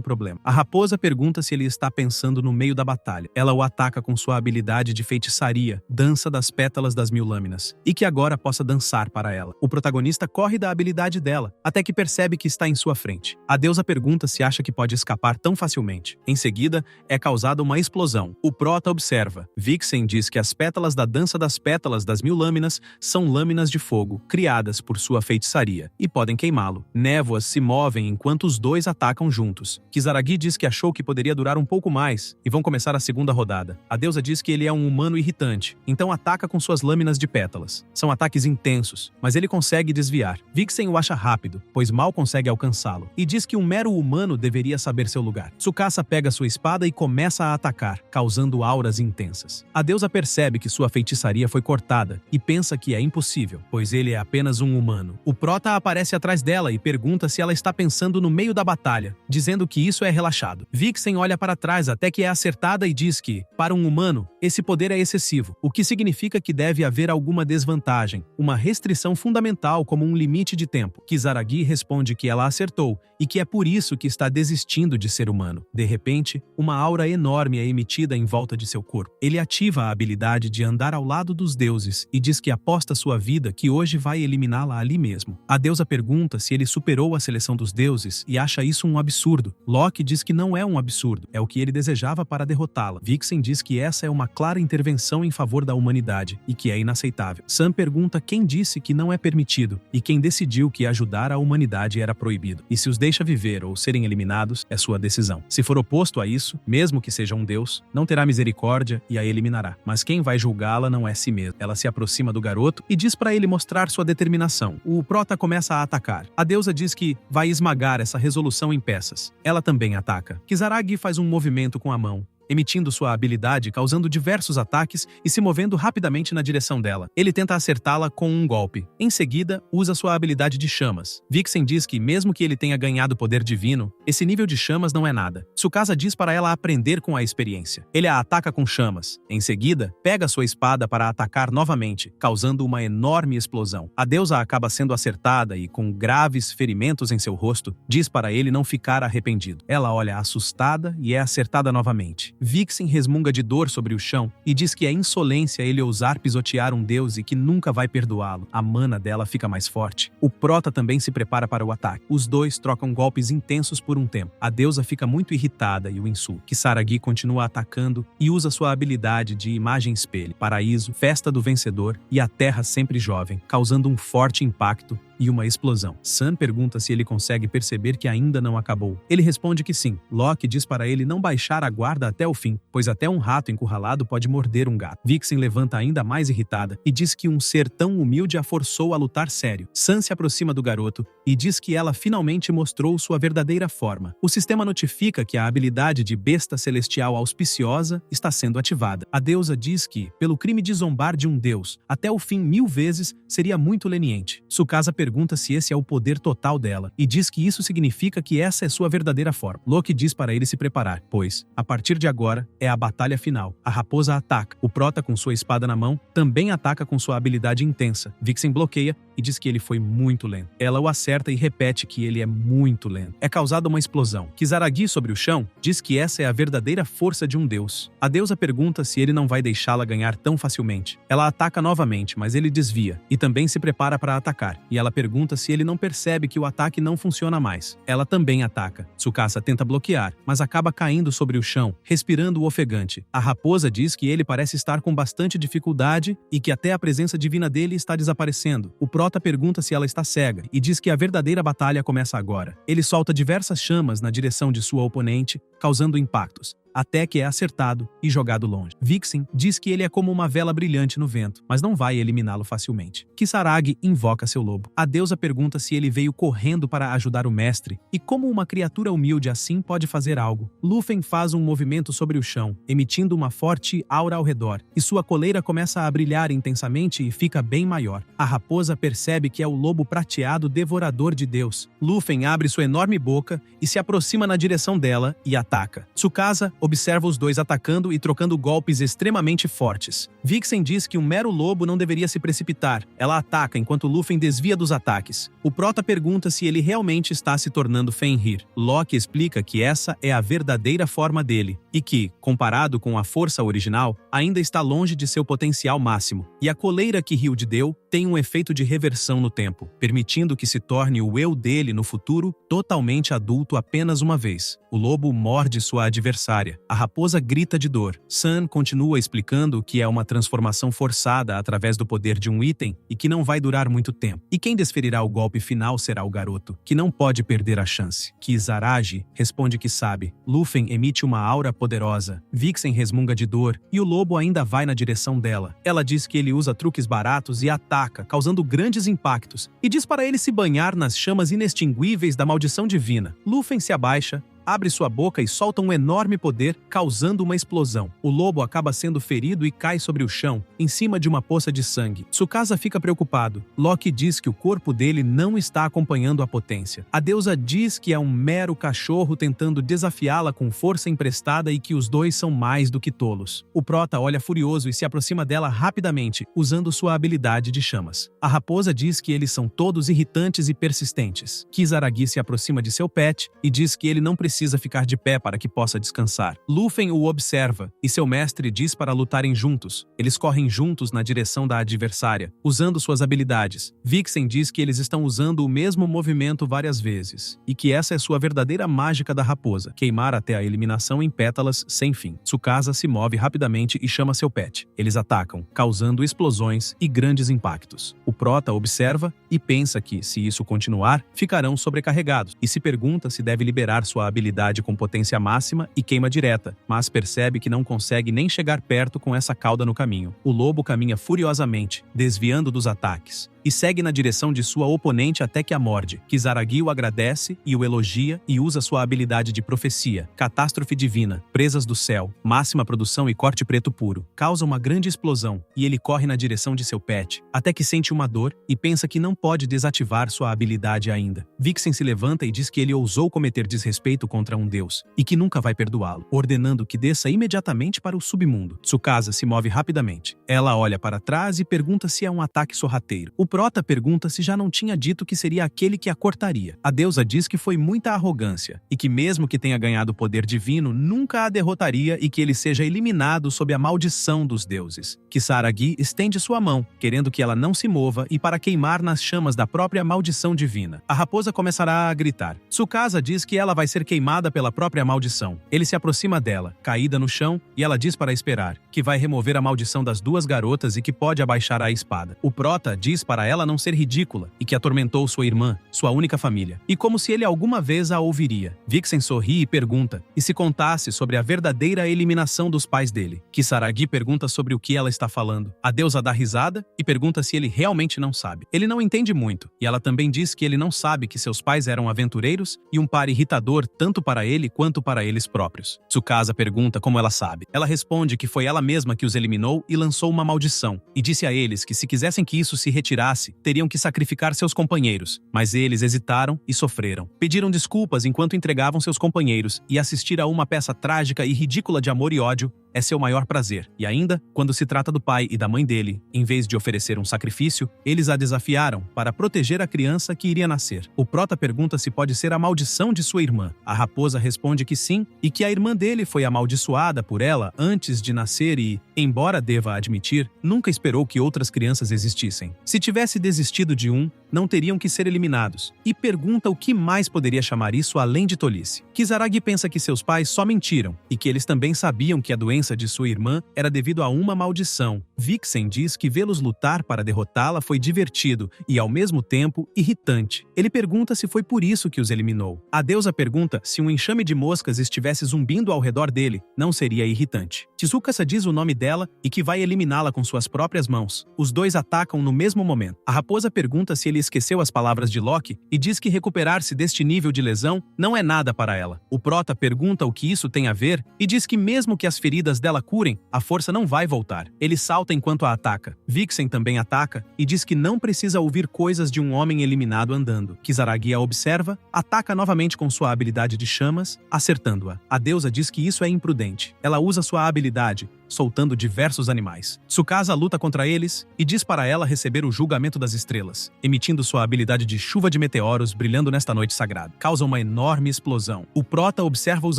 problema. A raposa pergunta se ele está pensando no meio da batalha. Ela o ataca com sua habilidade de feitiçaria, Dança das Pétalas das Mil Lâminas, e que agora possa dançar para ela. O protagonista corre da habilidade dela, até que percebe que está em sua frente. A deusa pergunta se acha que pode escapar tão facilmente. Em seguida, é causada uma explosão. O prota observa. Vixen diz que as pétalas da Dança das Pétalas das Mil Lâminas são lâminas de fogo, criadas por sua feitiçaria, e podem queimá-lo. Névoas se movem enquanto os dois atacam juntos. Kisaragi diz que achou que poderia durar um pouco mais, e vão começar a segunda rodada. A deusa diz que ele é um humano irritante, então ataca com suas lâminas de pétalas. São ataques intensos, mas ele consegue desviar. Vixen o acha rápido, pois mal consegue alcançá-lo, e diz que um mero humano deveria saber seu lugar. Tsukasa pega sua espada e começa a atacar, causando auras intensas. A deusa percebe que sua feitiçaria foi cortada, e pensa que é impossível, pois ele é apenas um humano. O prota aparece atrás dela e pergunta se ela está pensando no meio da batalha, dizendo que isso é relaxado. Vixen olha para trás até que é acertada e diz que, para um humano, esse poder é excessivo, o que significa que deve haver alguma desvantagem, uma restrição fundamental como um limite de tempo. Kisaragi responde que ela acertou e que é por isso que está desistindo de ser humano. De repente, uma aura enorme é emitida em volta de seu corpo. Ele ativa a habilidade de andar ao lado dos deuses e diz que aposta sua vida que hoje vai eliminá-la ali mesmo. A deusa pergunta se ele superou a seleção dos deuses e acha isso um absurdo. Loki diz que não é um absurdo, é o que ele desejava para derrotá-la. Vixen diz que essa é uma clara intervenção em favor da humanidade e que é inaceitável. Sam pergunta quem disse que não é permitido e quem decidiu que ajudar a humanidade era proibido. E se os deixa viver ou serem eliminados, é sua decisão. Se for oposto a isso, mesmo que seja um deus, não terá misericórdia e a eliminará. Mas quem vai julgá-la não é si mesmo. Ela se aproxima do garoto e diz para ele mostrar sua determinação. O prota começa a atacar. A deusa diz que vai esmagar essa resolução em peças. Ela também ataca. Kisaragi faz um movimento com a mão, emitindo sua habilidade, causando diversos ataques e se movendo rapidamente na direção dela. Ele tenta acertá-la com um golpe. Em seguida, usa sua habilidade de chamas. Vixen diz que, mesmo que ele tenha ganhado poder divino, esse nível de chamas não é nada. Tsukasa diz para ela aprender com a experiência. Ele a ataca com chamas. Em seguida, pega sua espada para atacar novamente, causando uma enorme explosão. A deusa acaba sendo acertada e, com graves ferimentos em seu rosto, diz para ele não ficar arrependido. Ela olha assustada e é acertada novamente. Vixen resmunga de dor sobre o chão e diz que é insolência ele ousar pisotear um deus e que nunca vai perdoá-lo. A mana dela fica mais forte. O prota também se prepara para o ataque. Os dois trocam golpes intensos por um tempo. A deusa fica muito irritada e o insulta. Kisaragi continua atacando e usa sua habilidade de imagem espelho, paraíso, festa do vencedor e a terra sempre jovem, causando um forte impacto e uma explosão. Sam pergunta se ele consegue perceber que ainda não acabou. Ele responde que sim. Loki diz para ele não baixar a guarda até o fim, pois até um rato encurralado pode morder um gato. Vixen levanta ainda mais irritada e diz que um ser tão humilde a forçou a lutar sério. Sam se aproxima do garoto e diz que ela finalmente mostrou sua verdadeira forma. O sistema notifica que a habilidade de besta celestial auspiciosa está sendo ativada. A deusa diz que, pelo crime de zombar de um deus, até o fim 1000 vezes seria muito leniente. Tsukasa pergunta se esse é o poder total dela e diz que isso significa que essa é sua verdadeira forma. Loki diz para ele se preparar, pois, a partir de agora, é a batalha final. A raposa ataca. O prota, com sua espada na mão, também ataca com sua habilidade intensa. Vixen bloqueia e diz que ele foi muito lento. Ela o acerta e repete que ele é muito lento. É causada uma explosão. Kisaragi, sobre o chão, diz que essa é a verdadeira força de um deus. A deusa pergunta se ele não vai deixá-la ganhar tão facilmente. Ela ataca novamente, mas ele desvia e também se prepara para atacar. E ela pergunta se ele não percebe que o ataque não funciona mais. Ela também ataca. Tsukasa tenta bloquear, mas acaba caindo sobre o chão, respirando ofegante. A raposa diz que ele parece estar com bastante dificuldade e que até a presença divina dele está desaparecendo. O prota pergunta se ela está cega e diz que a verdadeira batalha começa agora. Ele solta diversas chamas na direção de sua oponente, causando impactos, até que é acertado e jogado longe. Vixen diz que ele é como uma vela brilhante no vento, mas não vai eliminá-lo facilmente. Kisaragi invoca seu lobo. A deusa pergunta se ele veio correndo para ajudar o mestre e como uma criatura humilde assim pode fazer algo. Lufen faz um movimento sobre o chão, emitindo uma forte aura ao redor, e sua coleira começa a brilhar intensamente e fica bem maior. A raposa percebe que é o lobo prateado devorador de Deus. Lufen abre sua enorme boca e se aproxima na direção dela e ataca. Tsukasa observa os dois atacando e trocando golpes extremamente fortes. Vixen diz que um mero lobo não deveria se precipitar. Ela ataca enquanto Lufen desvia dos ataques. O prota pergunta se ele realmente está se tornando Fenrir. Loki explica que essa é a verdadeira forma dele e que, comparado com a força original, ainda está longe de seu potencial máximo. E a coleira que Hilde deu tem um efeito de reversão no tempo, permitindo que se torne o eu dele no futuro totalmente adulto apenas uma vez. O lobo morde sua adversária. A raposa grita de dor. Sun continua explicando que é uma transformação forçada através do poder de um item e que não vai durar muito tempo. E quem desferirá o golpe final será o garoto, que não pode perder a chance. Kisaragi responde que sabe. Lufen emite uma aura poderosa. Vixen resmunga de dor e o lobo ainda vai na direção dela. Ela diz que ele usa truques baratos e ataca, causando grandes impactos, e diz para ele se banhar nas chamas inextinguíveis da maldição divina. Lufen se abaixa, abre sua boca e solta um enorme poder, causando uma explosão. O lobo acaba sendo ferido e cai sobre o chão, em cima de uma poça de sangue. Tsukasa fica preocupado. Loki diz que o corpo dele não está acompanhando a potência. A deusa diz que é um mero cachorro tentando desafiá-la com força emprestada e que os dois são mais do que tolos. O prota olha furioso e se aproxima dela rapidamente, usando sua habilidade de chamas. A raposa diz que eles são todos irritantes e persistentes. Kisaragi se aproxima de seu pet e diz que ele não precisa ficar de pé para que possa descansar. Lufen o observa e seu mestre diz para lutarem juntos. Eles correm juntos na direção da adversária, usando suas habilidades. Vixen diz que eles estão usando o mesmo movimento várias vezes e que essa é sua verdadeira mágica da raposa, queimar até a eliminação em pétalas sem fim. Tsukasa se move rapidamente e chama seu pet. Eles atacam, causando explosões e grandes impactos. O prota observa e pensa que, se isso continuar, ficarão sobrecarregados e se pergunta se deve liberar sua habilidade com potência máxima e queima direta, mas percebe que não consegue nem chegar perto com essa cauda no caminho. O lobo caminha furiosamente, desviando dos ataques, e segue na direção de sua oponente até que a morde. Kisaragi o agradece e o elogia e usa sua habilidade de profecia, catástrofe divina, presas do céu, máxima produção e corte preto puro. Causa uma grande explosão e ele corre na direção de seu pet, até que sente uma dor e pensa que não pode desativar sua habilidade ainda. Vixen se levanta e diz que ele ousou cometer desrespeito contra um deus e que nunca vai perdoá-lo, ordenando que desça imediatamente para o submundo. Tsukasa se move rapidamente. Ela olha para trás e pergunta se é um ataque sorrateiro. O prota pergunta se já não tinha dito que seria aquele que a cortaria. A deusa diz que foi muita arrogância e que mesmo que tenha ganhado o poder divino, nunca a derrotaria e que ele seja eliminado sob a maldição dos deuses. Kisaragi estende sua mão, querendo que ela não se mova e para queimar nas chamas da própria maldição divina. A raposa começará a gritar. Tsukasa diz que ela vai ser queimada pela própria maldição. Ele se aproxima dela, caída no chão, e ela diz para esperar, que vai remover a maldição das duas garotas e que pode abaixar a espada. O prota diz para ela não ser ridícula e que atormentou sua irmã, sua única família, e como se ele alguma vez a ouviria. Vixen sorri e pergunta, e se contasse sobre a verdadeira eliminação dos pais dele. Kisaragi pergunta sobre o que ela está falando. A deusa dá risada e pergunta se ele realmente não sabe. Ele não entende muito, e ela também diz que ele não sabe que seus pais eram aventureiros e um par irritador tanto para ele quanto para eles próprios. Tsukasa pergunta como ela sabe. Ela responde que foi ela mesma que os eliminou e lançou uma maldição, e disse a eles que se quisessem que isso se retirasse, teriam que sacrificar seus companheiros, mas eles hesitaram e sofreram. Pediram desculpas enquanto entregavam seus companheiros, e assistir a uma peça trágica e ridícula de amor e ódio é seu maior prazer. E ainda, quando se trata do pai e da mãe dele, em vez de oferecer um sacrifício, eles a desafiaram para proteger a criança que iria nascer. O prota pergunta se pode ser a maldição de sua irmã. A raposa responde que sim, e que a irmã dele foi amaldiçoada por ela antes de nascer e, embora deva admitir, nunca esperou que outras crianças existissem. Se tivesse desistido de um, não teriam que ser eliminados, e pergunta o que mais poderia chamar isso além de tolice. Kisaragi pensa que seus pais só mentiram, e que eles também sabiam que a doença de sua irmã era devido a uma maldição. Vixen diz que vê-los lutar para derrotá-la foi divertido e, ao mesmo tempo, irritante. Ele pergunta se foi por isso que os eliminou. A deusa pergunta se um enxame de moscas estivesse zumbindo ao redor dele, não seria irritante. Tsukasa diz o nome dela e que vai eliminá-la com suas próprias mãos. Os dois atacam no mesmo momento. A raposa pergunta se ele esqueceu as palavras de Loki e diz que recuperar-se deste nível de lesão não é nada para ela. O prota pergunta o que isso tem a ver e diz que mesmo que as feridas dela curem, a força não vai voltar. Ele salta enquanto a ataca. Vixen também ataca e diz que não precisa ouvir coisas de um homem eliminado andando. Kisaragi a observa, ataca novamente com sua habilidade de chamas, acertando-a. A deusa diz que isso é imprudente. Ela usa sua habilidade, soltando diversos animais. Tsukasa luta contra eles e diz para ela receber o julgamento das estrelas, emitindo sua habilidade de chuva de meteoros brilhando nesta noite sagrada. Causa uma enorme explosão. O prota observa os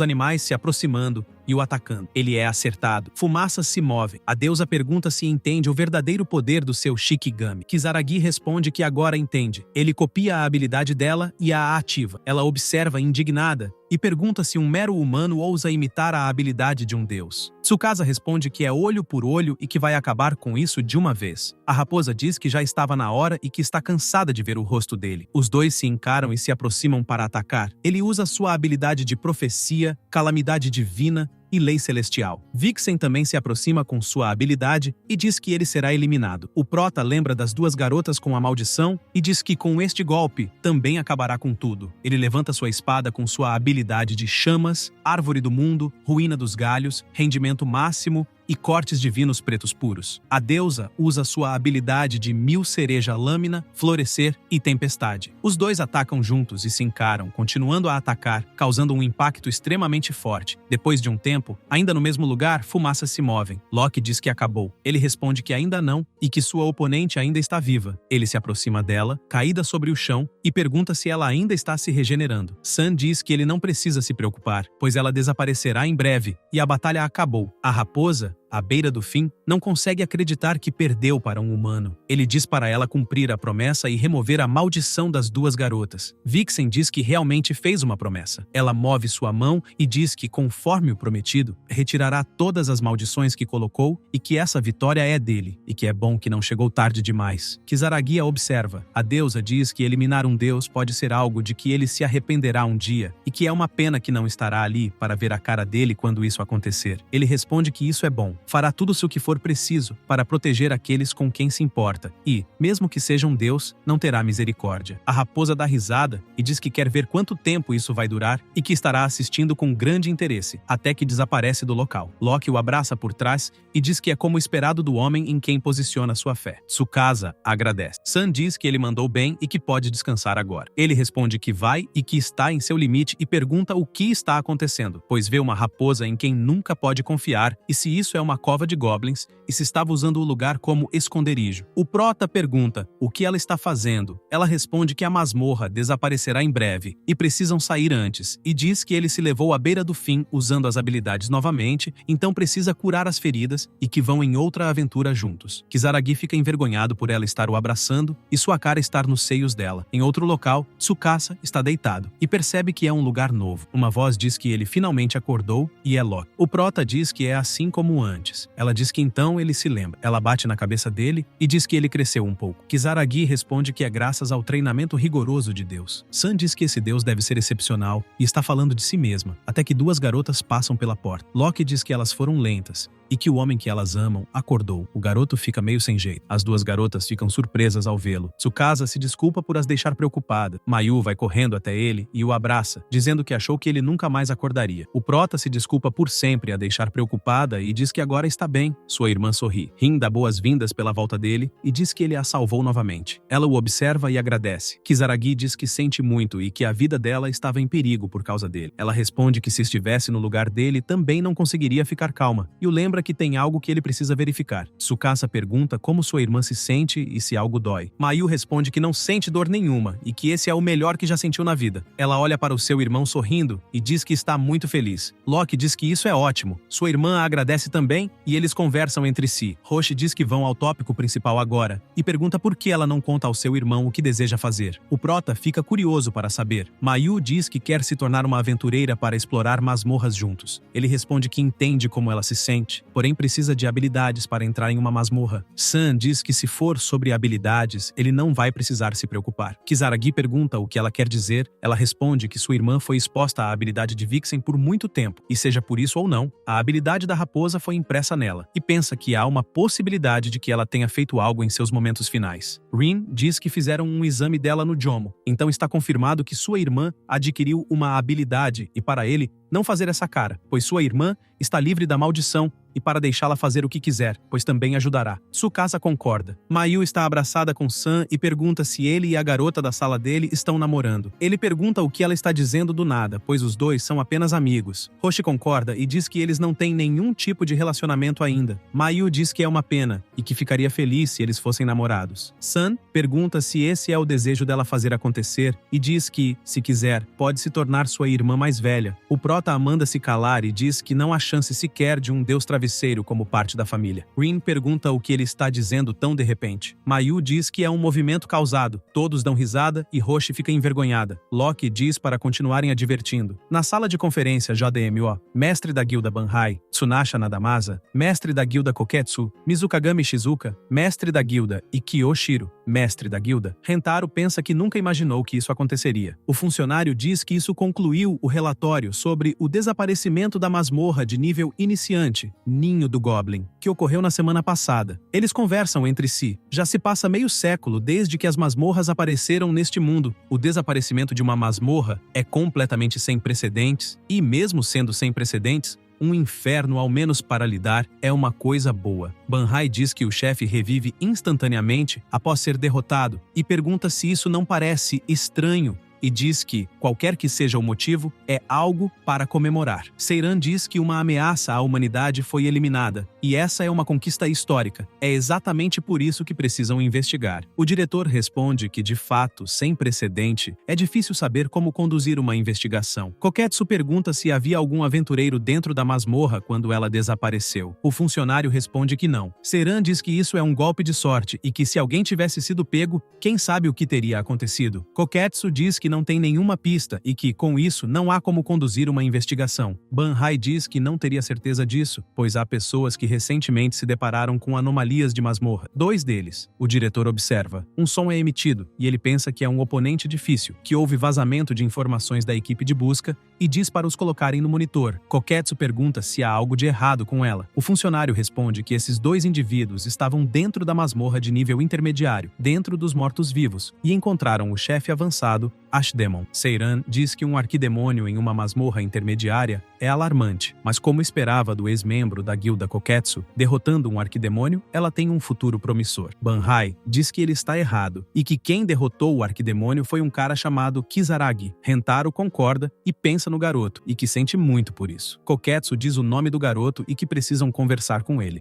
animais se aproximando e o atacando. Ele é acertado. Fumaças se movem. A deusa pergunta se entende o verdadeiro poder do seu Shikigami. Kisaragi responde que agora entende. Ele copia a habilidade dela e a ativa. Ela observa indignada e pergunta se um mero humano ousa imitar a habilidade de um deus. Tsukasa responde que é olho por olho e que vai acabar com isso de uma vez. A raposa diz que já estava na hora e que está cansada de ver o rosto dele. Os dois se encaram e se aproximam para atacar. Ele usa sua habilidade de profecia, calamidade divina e lei celestial. Vixen também se aproxima com sua habilidade e diz que ele será eliminado. O prota lembra das duas garotas com a maldição e diz que com este golpe também acabará com tudo. Ele levanta sua espada com sua habilidade de chamas, árvore do mundo, ruína dos galhos, rendimento máximo e cortes divinos pretos puros. A deusa usa sua habilidade de mil cereja lâmina, florescer e tempestade. Os dois atacam juntos e se encaram, continuando a atacar, causando um impacto extremamente forte. Depois de um tempo, ainda no mesmo lugar, fumaças se movem. Loki diz que acabou. Ele responde que ainda não e que sua oponente ainda está viva. Ele se aproxima dela, caída sobre o chão, e pergunta se ela ainda está se regenerando. Sun diz que ele não precisa se preocupar, pois ela desaparecerá em breve e a batalha acabou. A raposa, à beira do fim, não consegue acreditar que perdeu para um humano. Ele diz para ela cumprir a promessa e remover a maldição das duas garotas. Vixen diz que realmente fez uma promessa. Ela move sua mão e diz que, conforme o prometido, retirará todas as maldições que colocou e que essa vitória é dele, e que é bom que não chegou tarde demais. Kisaragi a observa. A deusa diz que eliminar um deus pode ser algo de que ele se arrependerá um dia, e que é uma pena que não estará ali para ver a cara dele quando isso acontecer. Ele responde que isso é bom. Fará tudo o que for preciso para proteger aqueles com quem se importa e, mesmo que seja um deus, não terá misericórdia. A raposa dá risada e diz que quer ver quanto tempo isso vai durar e que estará assistindo com grande interesse, até que desaparece do local. Loki o abraça por trás e diz que é como esperado do homem em quem posiciona sua fé. Tsukasa agradece. Sun diz que ele mandou bem e que pode descansar agora. Ele responde que vai e que está em seu limite e pergunta o que está acontecendo, pois vê uma raposa em quem nunca pode confiar e se isso é uma cova de goblins e se estava usando o lugar como esconderijo. O prota pergunta o que ela está fazendo. Ela responde que a masmorra desaparecerá em breve e precisam sair antes, e diz que ele se levou à beira do fim usando as habilidades novamente, então precisa curar as feridas e que vão em outra aventura juntos. Kisaragi fica envergonhado por ela estar o abraçando e sua cara estar nos seios dela. Em outro local, Tsukasa está deitado e percebe que é um lugar novo. Uma voz diz que ele finalmente acordou e é Loki. O prota diz que é assim como antes. Ela diz que então ele se lembra. Ela bate na cabeça dele e diz que ele cresceu um pouco. Kisaragi responde que é graças ao treinamento rigoroso de Deus. Sun diz que esse Deus deve ser excepcional e está falando de si mesma, até que duas garotas passam pela porta. Loki diz que elas foram lentas e que o homem que elas amam acordou. O garoto fica meio sem jeito. As duas garotas ficam surpresas ao vê-lo. Tsukasa se desculpa por as deixar preocupada. Mayu vai correndo até ele e o abraça, dizendo que achou que ele nunca mais acordaria. O prota se desculpa por sempre a deixar preocupada e diz que agora está bem. Sua irmã sorri, dá boas-vindas pela volta dele e diz que ele a salvou novamente. Ela o observa e agradece. Kisaragi diz que sente muito e que a vida dela estava em perigo por causa dele. Ela responde que se estivesse no lugar dele também não conseguiria ficar calma e o lembra que tem algo que ele precisa verificar. Tsukasa pergunta como sua irmã se sente e se algo dói. Mayu responde que não sente dor nenhuma e que esse é o melhor que já sentiu na vida. Ela olha para o seu irmão sorrindo e diz que está muito feliz. Loki diz que isso é ótimo. Sua irmã agradece também bem? E eles conversam entre si. Roshi diz que vão ao tópico principal agora e pergunta por que ela não conta ao seu irmão o que deseja fazer. O prota fica curioso para saber. Mayu diz que quer se tornar uma aventureira para explorar masmorras juntos. Ele responde que entende como ela se sente, porém precisa de habilidades para entrar em uma masmorra. San diz que se for sobre habilidades, ele não vai precisar se preocupar. Kisaragi pergunta o que ela quer dizer. Ela responde que sua irmã foi exposta à habilidade de Vixen por muito tempo, e seja por isso ou não, a habilidade da raposa foi impressa nela, e pensa que há uma possibilidade de que ela tenha feito algo em seus momentos finais. Rin diz que fizeram um exame dela no Jomo, então está confirmado que sua irmã adquiriu uma habilidade e para ele, não fazer essa cara, pois sua irmã está livre da maldição e para deixá-la fazer o que quiser, pois também ajudará. Tsukasa concorda. Mayu está abraçada com San e pergunta se ele e a garota da sala dele estão namorando. Ele pergunta o que ela está dizendo do nada, pois os dois são apenas amigos. Roshi concorda e diz que eles não têm nenhum tipo de relacionamento ainda. Mayu diz que é uma pena e que ficaria feliz se eles fossem namorados. San pergunta se esse é o desejo dela fazer acontecer e diz que, se quiser, pode se tornar sua irmã mais velha. O prota manda se calar e diz que não há chance sequer de um deus travesseiro como parte da família. Rin pergunta o que ele está dizendo tão de repente. Mayu diz que é um movimento causado. Todos dão risada e Roshi fica envergonhada. Loki diz para continuarem a divertindo. Na sala de conferência JMO, mestre da guilda Banhai, Tsunasha Nadamasa, mestre da guilda Koketsu, Mizukagami Shizuka, mestre da guilda e Kiyoshiro, mestre da guilda, Rentaro pensa que nunca imaginou que isso aconteceria. O funcionário diz que isso concluiu o relatório sobre o desaparecimento da masmorra de nível iniciante, Ninho do Goblin, que ocorreu na semana passada. Eles conversam entre si. Já se passa meio século desde que as masmorras apareceram neste mundo. O desaparecimento de uma masmorra é completamente sem precedentes, e mesmo sendo sem precedentes, um inferno, ao menos para lidar, é uma coisa boa. Banhai diz que o chefe revive instantaneamente após ser derrotado e pergunta se isso não parece estranho e diz que, qualquer que seja o motivo, é algo para comemorar. Seiran diz que uma ameaça à humanidade foi eliminada, e essa é uma conquista histórica. É exatamente por isso que precisam investigar. O diretor responde que, de fato, sem precedente, é difícil saber como conduzir uma investigação. Koketsu pergunta se havia algum aventureiro dentro da masmorra quando ela desapareceu. O funcionário responde que não. Seiran diz que isso é um golpe de sorte e que se alguém tivesse sido pego, quem sabe o que teria acontecido. Koketsu diz que não tem nenhuma pista e que, com isso, não há como conduzir uma investigação. Banhai diz que não teria certeza disso, pois há pessoas que recentemente se depararam com anomalias de masmorra. Dois deles. O diretor observa. Um som é emitido, e ele pensa que é um oponente difícil, que houve vazamento de informações da equipe de busca e diz para os colocarem no monitor. Koketsu pergunta se há algo de errado com ela. O funcionário responde que esses dois indivíduos estavam dentro da masmorra de nível intermediário, dentro dos mortos-vivos, e encontraram o chefe avançado, Ashdemon. Seiran diz que um arquidemônio em uma masmorra intermediária é alarmante, mas como esperava do ex-membro da guilda Koketsu, derrotando um arquidemônio, ela tem um futuro promissor. Banhai diz que ele está errado e que quem derrotou o arquidemônio foi um cara chamado Kisaragi. Rentaro concorda e pensa no garoto, e que sente muito por isso. Koketsu diz o nome do garoto e que precisam conversar com ele.